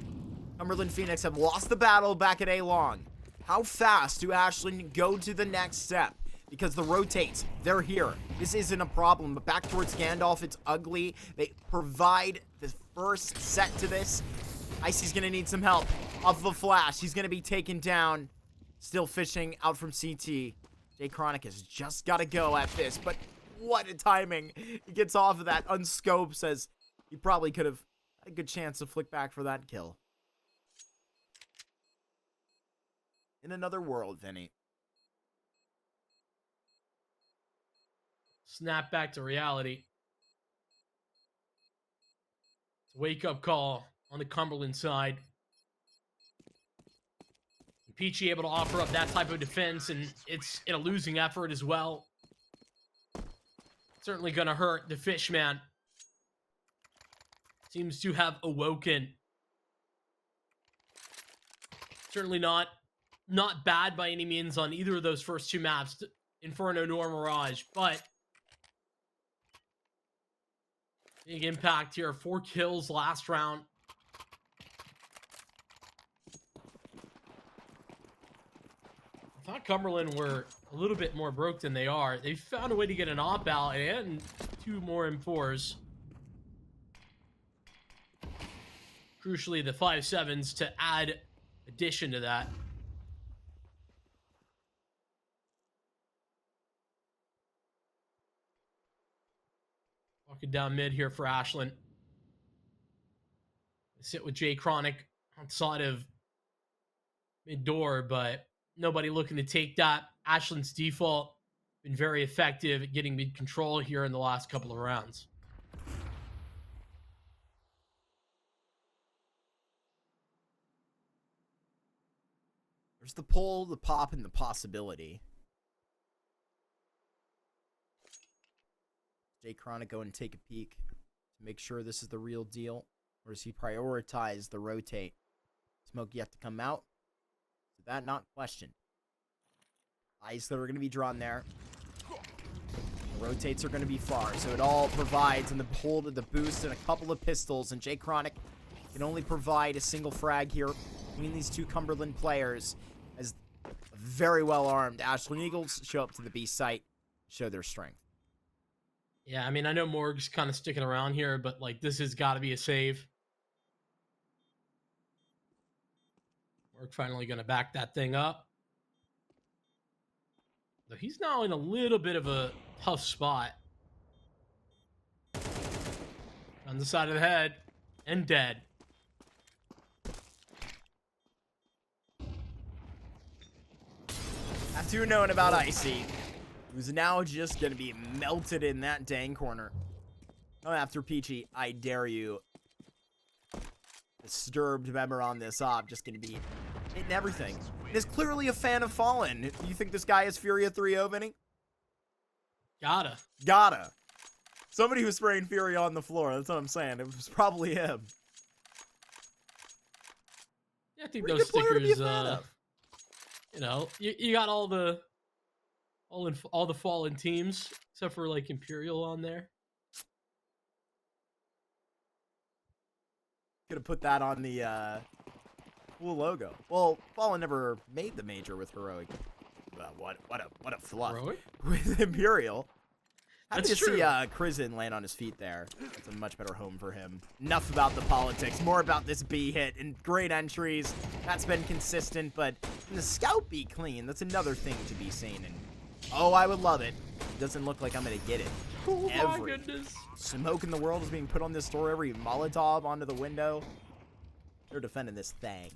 Cumberland Phoenix have lost the battle back at A-Long. How fast do Ashland go to the next step? Because the rotates, they're here. This isn't a problem, but back towards Gandalf, it's ugly. They provide the first set to this. Icy's gonna need some help off the flash. He's gonna be taken down. Still fishing out from CT. Jay Chronic has just gotta go at this, but what a timing. He gets off of that, unscoped, says he probably could have had a good chance to flick back for that kill. In another world, Vinny. Snap back to reality. It's a wake-up call on the Cumberland side. Peachy able to offer up that type of defense, and it's in a losing effort as well. Certainly going to hurt the Fishman. Seems to have awoken. Certainly not bad by any means on either of those first two maps, Inferno nor Mirage, but big impact here. 4 kills last round. thought Cumberland were a little bit more broke than they are. They found a way to get an op out and 2 more M4s. Crucially, the 5.7s to add addition to that. Walking down mid here for Ashland. Sit with Jay Chronic outside of mid door, but nobody looking to take that. Ashland's default been very effective at getting mid control here in the last couple of rounds. There's the pull, the pop, and the possibility. Jay Chronic go and take a peek to make sure this is the real deal. Or does he prioritize the rotate? Smoke yet to come out. So that not questioned. Eyes that are going to be drawn there. The rotates are going to be far. So it all provides in the hold of the boost and a couple of pistols. And Jay Chronic can only provide a single frag here between these two Cumberland players. As very well armed Ashland Eagles show up to the B site, show their strength. Yeah, I mean, I know Morg's kind of sticking around here, but, like, this has got to be a save. Morg finally going to back that thing up. Though he's now in a little bit of a tough spot. On the side of the head. And dead. After knowing about Icy, who's now just going to be melted in that dang corner. Oh, after Peachy, I dare you. Disturbed member on this op, just going to be hitting everything. And is clearly a fan of Fallen. You think this guy is Furia 3-0, Vinny? Gotta. Somebody who's spraying Fury on the floor, that's what I'm saying. It was probably him. Yeah, I think those stickers, you know, you got all the Fallen teams except for like Imperial on there. Could have put that on the cool logo. Well, Fallen never made the major with Heroic. What a fluff. Heroic? With Imperial. Happy That's to true. see Crizin land on his feet there. It's a much better home for him. Enough about the politics. More about this B hit and great entries. That's been consistent, but can the scout be clean? That's another thing to be seen. And oh, I would love it. Doesn't look like I'm gonna get it. Oh my goodness. Smoke in the world is being put on this door. Every Molotov onto the window. They're defending this thing.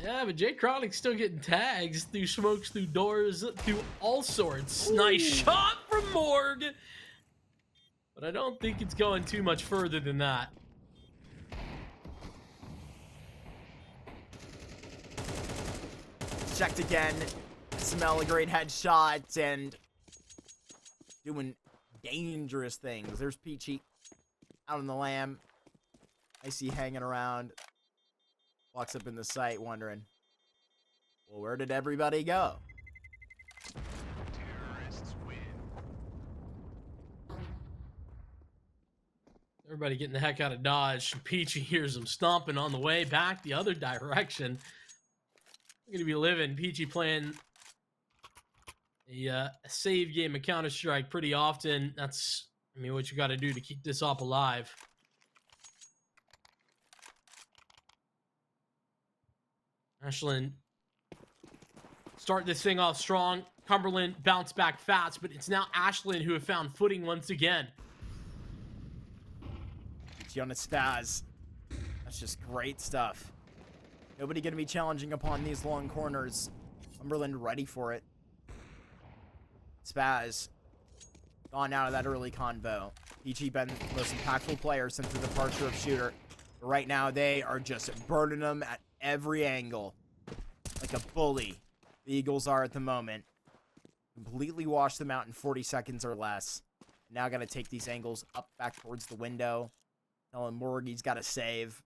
Yeah, but Jay Chronic's still getting tags through smokes, through doors, through all sorts. Ooh. Nice shot from Morg. But I don't think it's going too much further than that. Checked again. Smell a great headshot and doing dangerous things. There's Peachy out on the lamb. I see hanging around. Walks up in the site wondering, well, where did everybody go? Terrorists win. Everybody getting the heck out of Dodge. Peachy hears them stomping on the way back the other direction. We're going to be living. Peachy playing a save game of Counter-Strike pretty often. That's, I mean, what you got to do to keep this op alive. Ashland start this thing off strong. Cumberland bounce back fast, but it's now Ashland who have found footing once again. Gianna Spaz. That's just great stuff. Nobody going to be challenging upon these long corners. Cumberland ready for it. Spaz gone out of that early convo. PG been the most impactful player since the departure of Shooter. But right now, they are just burning them at every angle. Like a bully. The Eagles are at the moment. Completely wash them out in 40 seconds or less. Now got to take these angles up back towards the window. Telling Morg he's got to save.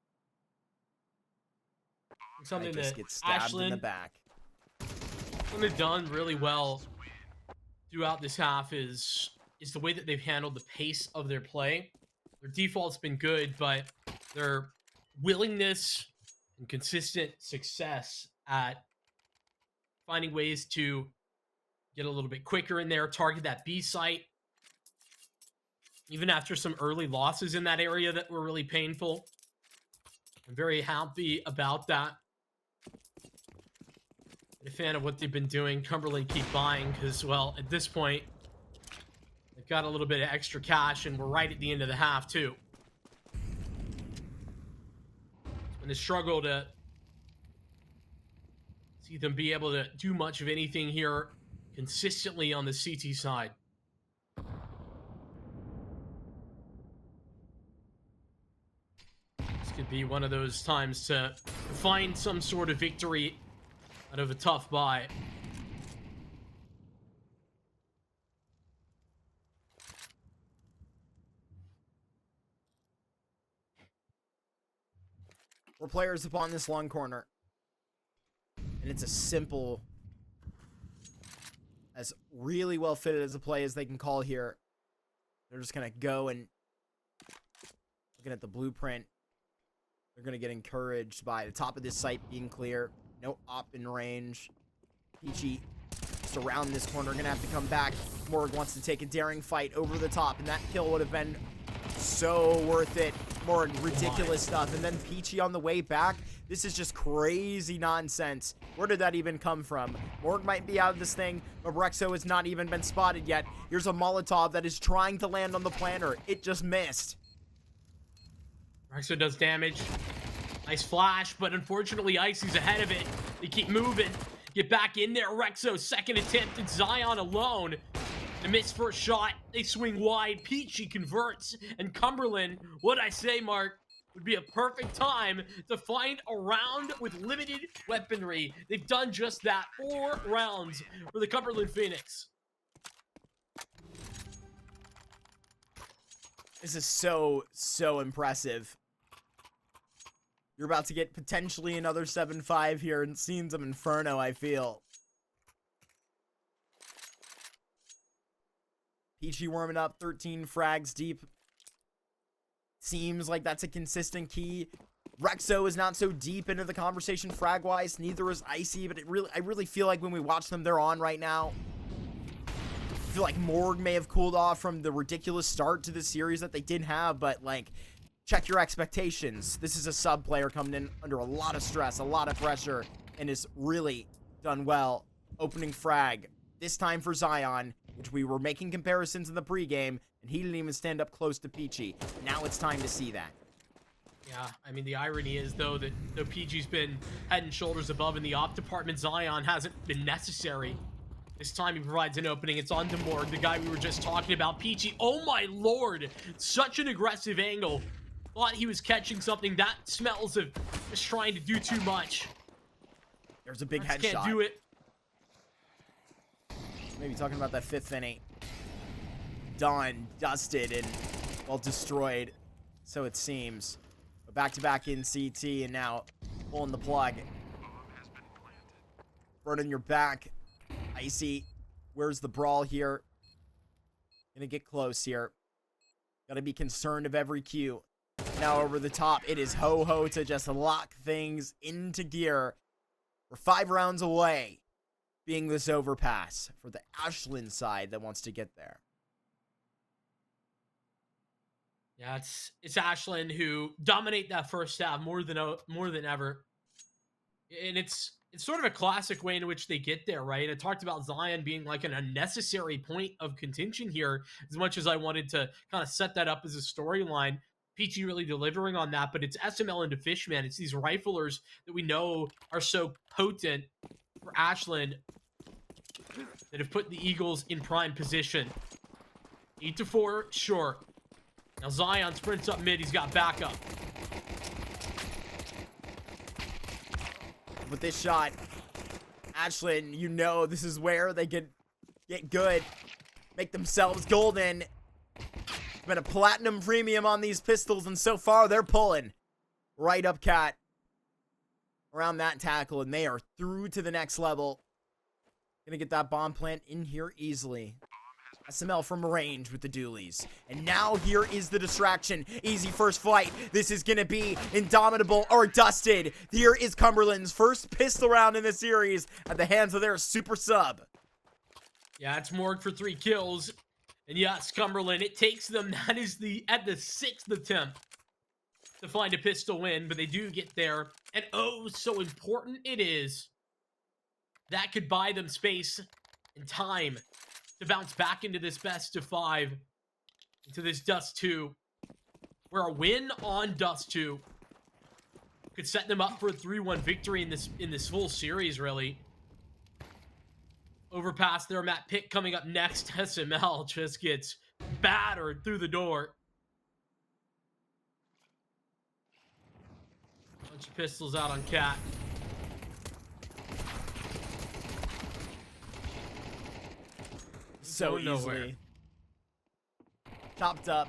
Something just that gets stabbed Ashland, in the back. what they've done really well throughout this half is the way that they've handled the pace of their play. Their default's been good, but their willingness and consistent success at finding ways to get a little bit quicker in there, target that B site. Even after some early losses in that area that were really painful. I'm very happy about that. I'm a fan of what they've been doing. Cumberland keep buying because, well, at this point, they've got a little bit of extra cash, and we're right at the end of the half, too. It's been a struggle to see them be able to do much of anything here consistently on the CT side. This could be one of those times to find some sort of victory out of a tough buy. We're players upon this long corner. And it's a simple, as really well fitted as a play as they can call here. They're just going to go and, looking at the blueprint, they're going to get encouraged by the top of this site being clear. No op in range. Peachy just around this corner, going to have to come back. Morg wants to take a daring fight over the top, and that kill would have been so worth it. Morg, ridiculous stuff. And then Peachy on the way back. This is just crazy nonsense. Where did that even come from? Morg might be out of this thing, but Rexo has not even been spotted yet. Here's a Molotov that is trying to land on the planter. It just missed. Rexo does damage. Nice flash, but unfortunately Icy's ahead of it. They keep moving. Get back in there. Rexo, second attempt, and Zion alone. The missed first shot. They swing wide. Peachy converts. And Cumberland, what'd I say, Mark? Would be a perfect time to find a round with limited weaponry. They've done just that. 4 rounds for the Cumberland Phoenix. This is so impressive. You're about to get potentially another 7-5 here and seeing some inferno, I feel. Peachy warming up, 13 frags deep. Seems like that's a consistent key. Rexo is not so deep into the conversation frag-wise. Neither is Icy, but I really feel like when we watch them, they're on right now. I feel like Morg may have cooled off from the ridiculous start to the series that they did have, but, like, check your expectations. This is a sub player coming in under a lot of stress, a lot of pressure, and has really done well. Opening frag, this time for Zion, which we were making comparisons in the pregame, and he didn't even stand up close to Peachy. Now it's time to see that. Yeah, I mean, the irony is, though, that though PG's been head and shoulders above in the op department, Zion hasn't been necessary. This time he provides an opening. It's on to Morg, the guy we were just talking about. Peachy, oh my lord, such an aggressive angle. Thought he was catching something. That smells of just trying to do too much. There's a big headshot. Can't do it. Maybe talking about that 5th inning. Done, dusted, and, well, destroyed. So it seems. But back-to-back in CT, and now pulling the plug. Burning your back. Icy. Where's the brawl here? Gonna get close here. Gotta be concerned of every cue. Now over the top, it is Ho-Ho to just lock things into gear. We're 5 rounds away being this overpass for the Ashland side that wants to get there. Yeah, it's Ashland who dominate that first half more than ever, and it's sort of a classic way in which they get there, right? I talked about Zion being like an unnecessary point of contention here, as much as I wanted to kind of set that up as a storyline. PG really delivering on that, but it's SML into Fishman. It's these riflers that we know are so potent for Ashland that have put the Eagles in prime position. 8-4, sure. Now Zion sprints up mid. He's got backup. With this shot, Ashland, you know this is where they get good. Make themselves golden. Been a platinum premium on these pistols, and so far they're pulling. Right up cat. Around that tackle, and they are through to the next level. Gonna get that bomb plant in here easily. SML from range with the dualies. And now here is the distraction. Easy first flight. This is going to be indomitable or dusted. Here is Cumberland's first pistol round in the series at the hands of their super sub. Yeah, it's Morg for 3 kills. And yes, Cumberland, it takes them, that is at the 6th attempt to find a pistol win, but they do get there. And oh, so important it is. That could buy them space and time to bounce back into this best of 5, into this Dust 2, where a win on Dust 2 could set them up for a 3-1 victory in this full series, really. Overpass their map pick coming up next. SML just gets battered through the door. Bunch of pistols out on Cat. So easily chopped up,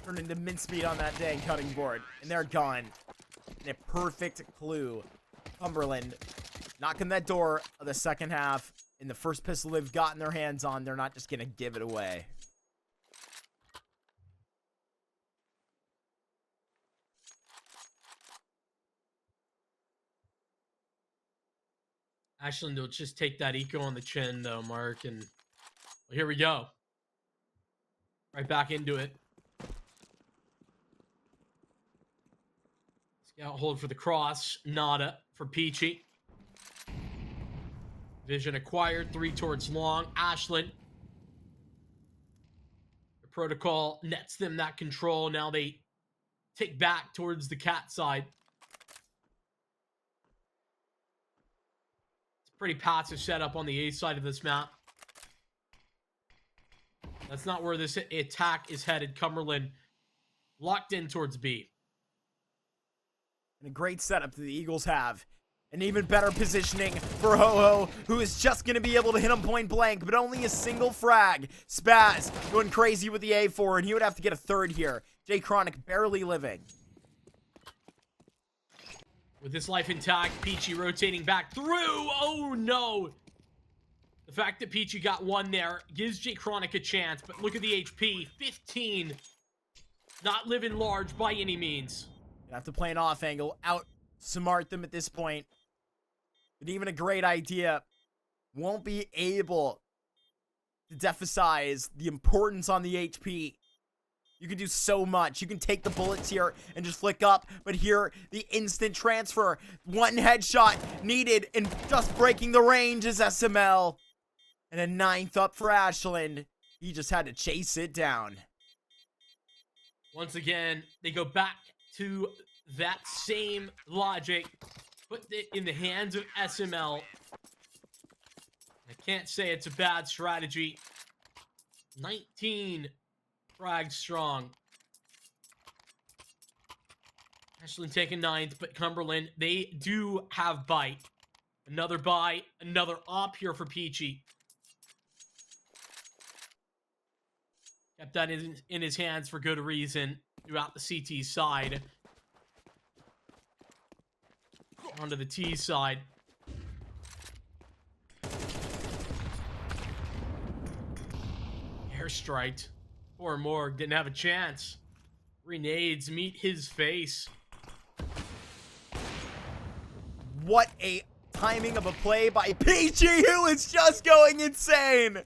turned into mincemeat on that dang cutting board, and they're gone. And a perfect clue. Cumberland knocking that door of the second half, and the first pistol they've gotten their hands on, they're not just gonna give it away. Ashland will just take that eco on the chin, though, Mark, and well, here we go. Right back into it. Scout hold for the cross. Nada for Peachy. Vision acquired. 3 towards long. Ashland. The protocol nets them that control. Now they take back towards the Cat side. Pretty passive setup on the A side of this map. That's not where this attack is headed. Cumberland locked in towards B. And a great setup that the Eagles have. An even better positioning for Ho-Ho, who is just going to be able to hit him point blank, but only a single frag. Spaz going crazy with the A4, and he would have to get a third here. Jay Chronic barely living. With his life intact, Peachy rotating back through. Oh, no. The fact that Peachy got 1 there gives Jay Chronic a chance, but look at the HP. 15. Not living large by any means. You have to play an off angle, outsmart them at this point. But even a great idea won't be able to deemphasize the importance on the HP. You can do so much. You can take the bullets here and just flick up. But here, the instant transfer. 1 headshot needed and just breaking the range is SML. And a 9th up for Ashland. He just had to chase it down. Once again, they go back to that same logic. Put it in the hands of SML. I can't say it's a bad strategy. 19 frag strong. Ashland taking 9th, but Cumberland, they do have bite. Another buy, another op here for Peachy. Kept that in his hands for good reason throughout the CT side. Onto the T side. Airstriked. Poor Morg didn't have a chance. Grenades meet his face. What a timing of a play by Peachy, who is just going insane.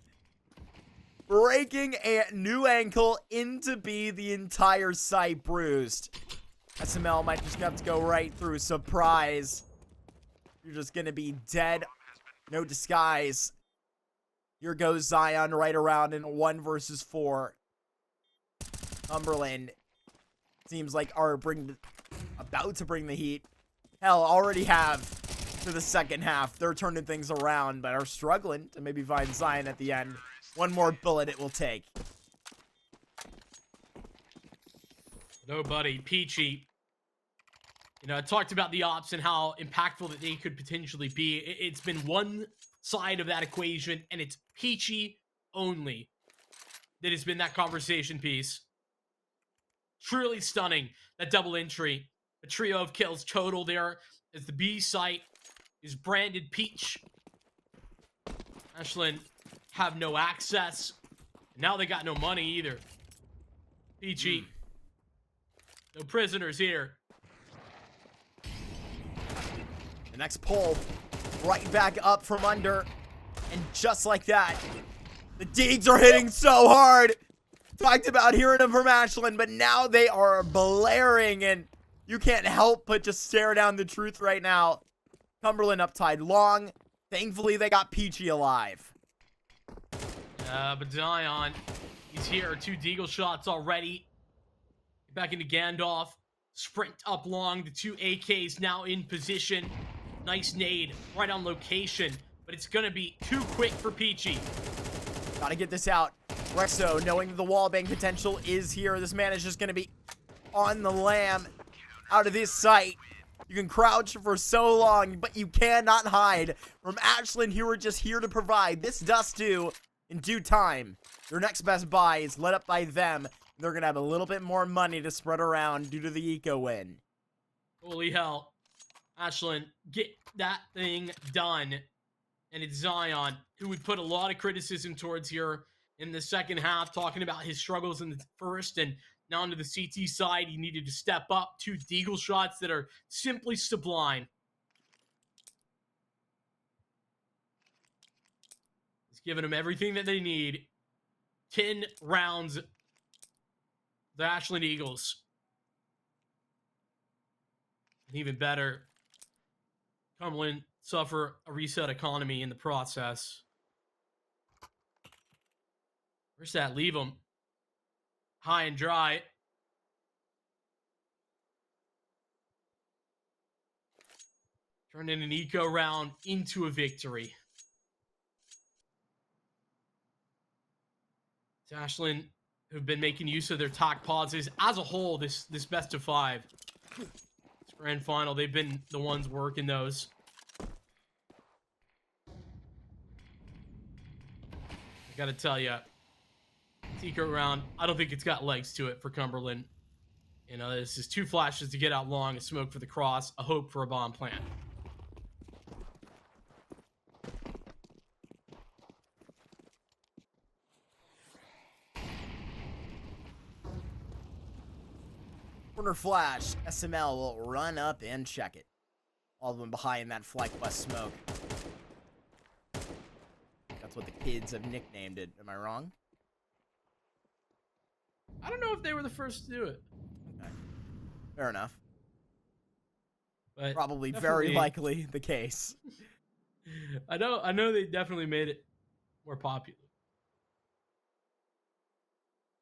Breaking a new ankle into B, the entire site bruised. SML might just have to go right through. Surprise. You're just going to be dead. No disguise. Here goes Zion right around in 1 versus 4. Cumberland seems like are about to bring the heat. Hell, already have to the second half. They're turning things around, but are struggling to maybe find Zion at the end. 1 more bullet it will take. No, buddy. Peachy. You know, I talked about the ops and how impactful that they could potentially be. It's been one side of that equation, and it's Peachy only that has been that conversation piece. Truly stunning, that double entry. A trio of kills total there as the B site is branded Peach. Ashland have no access. Now they got no money either. Peachy. No prisoners here. The next pull, right back up from under. And just like that, the Deegs are hitting so hard. Talked about hearing them from Ashland, but now they are blaring, and you can't help but just stare down the truth right now. Cumberland up tied long. Thankfully, they got Peachy alive. But Zion, he's here. 2 deagle shots already. Back into Gandalf. Sprint up long. The 2 AKs now in position. Nice nade right on location. But it's going to be too quick for Peachy. Gotta get this out. Rexo, knowing the wallbang potential is here. This man is just going to be on the lam. Out of this sight. You can crouch for so long, but you cannot hide from Ashland, who are just here to provide this dust too in due time. Your next best buy is led up by them. They're going to have a little bit more money to spread around due to the eco win. Holy hell. Ashland, get that thing done. And it's Zion, who would put a lot of criticism towards here in the second half, talking about his struggles in the first, and now onto the CT side, he needed to step up. 2 deagle shots that are simply sublime. He's giving them everything that they need. 10 rounds. The Ashland Eagles. And even better, Cumberland suffer a reset economy in the process. Where's that leave them? High and dry. Turning an eco round into a victory. It's Ashland who've been making use of their talk pauses as a whole this best of 5. This grand final, they've been the ones working those. I gotta tell you, eco round, I don't think it's got legs to it for Cumberland. You know, this is 2 flashes to get out long, a smoke for the cross, a hope for a bomb plant. Corner flash, SML will run up and check it. All of them behind that flight bus smoke. That's what the kids have nicknamed it. Am I wrong? I don't know if they were the first to do it. Okay. Fair enough. But probably very likely the case. I know they definitely made it more popular.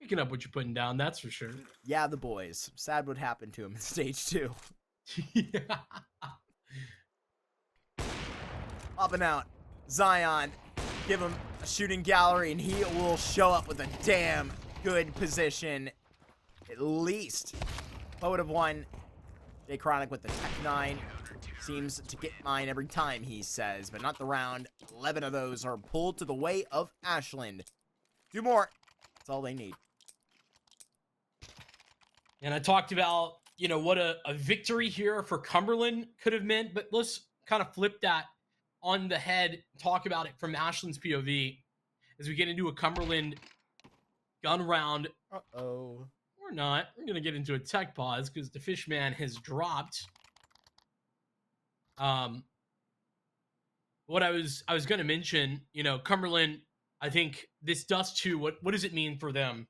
Picking up what you're putting down, that's for sure. Yeah, the boys. Sad what happened to him in stage 2. Yeah. Popping out. Zion. Give him a shooting gallery, and he will show up with a damn good position. At least. Poet of 1. J Chronic with the Tech 9. Seems to get mine every time, he says, but not the round. 11 of those are pulled to the way of Ashland. 2 more. That's all they need. And I talked about, you know, what a victory here for Cumberland could have meant, but let's kind of flip that on the head, talk about it from Ashland's POV as we get into a Cumberland gun round. Uh-oh. Or not. We're going to get into a tech pause because the Fishman has dropped. What I was going to mention, you know, Cumberland, I think this Dust 2, what does it mean for them?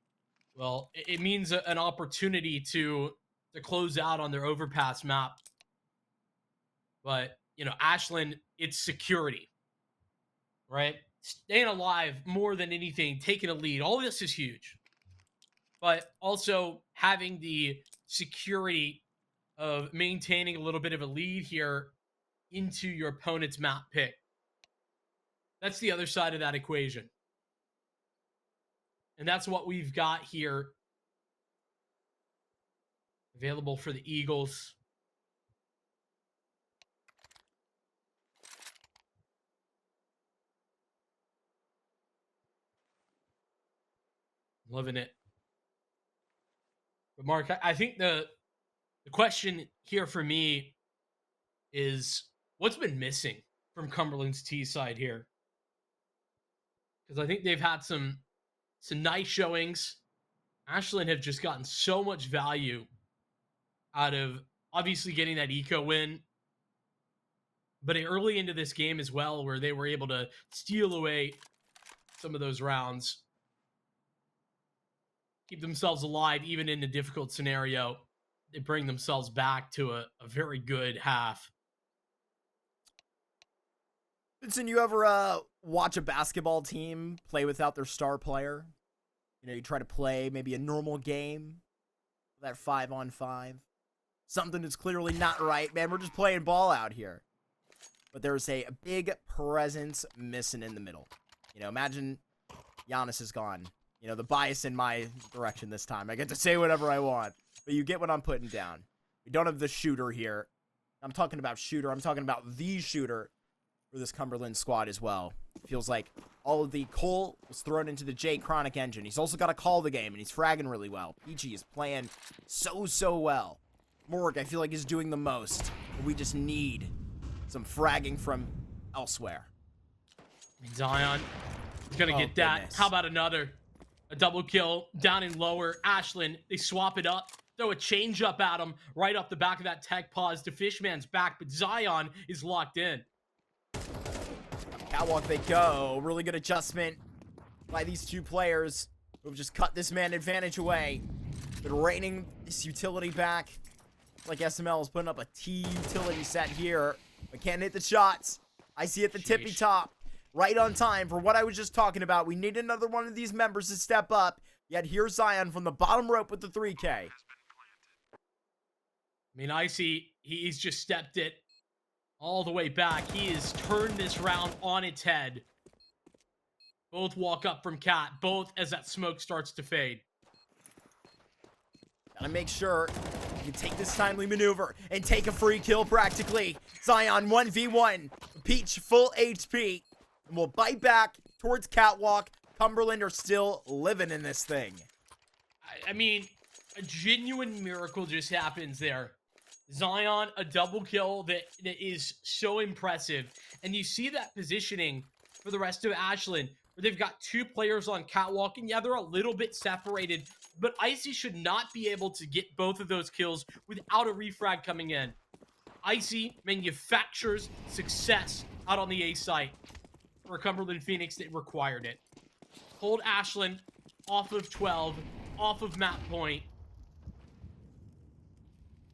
Well, it means an opportunity to close out on their overpass map. But, you know, Ashland, it's security, right? Staying alive more than anything, taking a lead. All of this is huge. But also having the security of maintaining a little bit of a lead here into your opponent's map pick. That's the other side of that equation. And that's what we've got here available for the Eagles. Loving it. But Mark, I think the question here for me is what's been missing from Cumberland's T side here? because I think they've had some nice showings. Ashland have just gotten so much value out of obviously getting that eco win, but early into this game as well, where they were able to steal away some of those rounds, keep themselves alive even in a difficult scenario. They bring themselves back to a very good half. Vincent, you ever watch a basketball team play without their star player? You know, you try to play maybe a normal game, that 5-on-5. Something that's clearly not right, man. We're just playing ball out here. But there's a big presence missing in the middle. You know, imagine Giannis is gone. You know, the bias in my direction this time. I get to say whatever I want. But you get what I'm putting down. We don't have the shooter here. I'm talking about shooter. I'm talking about the shooter for this Cumberland squad as well. Feels like all of the coal was thrown into the Jay Chronic engine. He's also got to call the game, and he's fragging really well. PG is playing so well. Morg, I feel like, is doing the most. We just need some fragging from elsewhere. Zion is going to get that. Goodness. How about another? A double kill down in lower. Ashland, they swap it up. Throw a change up at him right off the back of that tech pause to Fishman's back, but Zion is locked in. Catwalk they go. Really good adjustment by these two players who have just cut this man advantage away. Been raining this utility back. Like SML is putting up a T utility set here, but can't hit the shots. I see at the tippy top. Right on time for what I was just talking about. We need another one of these members to step up. Yet here's Zion from the bottom rope with the 3K. I mean, Icy, he's just stepped it all the way back. He has turned this round on its head. Both walk up from Cat, both as that smoke starts to fade. Gotta make sure you take this timely maneuver and take a free kill practically. Zion 1v1. Peach full HP. And we'll bite back towards Catwalk. Cumberland are still living in this thing. I mean, a genuine miracle just happens there. Zion, a double kill that is so impressive. And you see that positioning for the rest of Ashland, where they've got two players on Catwalk, and yeah, they're a little bit separated, but Icy should not be able to get both of those kills without a refrag coming in. Icy manufactures success out on the A site for Cumberland Phoenix that required it. Hold Ashland off of 12, off of map point.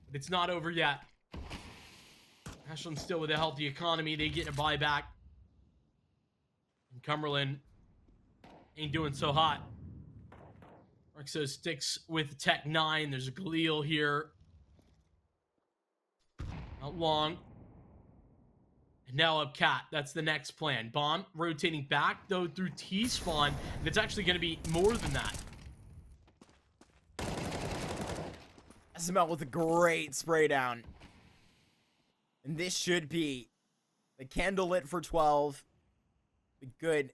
But it's not over yet. Ashland still with a healthy economy. They get a buyback. And Cumberland ain't doing so hot. Rexo sticks with Tech 9. There's a Galil here. Not long. And now up Cat. That's the next plan. Bomb rotating back, though, through T-spawn. And it's actually going to be more than that. SML with a great spray down. And this should be the candle lit for 12. A good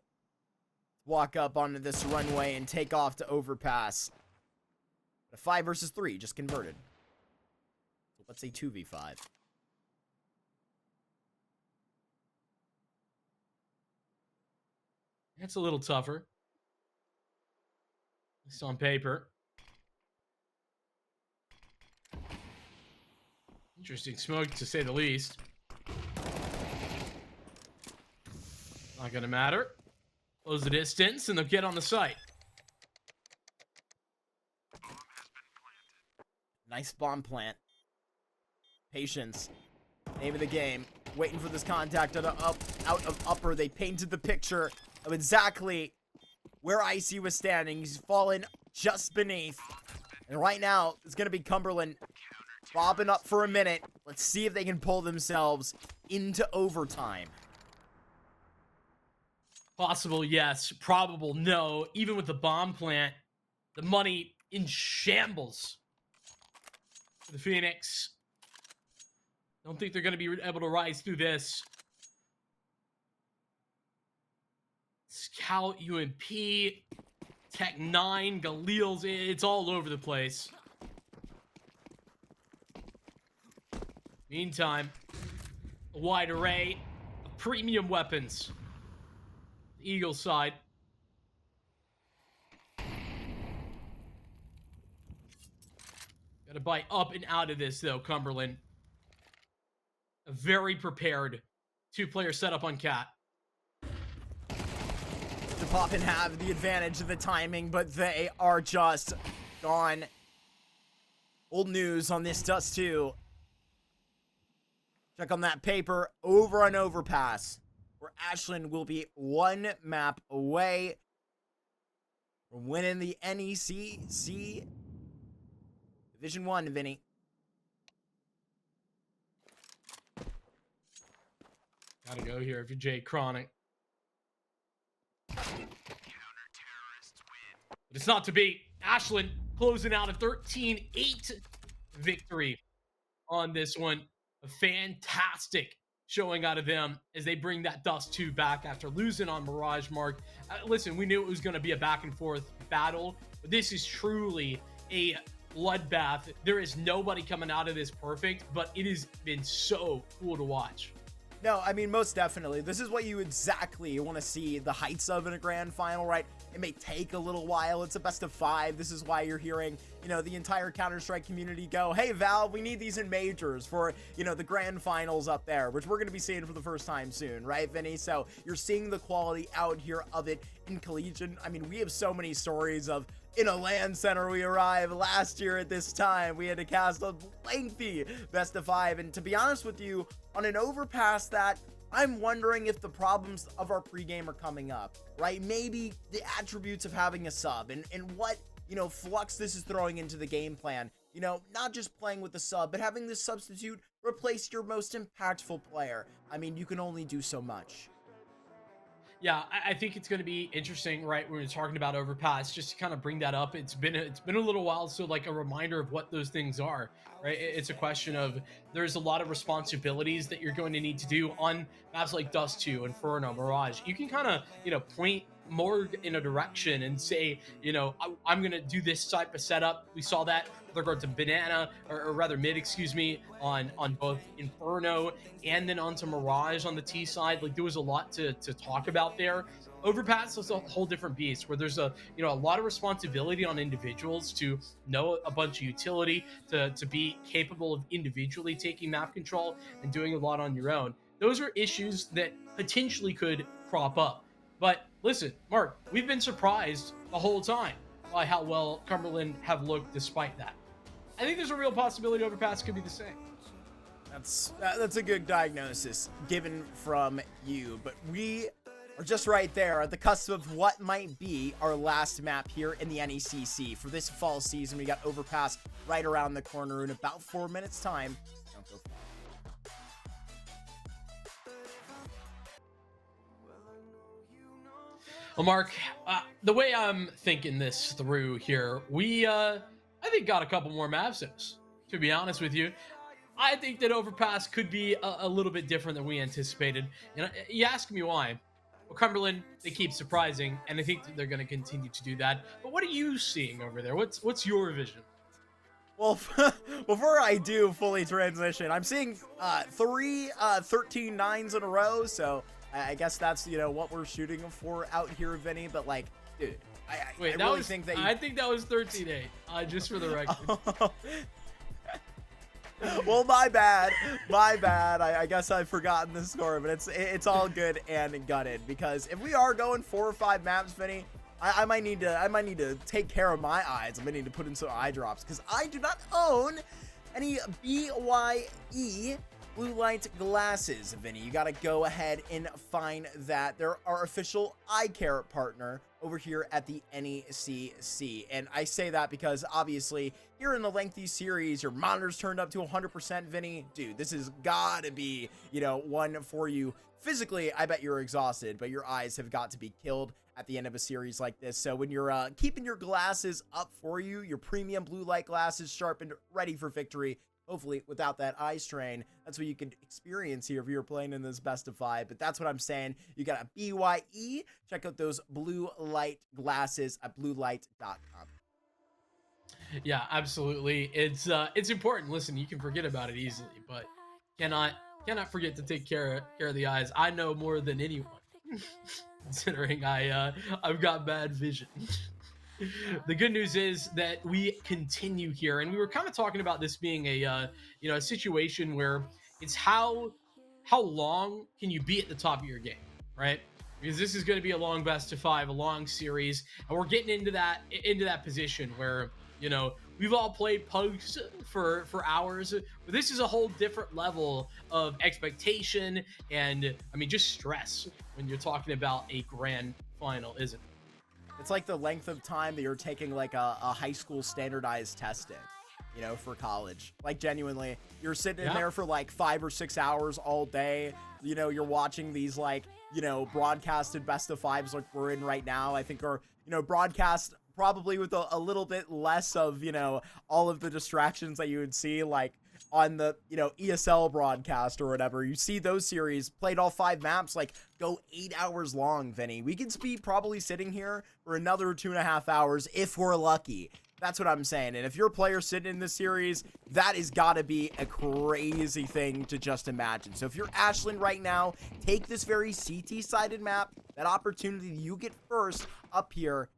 walk up onto this runway and take off to overpass. A 5 versus 3 just converted. So let's say 2v5. That's a little tougher. At least on paper. Interesting smoke, to say the least. Not gonna matter. Close the distance, and they'll get on the site. Nice bomb plant. Patience. Name of the game. Waiting for this contact out of upper. They painted the picture of exactly where Icy was standing. He's fallen just beneath. And right now, it's going to be Cumberland bobbing up for a minute. Let's see if they can pull themselves into overtime. Possible, yes. Probable, no. Even with the bomb plant, the money in shambles for the Phoenix. Don't think they're going to be able to rise through this. Scout, UMP, Tech 9, Galil's, it's all over the place. Meantime, a wide array of premium weapons. The Eagle side Gotta bite up and out of this, though, Cumberland. Very prepared. Two-player setup on Cat. The Poppin have the advantage of the timing, but they are just gone. Old news on this Dust 2. Check on that paper. Over on Overpass, where Ashland will be one map away from winning the NECC Division 1, Vinny. Gotta go here if you're Jay Chronic. But it's not to be. Ashland closing out a 13-8 victory on this one. A fantastic showing out of them as they bring that Dust 2 back after losing on Mirage Mark. Listen, we knew it was going to be a back and forth battle, but this is truly a bloodbath. There is nobody coming out of this perfect, but it has been so cool to watch. No, I mean, most definitely. This is what you exactly want to see the heights of in a grand final, right? It may take a little while. It's a best of 5. This is why you're hearing, you know, the entire Counter-Strike community go, hey, Valve, we need these in majors for, you know, the grand finals up there, which we're going to be seeing for the first time soon, right, Vinny? So you're seeing the quality out here of it in Collegiate. I mean, we have so many stories of, in a LAN center, we arrived last year at this time. We had to cast a lengthy best of 5. And to be honest with you, on an Overpass that, I'm wondering if the problems of our pregame are coming up, right? Maybe the attributes of having a sub and what, you know, flux this is throwing into the game plan. You know, not just playing with the sub, but having the substitute replace your most impactful player. I mean, you can only do so much. Yeah, I think it's going to be interesting, right? When we're talking about Overpass, just to kind of bring that up. It's been a little while, so like a reminder of what those things are, right? It's a question of there's a lot of responsibilities that you're going to need to do on maps like Dust 2, Inferno, Mirage. You can kind of, you know, point more in a direction and say, you know, I'm going to do this type of setup. We saw that with regard to Banana, or rather Mid, excuse me, on both Inferno and then onto Mirage on the T side. Like, there was a lot to talk about there. Overpass is a whole different beast where there's a, you know, a lot of responsibility on individuals to know a bunch of utility, to be capable of individually taking map control and doing a lot on your own. Those are issues that potentially could crop up. But listen, Mark, we've been surprised the whole time by how well Cumberland have looked despite that. I think there's a real possibility Overpass could be the same. That's a good diagnosis given from you, but we are just right there at the cusp of what might be our last map here in the NECC for this fall season. We got Overpass right around the corner in about 4 minutes time. Don't go far. Well, Mark, the way I'm thinking this through here, we, I think, got a couple more maps in us, to be honest with you. I think that Overpass could be a little bit different than we anticipated. And you ask me why. Well, Cumberland, they keep surprising, and I think that they're going to continue to do that. But what are you seeing over there? What's your vision? Well, before I do fully transition, I'm seeing 3 13-9s in a row, so I guess that's, you know, what we're shooting for out here, Vinny. But like, dude, I really think that I think that was 13-8, just for the record. Well, my bad. I guess I've forgotten the score, but it's all good and gutted, because if we are going 4 or 5 maps, Vinny, I might need to take care of my eyes. I might need to put in some eye drops, because I do not own any BYE blue light glasses, Vinny. You gotta go ahead and find that. They're our official eye care partner over here at the NECC. And I say that because obviously here in the lengthy series, your monitor's turned up to 100%, Vinny. Dude, this has gotta be, you know, one for you. Physically, I bet you're exhausted, but your eyes have got to be killed at the end of a series like this. So when you're keeping your glasses up for you, your premium blue light glasses sharpened, ready for victory, hopefully without that eye strain, that's what you can experience here if you're playing in this best of 5. But that's what I'm saying. You got a BYE. Check out those blue light glasses at bluelight.com. Yeah, absolutely. It's important. Listen, you can forget about it easily, but cannot forget to take care of the eyes. I know more than anyone, considering I've got bad vision. The good news is that we continue here, and we were kind of talking about this being a a situation where it's how long can you be at the top of your game, right? Because this is going to be a long best of five, a long series, and we're getting into that position where we've all played pugs for hours, but this is a whole different level of expectation and I mean just stress when you're talking about a grand final, isn't it? It's like the length of time that you're taking like a high school standardized testing, for college. Like genuinely, you're sitting in Yeah. there for like 5 or 6 hours all day. You're watching these like, broadcasted best of fives like we're in right now. I think are, broadcast probably with a little bit less of, all of the distractions that you would see like on the ESL broadcast or whatever. You see those series played all 5 maps like go 8 hours long. Vinny, we could be probably sitting here for another 2.5 hours if we're lucky. That's what I'm saying. And if you're a player sitting in this series, that has got to be a crazy thing to just imagine. So if you're Ashland right now, take this very CT sided map, that opportunity you get first up here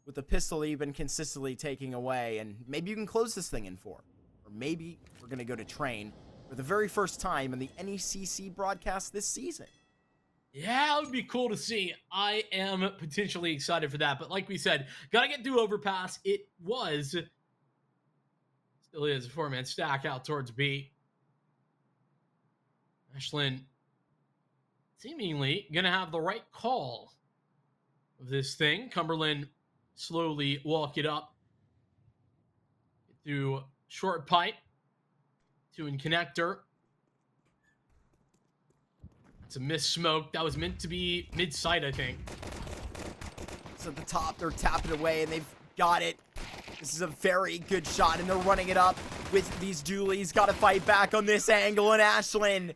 with the pistol you've been consistently taking away, and maybe you can close this thing in 4. Or maybe we're going to go to train for the very first time in the NECC broadcast this season. Yeah, it would be cool to see. I am potentially excited for that. But like we said, gotta get through overpass. It was, still is, a 4-man stack out towards B. Ashland seemingly gonna have the right call of this thing. Cumberland slowly walk it up. Get through short pipe to in connector. It's a missed smoke. That was meant to be mid-sight, I think. So at the top, they're tapping away, and they've got it. This is a very good shot, and they're running it up with these dualies. Got to fight back on this angle, and Ashland,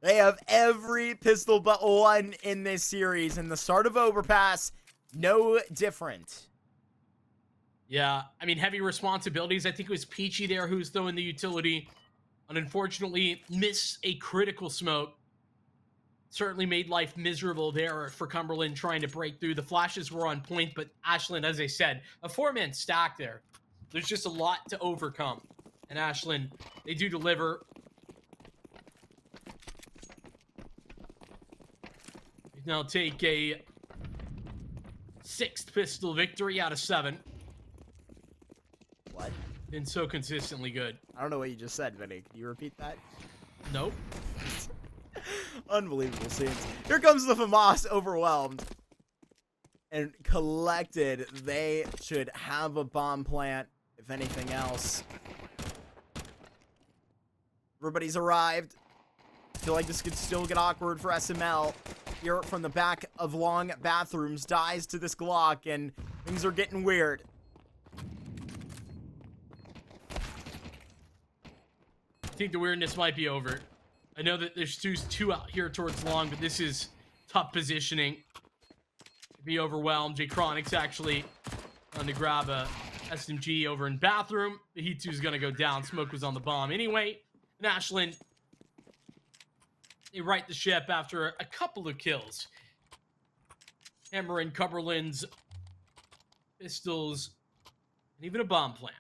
they have every pistol but one in this series. And the start of overpass, no different. Yeah, I mean, heavy responsibilities. I think it was Peachy there who was throwing the utility. And unfortunately, miss a critical smoke. Certainly made life miserable there for Cumberland trying to break through. The flashes were on point, but Ashland, as I said, a 4-man stack there. There's just a lot to overcome. And Ashland, they do deliver. They now take a 6th pistol victory out of 7. What? Been so consistently good. I don't know what you just said, Vinny. Can you repeat that? Nope. Unbelievable scenes. Here comes the FAMAS overwhelmed. And collected. They should have a bomb plant, if anything else. Everybody's arrived. I feel like this could still get awkward for SML. Here from the back of long bathrooms, dies to this Glock, and things are getting weird. I think the weirdness might be over. I know that there's two out here towards long, but this is tough positioning. Be overwhelmed. J Chronic's actually on to grab a SMG over in bathroom. The Heat 2 is going to go down. Smoke was on the bomb anyway. And Ashland, they right the ship after a couple of kills. Hammer and Cumberland's pistols, and even a bomb plant.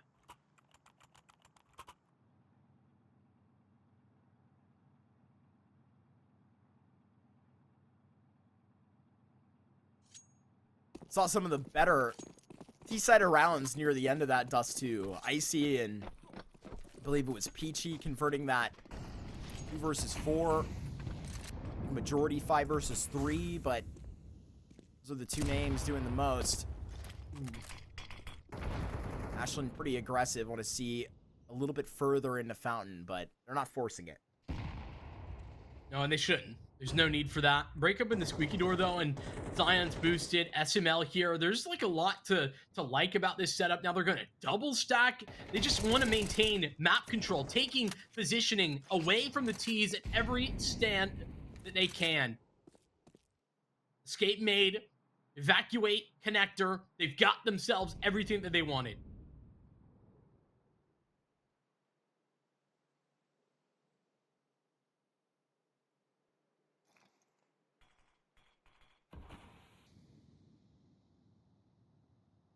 Saw some of the better T-sider rounds near the end of that dust too. Icy and I believe it was Peachy converting that 2 versus 4. Majority 5 versus 3, but those are the 2 names doing the most. Ashland pretty aggressive. Want to see a little bit further into Fountain, but they're not forcing it. No, and they shouldn't. There's no need for that. Break up in the squeaky door, though, and Zion's boosted. SML here. There's like a lot to like about this setup. Now they're going to double stack. They just want to maintain map control, taking positioning away from the T's at every stand that they can. Escape made. Evacuate connector. They've got themselves everything that they wanted.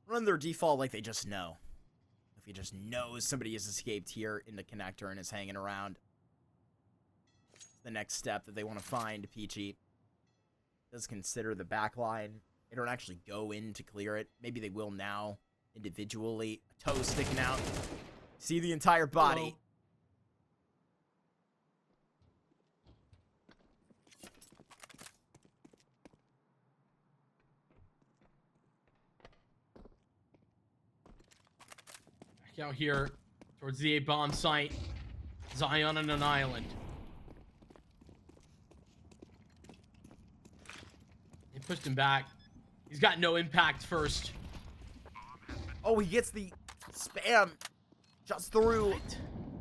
run their default like they just know. If he just knows somebody has escaped here in the connector and is hanging around. The next step that they want to find. Peachy does consider the back line. They don't actually go in to clear it. Maybe they will now individually. A toe sticking out. See the entire body. Back out here towards the A-bomb site. Zion on an island. They pushed him back. He's got no impact first. Oh, he gets the spam just through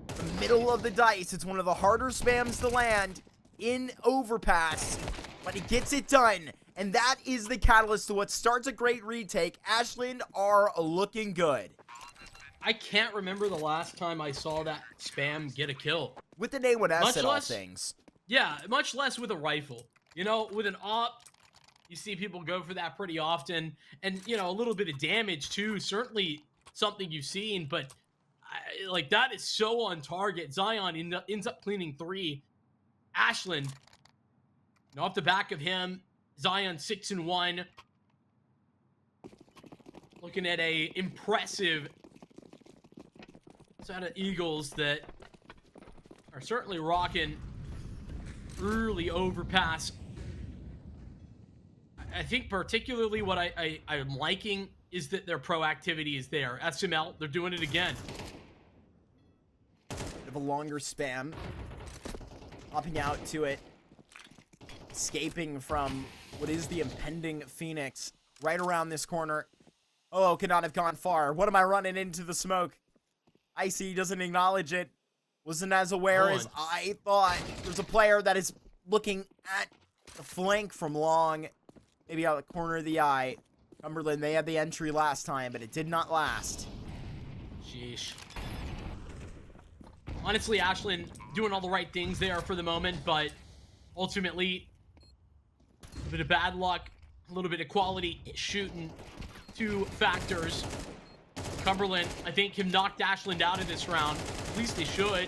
the middle of the dice. It's one of the harder spams to land in overpass, but he gets it done. And that is the catalyst to what starts a great retake. Ashland are looking good. I can't remember the last time I saw that spam get a kill. With the name, what S Much at all less- things. Yeah, much less with a rifle. You know, with an op, you see people go for that pretty often. And, you know, a little bit of damage, too. Certainly something you've seen, but like that is so on target. Zion ends up cleaning 3. Ashland, off the back of him, Zion 6-1. Looking at a impressive set of Eagles that are certainly rocking early overpass. I think particularly what I'm liking is that their proactivity is there. SML, they're doing it again. Bit of a longer spam. Hopping out to it. Escaping from what is the impending Phoenix. Right around this corner. Oh, could not have gone far. What am I running into the smoke? Icy doesn't acknowledge it. Wasn't as aware as I thought. There's a player that is looking at the flank from long. Maybe out the corner of the eye. Cumberland, they had the entry last time, but it did not last. Sheesh. Honestly, Ashland doing all the right things there for the moment, but ultimately, a bit of bad luck, a little bit of quality shooting, 2 factors. Cumberland, I think, have knocked Ashland out of this round. At least they should.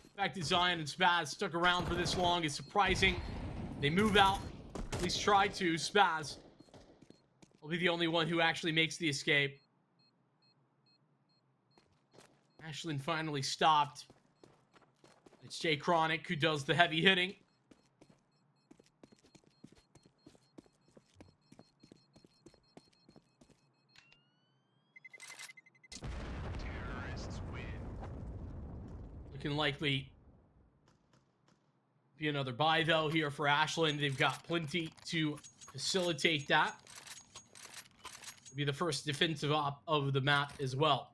The fact that Zion and Spaz stuck around for this long is surprising. They move out, at least try to. Spaz will be the only one who actually makes the escape. Ashland finally stopped. It's Jay Chronic who does the heavy hitting. Looking likely be another buy, though, here for Ashland. They've got plenty to facilitate that. It'll be the first defensive op of the map as well.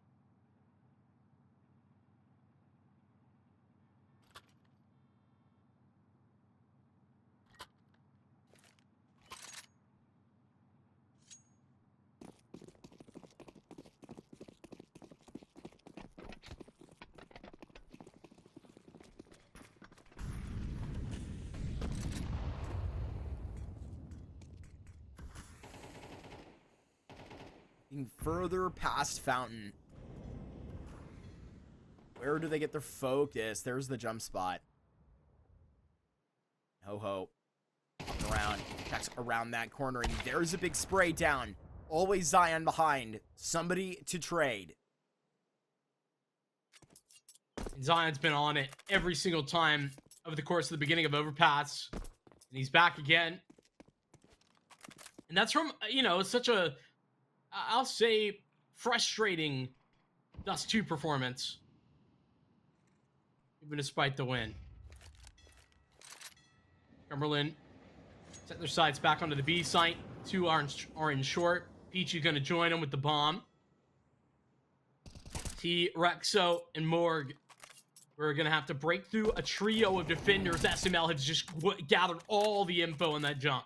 Further past Fountain. Where do they get their focus? There's the jump spot. Ho-ho. Around. Checks around that corner, and there's a big spray down. Always Zion behind. Somebody to trade. Zion's been on it every single time over the course of the beginning of Overpass. And he's back again. And that's from, you know, such a, I'll say, frustrating Dust 2 performance. Even despite the win. Cumberland set their sights back onto the B site. 2 are in short. Peachy's going to join them with the bomb. T, Rexo, and Morg. We're going to have to break through a trio of defenders. SML has just gathered all the info in that jump.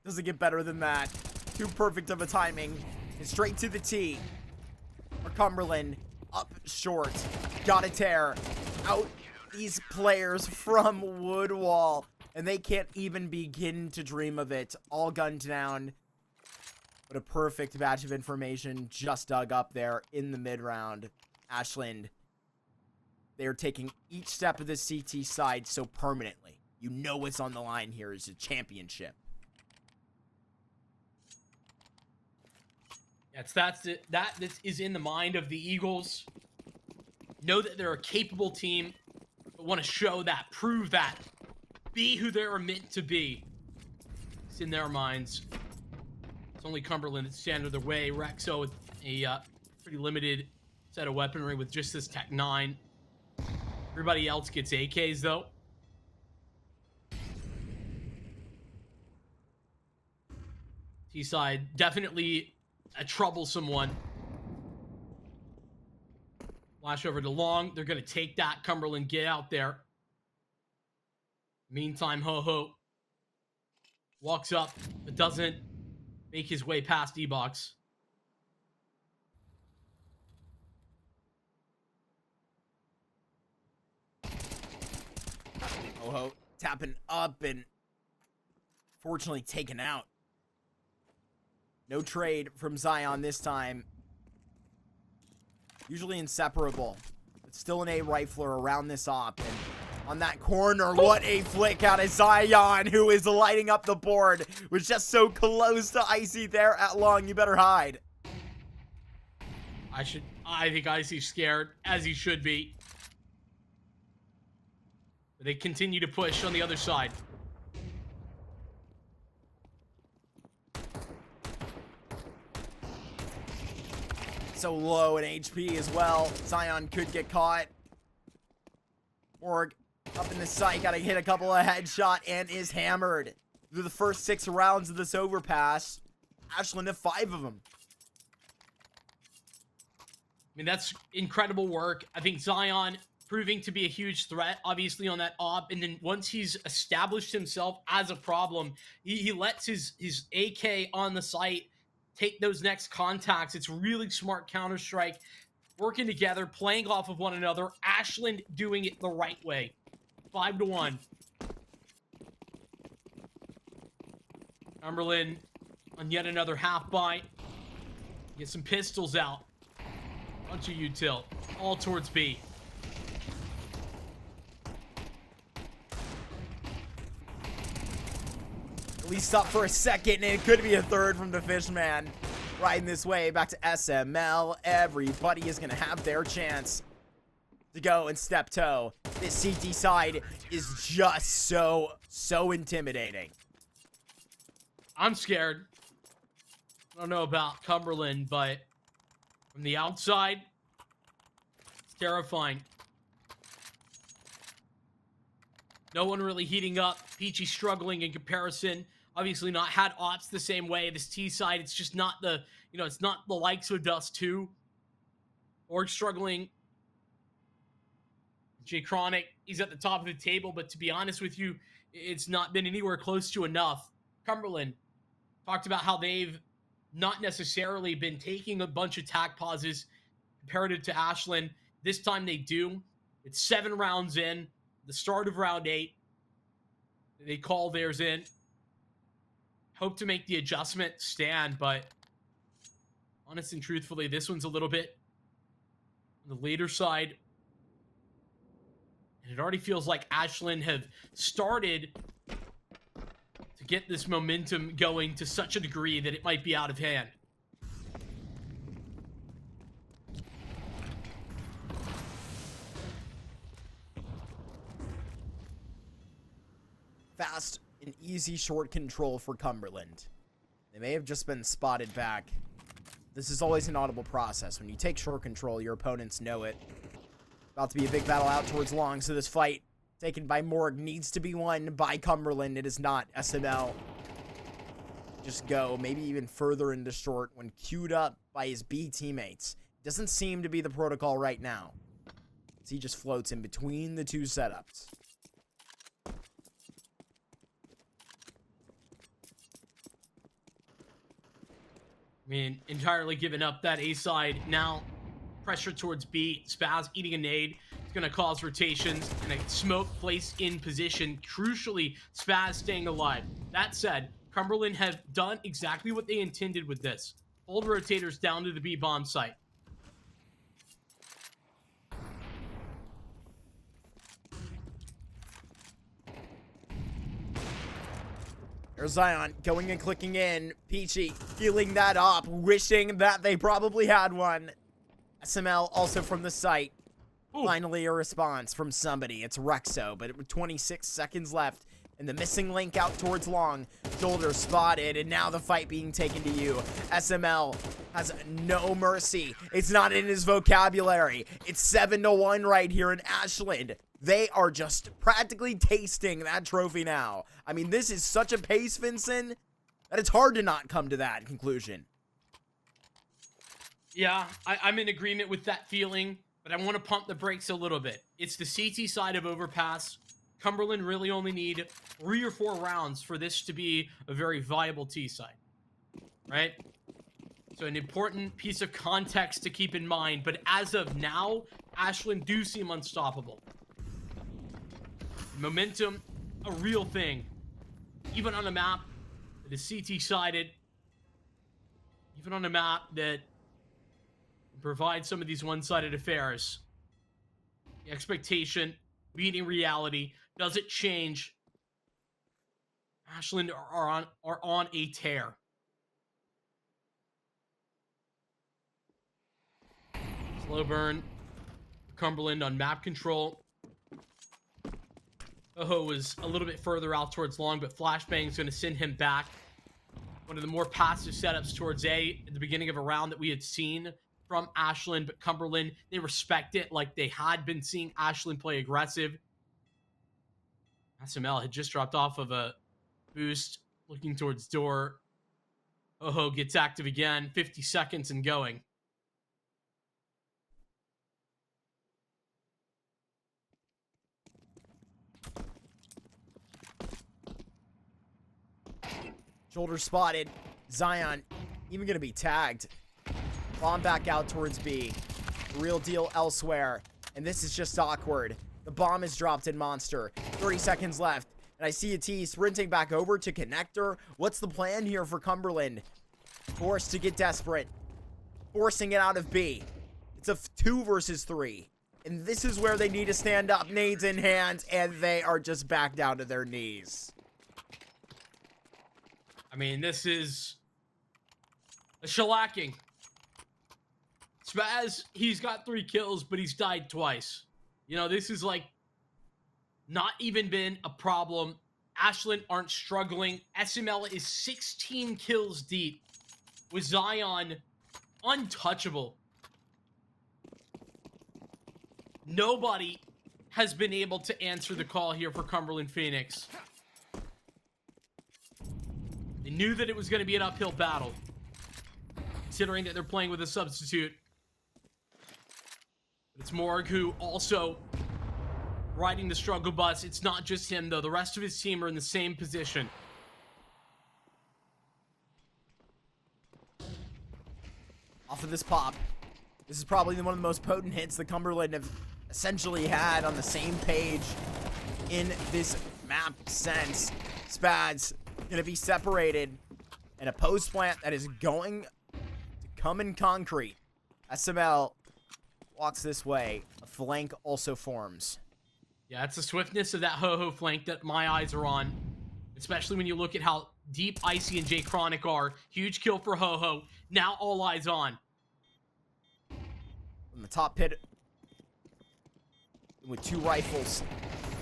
Doesn't get better than that. Too perfect of a timing. And straight to the T. For Cumberland. Up short. Gotta tear. Out these players from Woodwall. And they can't even begin to dream of it. All gunned down. But a perfect batch of information just dug up there in the mid-round. Ashland, they're taking each step of the CT side so permanently. You know what's on the line here is a championship. That is in the mind of the Eagles. Know that they're a capable team, but want to show that, prove that, be who they're meant to be. It's in their minds. It's only Cumberland that's standing their way. Rexo with a pretty limited set of weaponry with just this Tech 9. Everybody else gets AKs though. T-side, definitely a troublesome one. Flash over to Long. They're going to take that. Cumberland, get out there. Meantime, Ho-Ho walks up, but doesn't make his way past D-Box. Ho-Ho tapping up and fortunately taken out. No trade from Zion this time. Usually inseparable, but still an A rifler around this op. And on that corner, what a flick out of Zion, who is lighting up the board. Was just so close to Icy there at Long. You better hide. I think Icy's scared, as he should be. But they continue to push on the other side. So low in HP as well. Zion could get caught. Morg up in the sight, gotta hit a couple of headshot and is hammered. Through the first 6 rounds of this overpass, Ashland have 5 of them. I mean, that's incredible work. I think Zion proving to be a huge threat, obviously, on that op. And then once he's established himself as a problem, he lets his AK on the site take those next contacts. It's really smart Counter-Strike, working together, playing off of one another. Ashland doing it the right way. 5-1. Cumberland on yet another half buy. Get some pistols out. Bunch of util. All towards B. At least up for a second, and it could be a third from the Fishman. Riding this way back to SML. Everybody is going to have their chance to go and step toe. This CT side is just so intimidating. I'm scared. I don't know about Cumberland, but from the outside, it's terrifying. No one really heating up. Peachy struggling in comparison. Obviously not had ops the same way. This T side, it's just not the, it's not the likes of Dust 2. Org struggling. J Chronic, he's at the top of the table, but to be honest with you, it's not been anywhere close to enough. Cumberland talked about how they've not necessarily been taking a bunch of tack pauses comparative to Ashland. This time they do. It's 7 rounds in. The start of round 8. They call theirs in. Hope to make the adjustment stand, but honest and truthfully, this one's a little bit on the later side. And it already feels like Ashland have started to get this momentum going to such a degree that it might be out of hand. Fast and easy short control for Cumberland. They may have just been spotted back. This is always an audible process. When you take short control, your opponents know it. About to be a big battle out towards Long, so this fight taken by Morg needs to be won by Cumberland. It is not. SML just go maybe even further into short when queued up by his B teammates. Doesn't seem to be the protocol right now, as he just floats in between the 2 setups. I mean, entirely giving up that A side. Now, pressure towards B. Spaz eating a nade. It's going to cause rotations and a smoke placed in position. Crucially, Spaz staying alive. That said, Cumberland have done exactly what they intended with this. Hold rotators down to the B bomb site. There's Zion going and clicking in. Peachy feeling that up, wishing that they probably had one. SML also from the site. Ooh. Finally a response from somebody. It's Rexo, but with 26 seconds left and the missing link out towards long. Shoulder spotted, and now the fight being taken to you. SML has no mercy. It's not in his vocabulary. It's 7-1 right here in Ashland. They are just practically tasting that trophy now. I mean, this is such a pace, Vincent, that it's hard to not come to that conclusion. Yeah, I'm in agreement with that feeling, but I want to pump the brakes a little bit. It's the CT side of Overpass. Cumberland really only need 3 or 4 rounds for this to be a very viable T side, right? So an important piece of context to keep in mind, but as of now, Ashland do seem unstoppable. Momentum, a real thing. Even on a map that is CT-sided, even on a map that provides some of these one-sided affairs, the expectation meeting reality, does it change? Ashland are on a tear. Slow burn. Cumberland on map control. Oho was a little bit further out towards long, but Flashbang's going to send him back. One of the more passive setups towards A at the beginning of a round that we had seen from Ashland, but Cumberland, they respect it like they had been seeing Ashland play aggressive. SML had just dropped off of a boost, looking towards door. Oho gets active again, 50 seconds and going. Shoulder spotted. Zion even going to be tagged. Bomb back out towards B. Real deal elsewhere. And this is just awkward. The bomb is dropped in Monster. 30 seconds left. And I see a T sprinting back over to Connector. What's the plan here for Cumberland? Forced to get desperate. Forcing it out of B. It's a 2 versus 3. And this is where they need to stand up. Nades in hand. And they are just back down to their knees. I mean, this is a shellacking. Spaz, he's got 3 kills, but he's died twice. You know, this is like not even been a problem. Ashland aren't struggling. SML is 16 kills deep with Zion untouchable. Nobody has been able to answer the call here for Cumberland Phoenix. They knew that it was going to be an uphill battle, considering that they're playing with a substitute. But it's Morg who also riding the struggle bus. It's not just him, though. The rest of his team are in the same position. Off of this pop. This is probably one of the most potent hits the Cumberland have essentially had on the same page in this map sense. Spads gonna be separated, and a post plant that is going to come in concrete. SML walks this way. A flank also forms. Yeah, it's the swiftness of that Ho-Ho flank that my eyes are on, especially when you look at how deep Icy and J Chronic are. Huge kill for Ho-Ho. Now all eyes on. From the top pit with 2 rifles.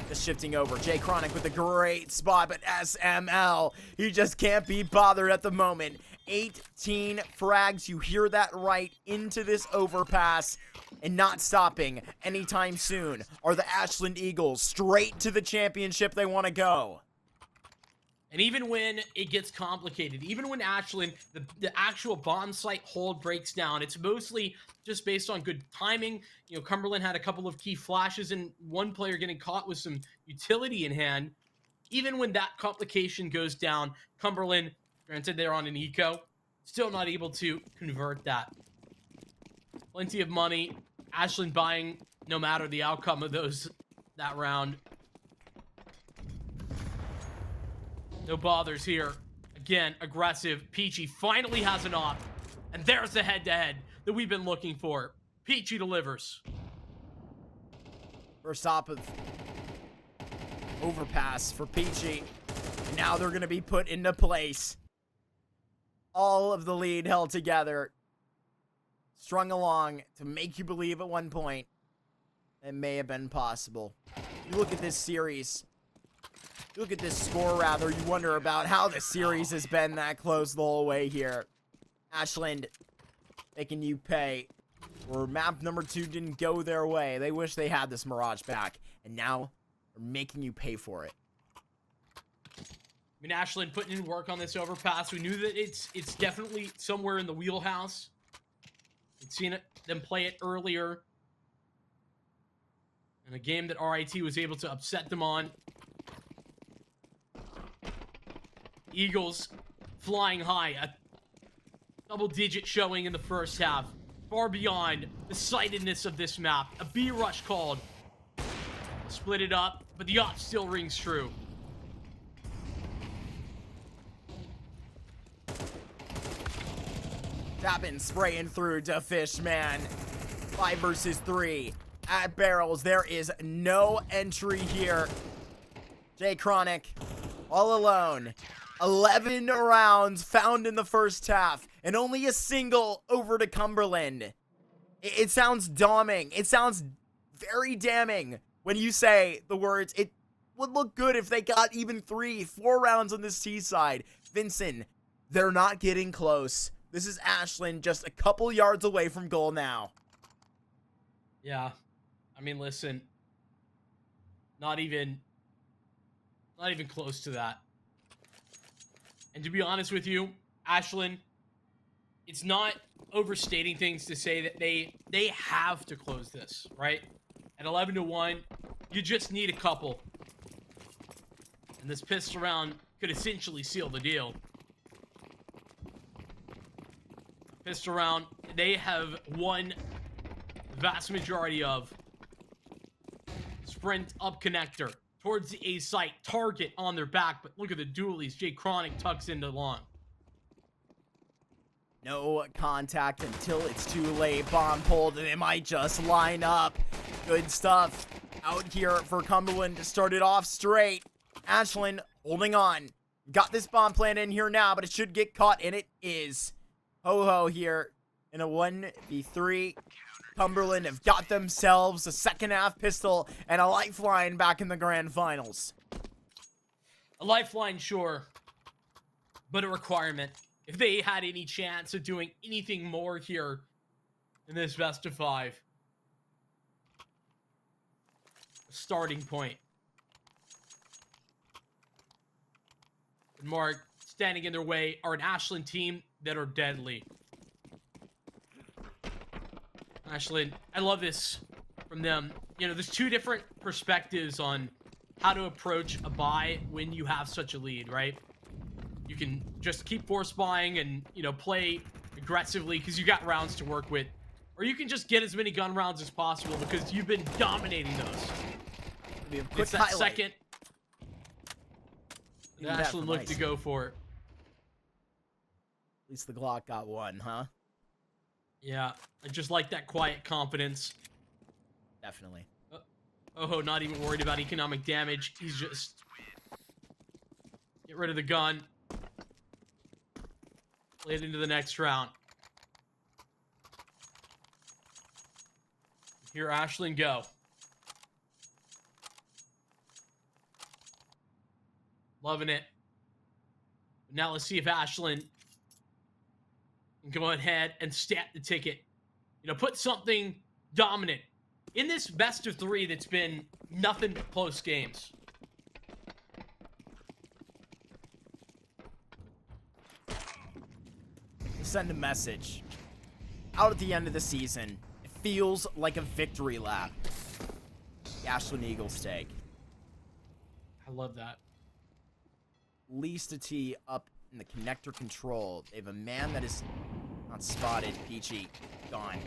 Just shifting over. J Chronic with a great spot, but SML, he just can't be bothered at the moment. 18 frags, you hear that right, into this overpass, and not stopping anytime soon are the Ashland Eagles. Straight to the championship they want to go. And even when it gets complicated, even when Ashland, the actual bomb site hold breaks down, it's mostly just based on good timing. You know, Cumberland had a couple of key flashes and one player getting caught with some utility in hand. Even when that complication goes down, Cumberland, granted they're on an eco, still not able to convert that. Plenty of money. Ashland buying no matter the outcome of that round. No bothers here. A Again, aggressive. Peachy finally has an op. And there's the head-to-head that we've been looking for. Peachy delivers. First op of overpass for Peachy. And now they're going to be put into place. All of the lead held together. Strung along to make you believe at one point it may have been possible. You look at this series. You look at this score, rather. You wonder about how the series has been that close the whole way here. Ashland making you pay. Or map number 2 didn't go their way. They wish they had this Mirage back. And now they're making you pay for it. I mean, Ashland putting in work on this overpass. We knew that it's definitely somewhere in the wheelhouse. We'd seen them play it earlier in a game that RIT was able to upset them on. Eagles flying high, a double-digit showing in the first half, far beyond the sightedness of this map. A B rush called, split it up, but the op still rings true. Tapping, spraying through to Fishman. 5 versus 3 at barrels. There is no entry here. Jay Chronic all alone. 11 rounds found in the first half and only a single over to Cumberland. It sounds damning. It sounds very damning when you say the words, it would look good if they got even 3, 4 rounds on this T side. Vincent, they're not getting close. This is Ashland just a couple yards away from goal now. Yeah. I mean, listen. Not even close to that. And to be honest with you, Ashland, it's not overstating things to say that they have to close this, right? At 11-1, you just need a couple. And this pistol round could essentially seal the deal. Pistol round, they have won the vast majority of. Sprint up connector towards the A site, target on their back, but look at the dualies. Jay Chronic tucks into long. No contact until it's too late. Bomb pulled, and they might just line up. Good stuff out here for Cumberland to start it off straight. Ashland holding on. Got this bomb plant in here now, but it should get caught, and it is. Ho-ho here in a 1v3. Cumberland have got themselves a second half pistol and a lifeline back in the grand finals. A lifeline, sure, but a requirement. If they had any chance of doing anything more here in this best of 5. A starting point. And Mark, standing in their way, are an Ashland team that are deadly. Ashland, I love this from them. You know, there's 2 different perspectives on how to approach a buy when you have such a lead, right? You can just keep force buying and, you know, play aggressively because you got rounds to work with. Or you can just get as many gun rounds as possible because you've been dominating those. It's that second that Ashland looked to go for. At least the Glock got one, huh? Yeah, I just like that quiet confidence. Definitely. Oh, not even worried about economic damage. He's just... Get rid of the gun. Play it into the next round. Here, Ashland, go. Loving it. Now let's see if Ashland can go ahead and stamp the ticket. You know, put something dominant in this best of 3 that's been nothing but close games. Send a message. Out at the end of the season, it feels like a victory lap. The Ashland Eagles take. I love that. Least a T up in the connector control. They have a man that is not spotted. Peachy gone.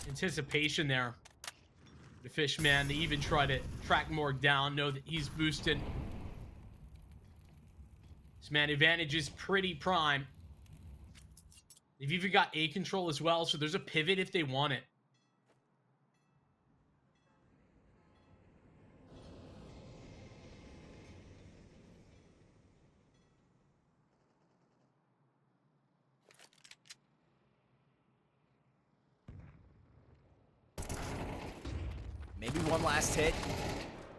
Anticipation there. The Fishman, they even try to track Morg down, know that he's boosting. This man advantage is pretty prime. They've even got A control as well, so there's a pivot if they want it. Maybe one last hit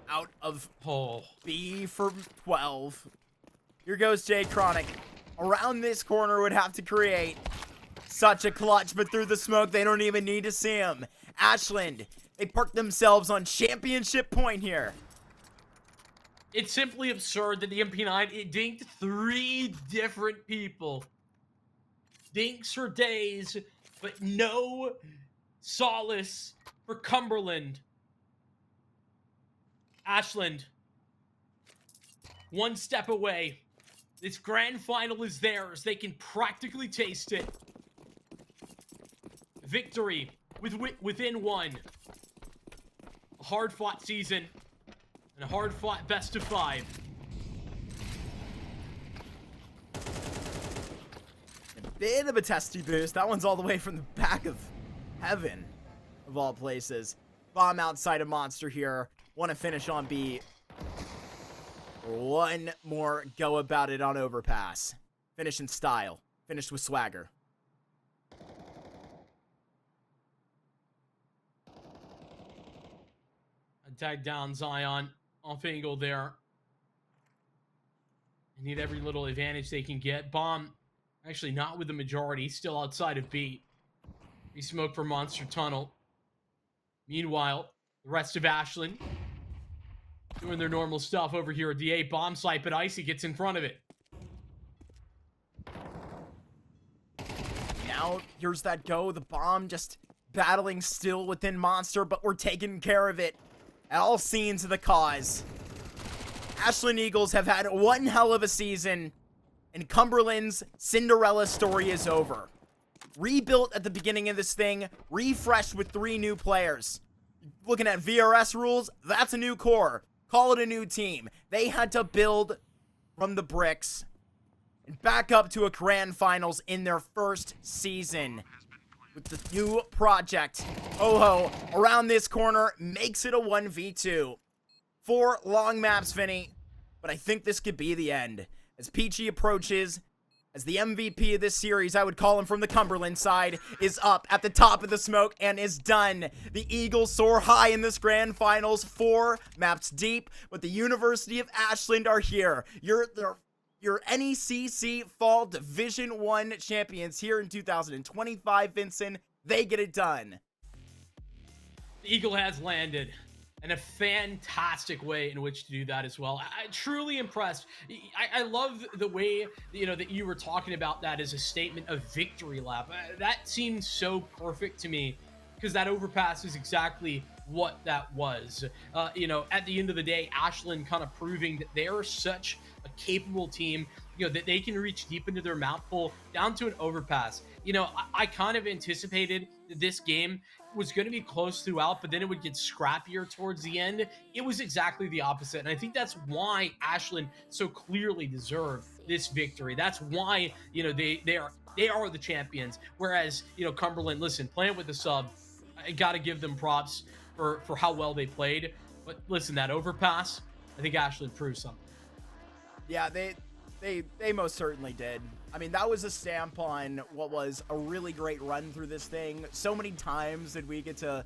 out of B for 12. Here goes Jay Chronic. Around this corner would have to create such a clutch, but through the smoke, they don't even need to see him. Ashland, they parked themselves on championship point here. It's simply absurd that the MP9, it dinked 3 different people. Dinks for days, but no solace for Cumberland. Ashland, one step away. This grand final is theirs. They can practically taste it. Victory within one. A hard-fought season and a hard-fought best of 5. A bit of a testy boost. That one's all the way from the back of heaven, of all places. Bomb outside of Monster here. Want to finish on B. One more go about it on overpass. Finish in style. Finished with swagger. A tag down Zion. Off angle there. They need every little advantage they can get. Bomb, actually not with the majority. Still outside of B. He smoked for Monster Tunnel. Meanwhile, the rest of Ashland doing their normal stuff over here at the A bomb site, but Icy gets in front of it. Now, here's that go. The bomb just battling still within Monster, but we're taking care of it at all scenes of the cause. Ashland Eagles have had one hell of a season, and Cumberland's Cinderella story is over. Rebuilt at the beginning of this thing, refreshed with 3 new players. Looking at VRS rules, that's a new core. Call it a new team. They had to build from the bricks and back up to a grand finals in their first season with the new project. Ho around this corner makes it a 1v2. 4 long maps, Vinny, but I think this could be the end. As Peachy approaches, as the MVP of this series, I would call him from the Cumberland side, is up at the top of the smoke and is done. The Eagles soar high in this grand finals, 4 maps deep, but the University of Ashland are here. Your NECC Fall Division 1 champions here in 2025, Vincent. They get it done. The Eagle has landed. And a fantastic way in which to do that as well. I'm truly impressed. I love the way, that you were talking about that as a statement of victory lap. That seems so perfect to me because that overpass is exactly what that was. At the end of the day, Ashland kind of proving that they are such a capable team, that they can reach deep into their map pool down to an overpass. I kind of anticipated that this game was going to be close throughout, but then it would get scrappier towards the end. It was exactly the opposite, and I think that's why Ashland so clearly deserved this victory. That's why they are the champions. Whereas Cumberland, listen, playing with the sub, I got to give them props for how well they played. But listen, that overpass, I think Ashland proved something. Yeah, they most certainly did. I mean, that was a stamp on what was a really great run through this thing. So many times did we get to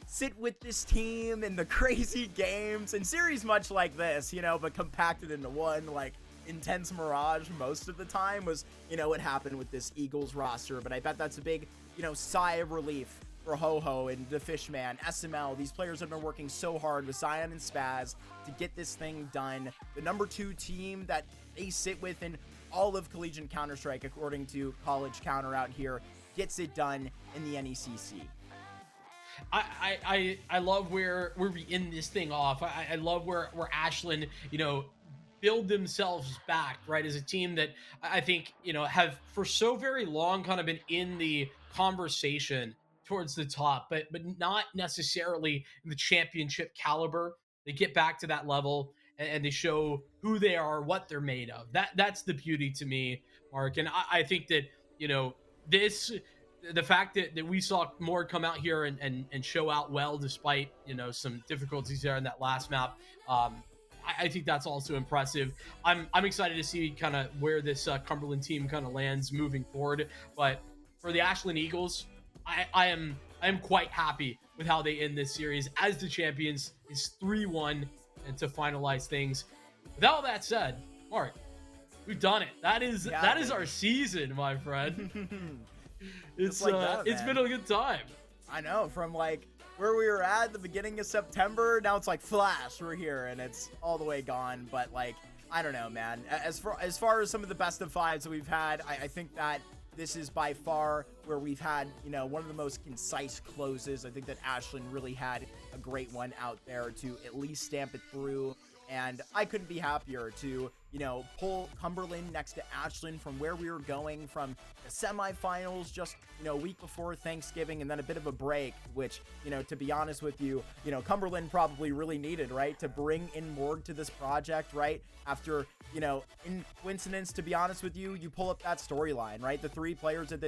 sit with this team in the crazy games and series much like this, but compacted into one, like, intense mirage most of the time was, what happened with this Eagles roster. But I bet that's a big, sigh of relief for Ho and the Fishman, SML. These players have been working so hard with Zion and Spaz to get this thing done. The number 2 team that they sit with in all of collegiate Counter-Strike, according to College Counter out here, gets it done in the NECC. I love where we end this thing off. I love where Ashland, build themselves back, right, as a team that I think, have for so very long kind of been in the conversation towards the top, but not necessarily in the championship caliber. They get back to that level and they show who they are, what they're made of. That's the beauty to me, Mark. And I think that, you know, this the fact that we saw Morg come out here and show out well despite, you know, some difficulties there in that last map. I think that's also impressive. I'm excited to see kind of where this Cumberland team kind of lands moving forward. But for the Ashland Eagles, I am quite happy with how they end this series as the champions. Is 3-1 and to finalize things. With all that said, Mark, we've done it. That is our season, my friend. It's been a good time. I know, from like where we were at the beginning of September, now it's like flash, we're here and it's all the way gone. But like, I don't know, man. As far as some of the best of fives that we've had, I think that this is by far where we've had, you know, one of the most concise closes. I think that Ashland really had a great one out there to at least stamp it through. And I couldn't be happier to, you know, pull Cumberland next to Ashland from where we were going from the semifinals just, you know, a week before Thanksgiving and then a bit of a break, which, you know, to be honest with you, you know, Cumberland probably really needed, right, to bring in Morg to this project, right, after, you know, in coincidence, to be honest with you, you pull up that storyline, right, the 3 players that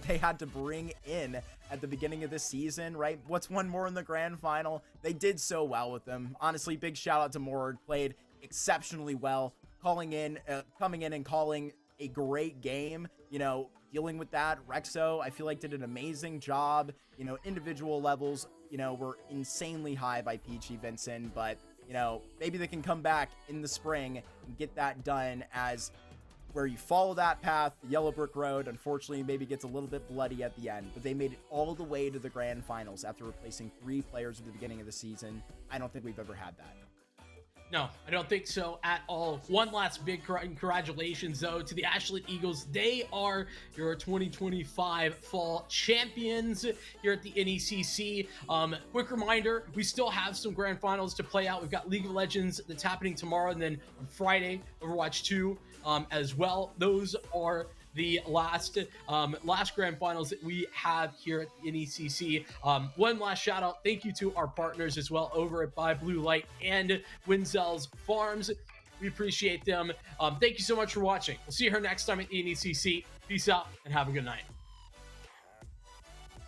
they had to bring in at the beginning of this season, right, what's one more in the grand final? They did so well with them. Honestly, big shout out to Morg, played exceptionally well, coming in and calling a great game, you know, dealing with that. Rexo, I feel like, did an amazing job, you know, individual levels, you know, were insanely high by Peachy Vincent, but, you know, maybe they can come back in the spring and get that done, as where you follow that path, the yellow brick road, unfortunately, maybe gets a little bit bloody at the end, but they made it all the way to the grand finals after replacing 3 players at the beginning of the season. I don't think we've ever had that. No, I don't think so at all. One last big congratulations, though, to the Ashland Eagles. They are your 2025 fall champions here at the NECC. Quick reminder, we still have some grand finals to play out. We've got League of Legends that's happening tomorrow, and then on Friday, Overwatch 2 as well. Those are the last grand finals that we have here at the NECC. One last shout out, thank you to our partners as well over at Buy Blue Light and Winzell's Farms. We appreciate them. Thank you so much for watching. We'll see you here next time at the NECC. Peace out and have a good night.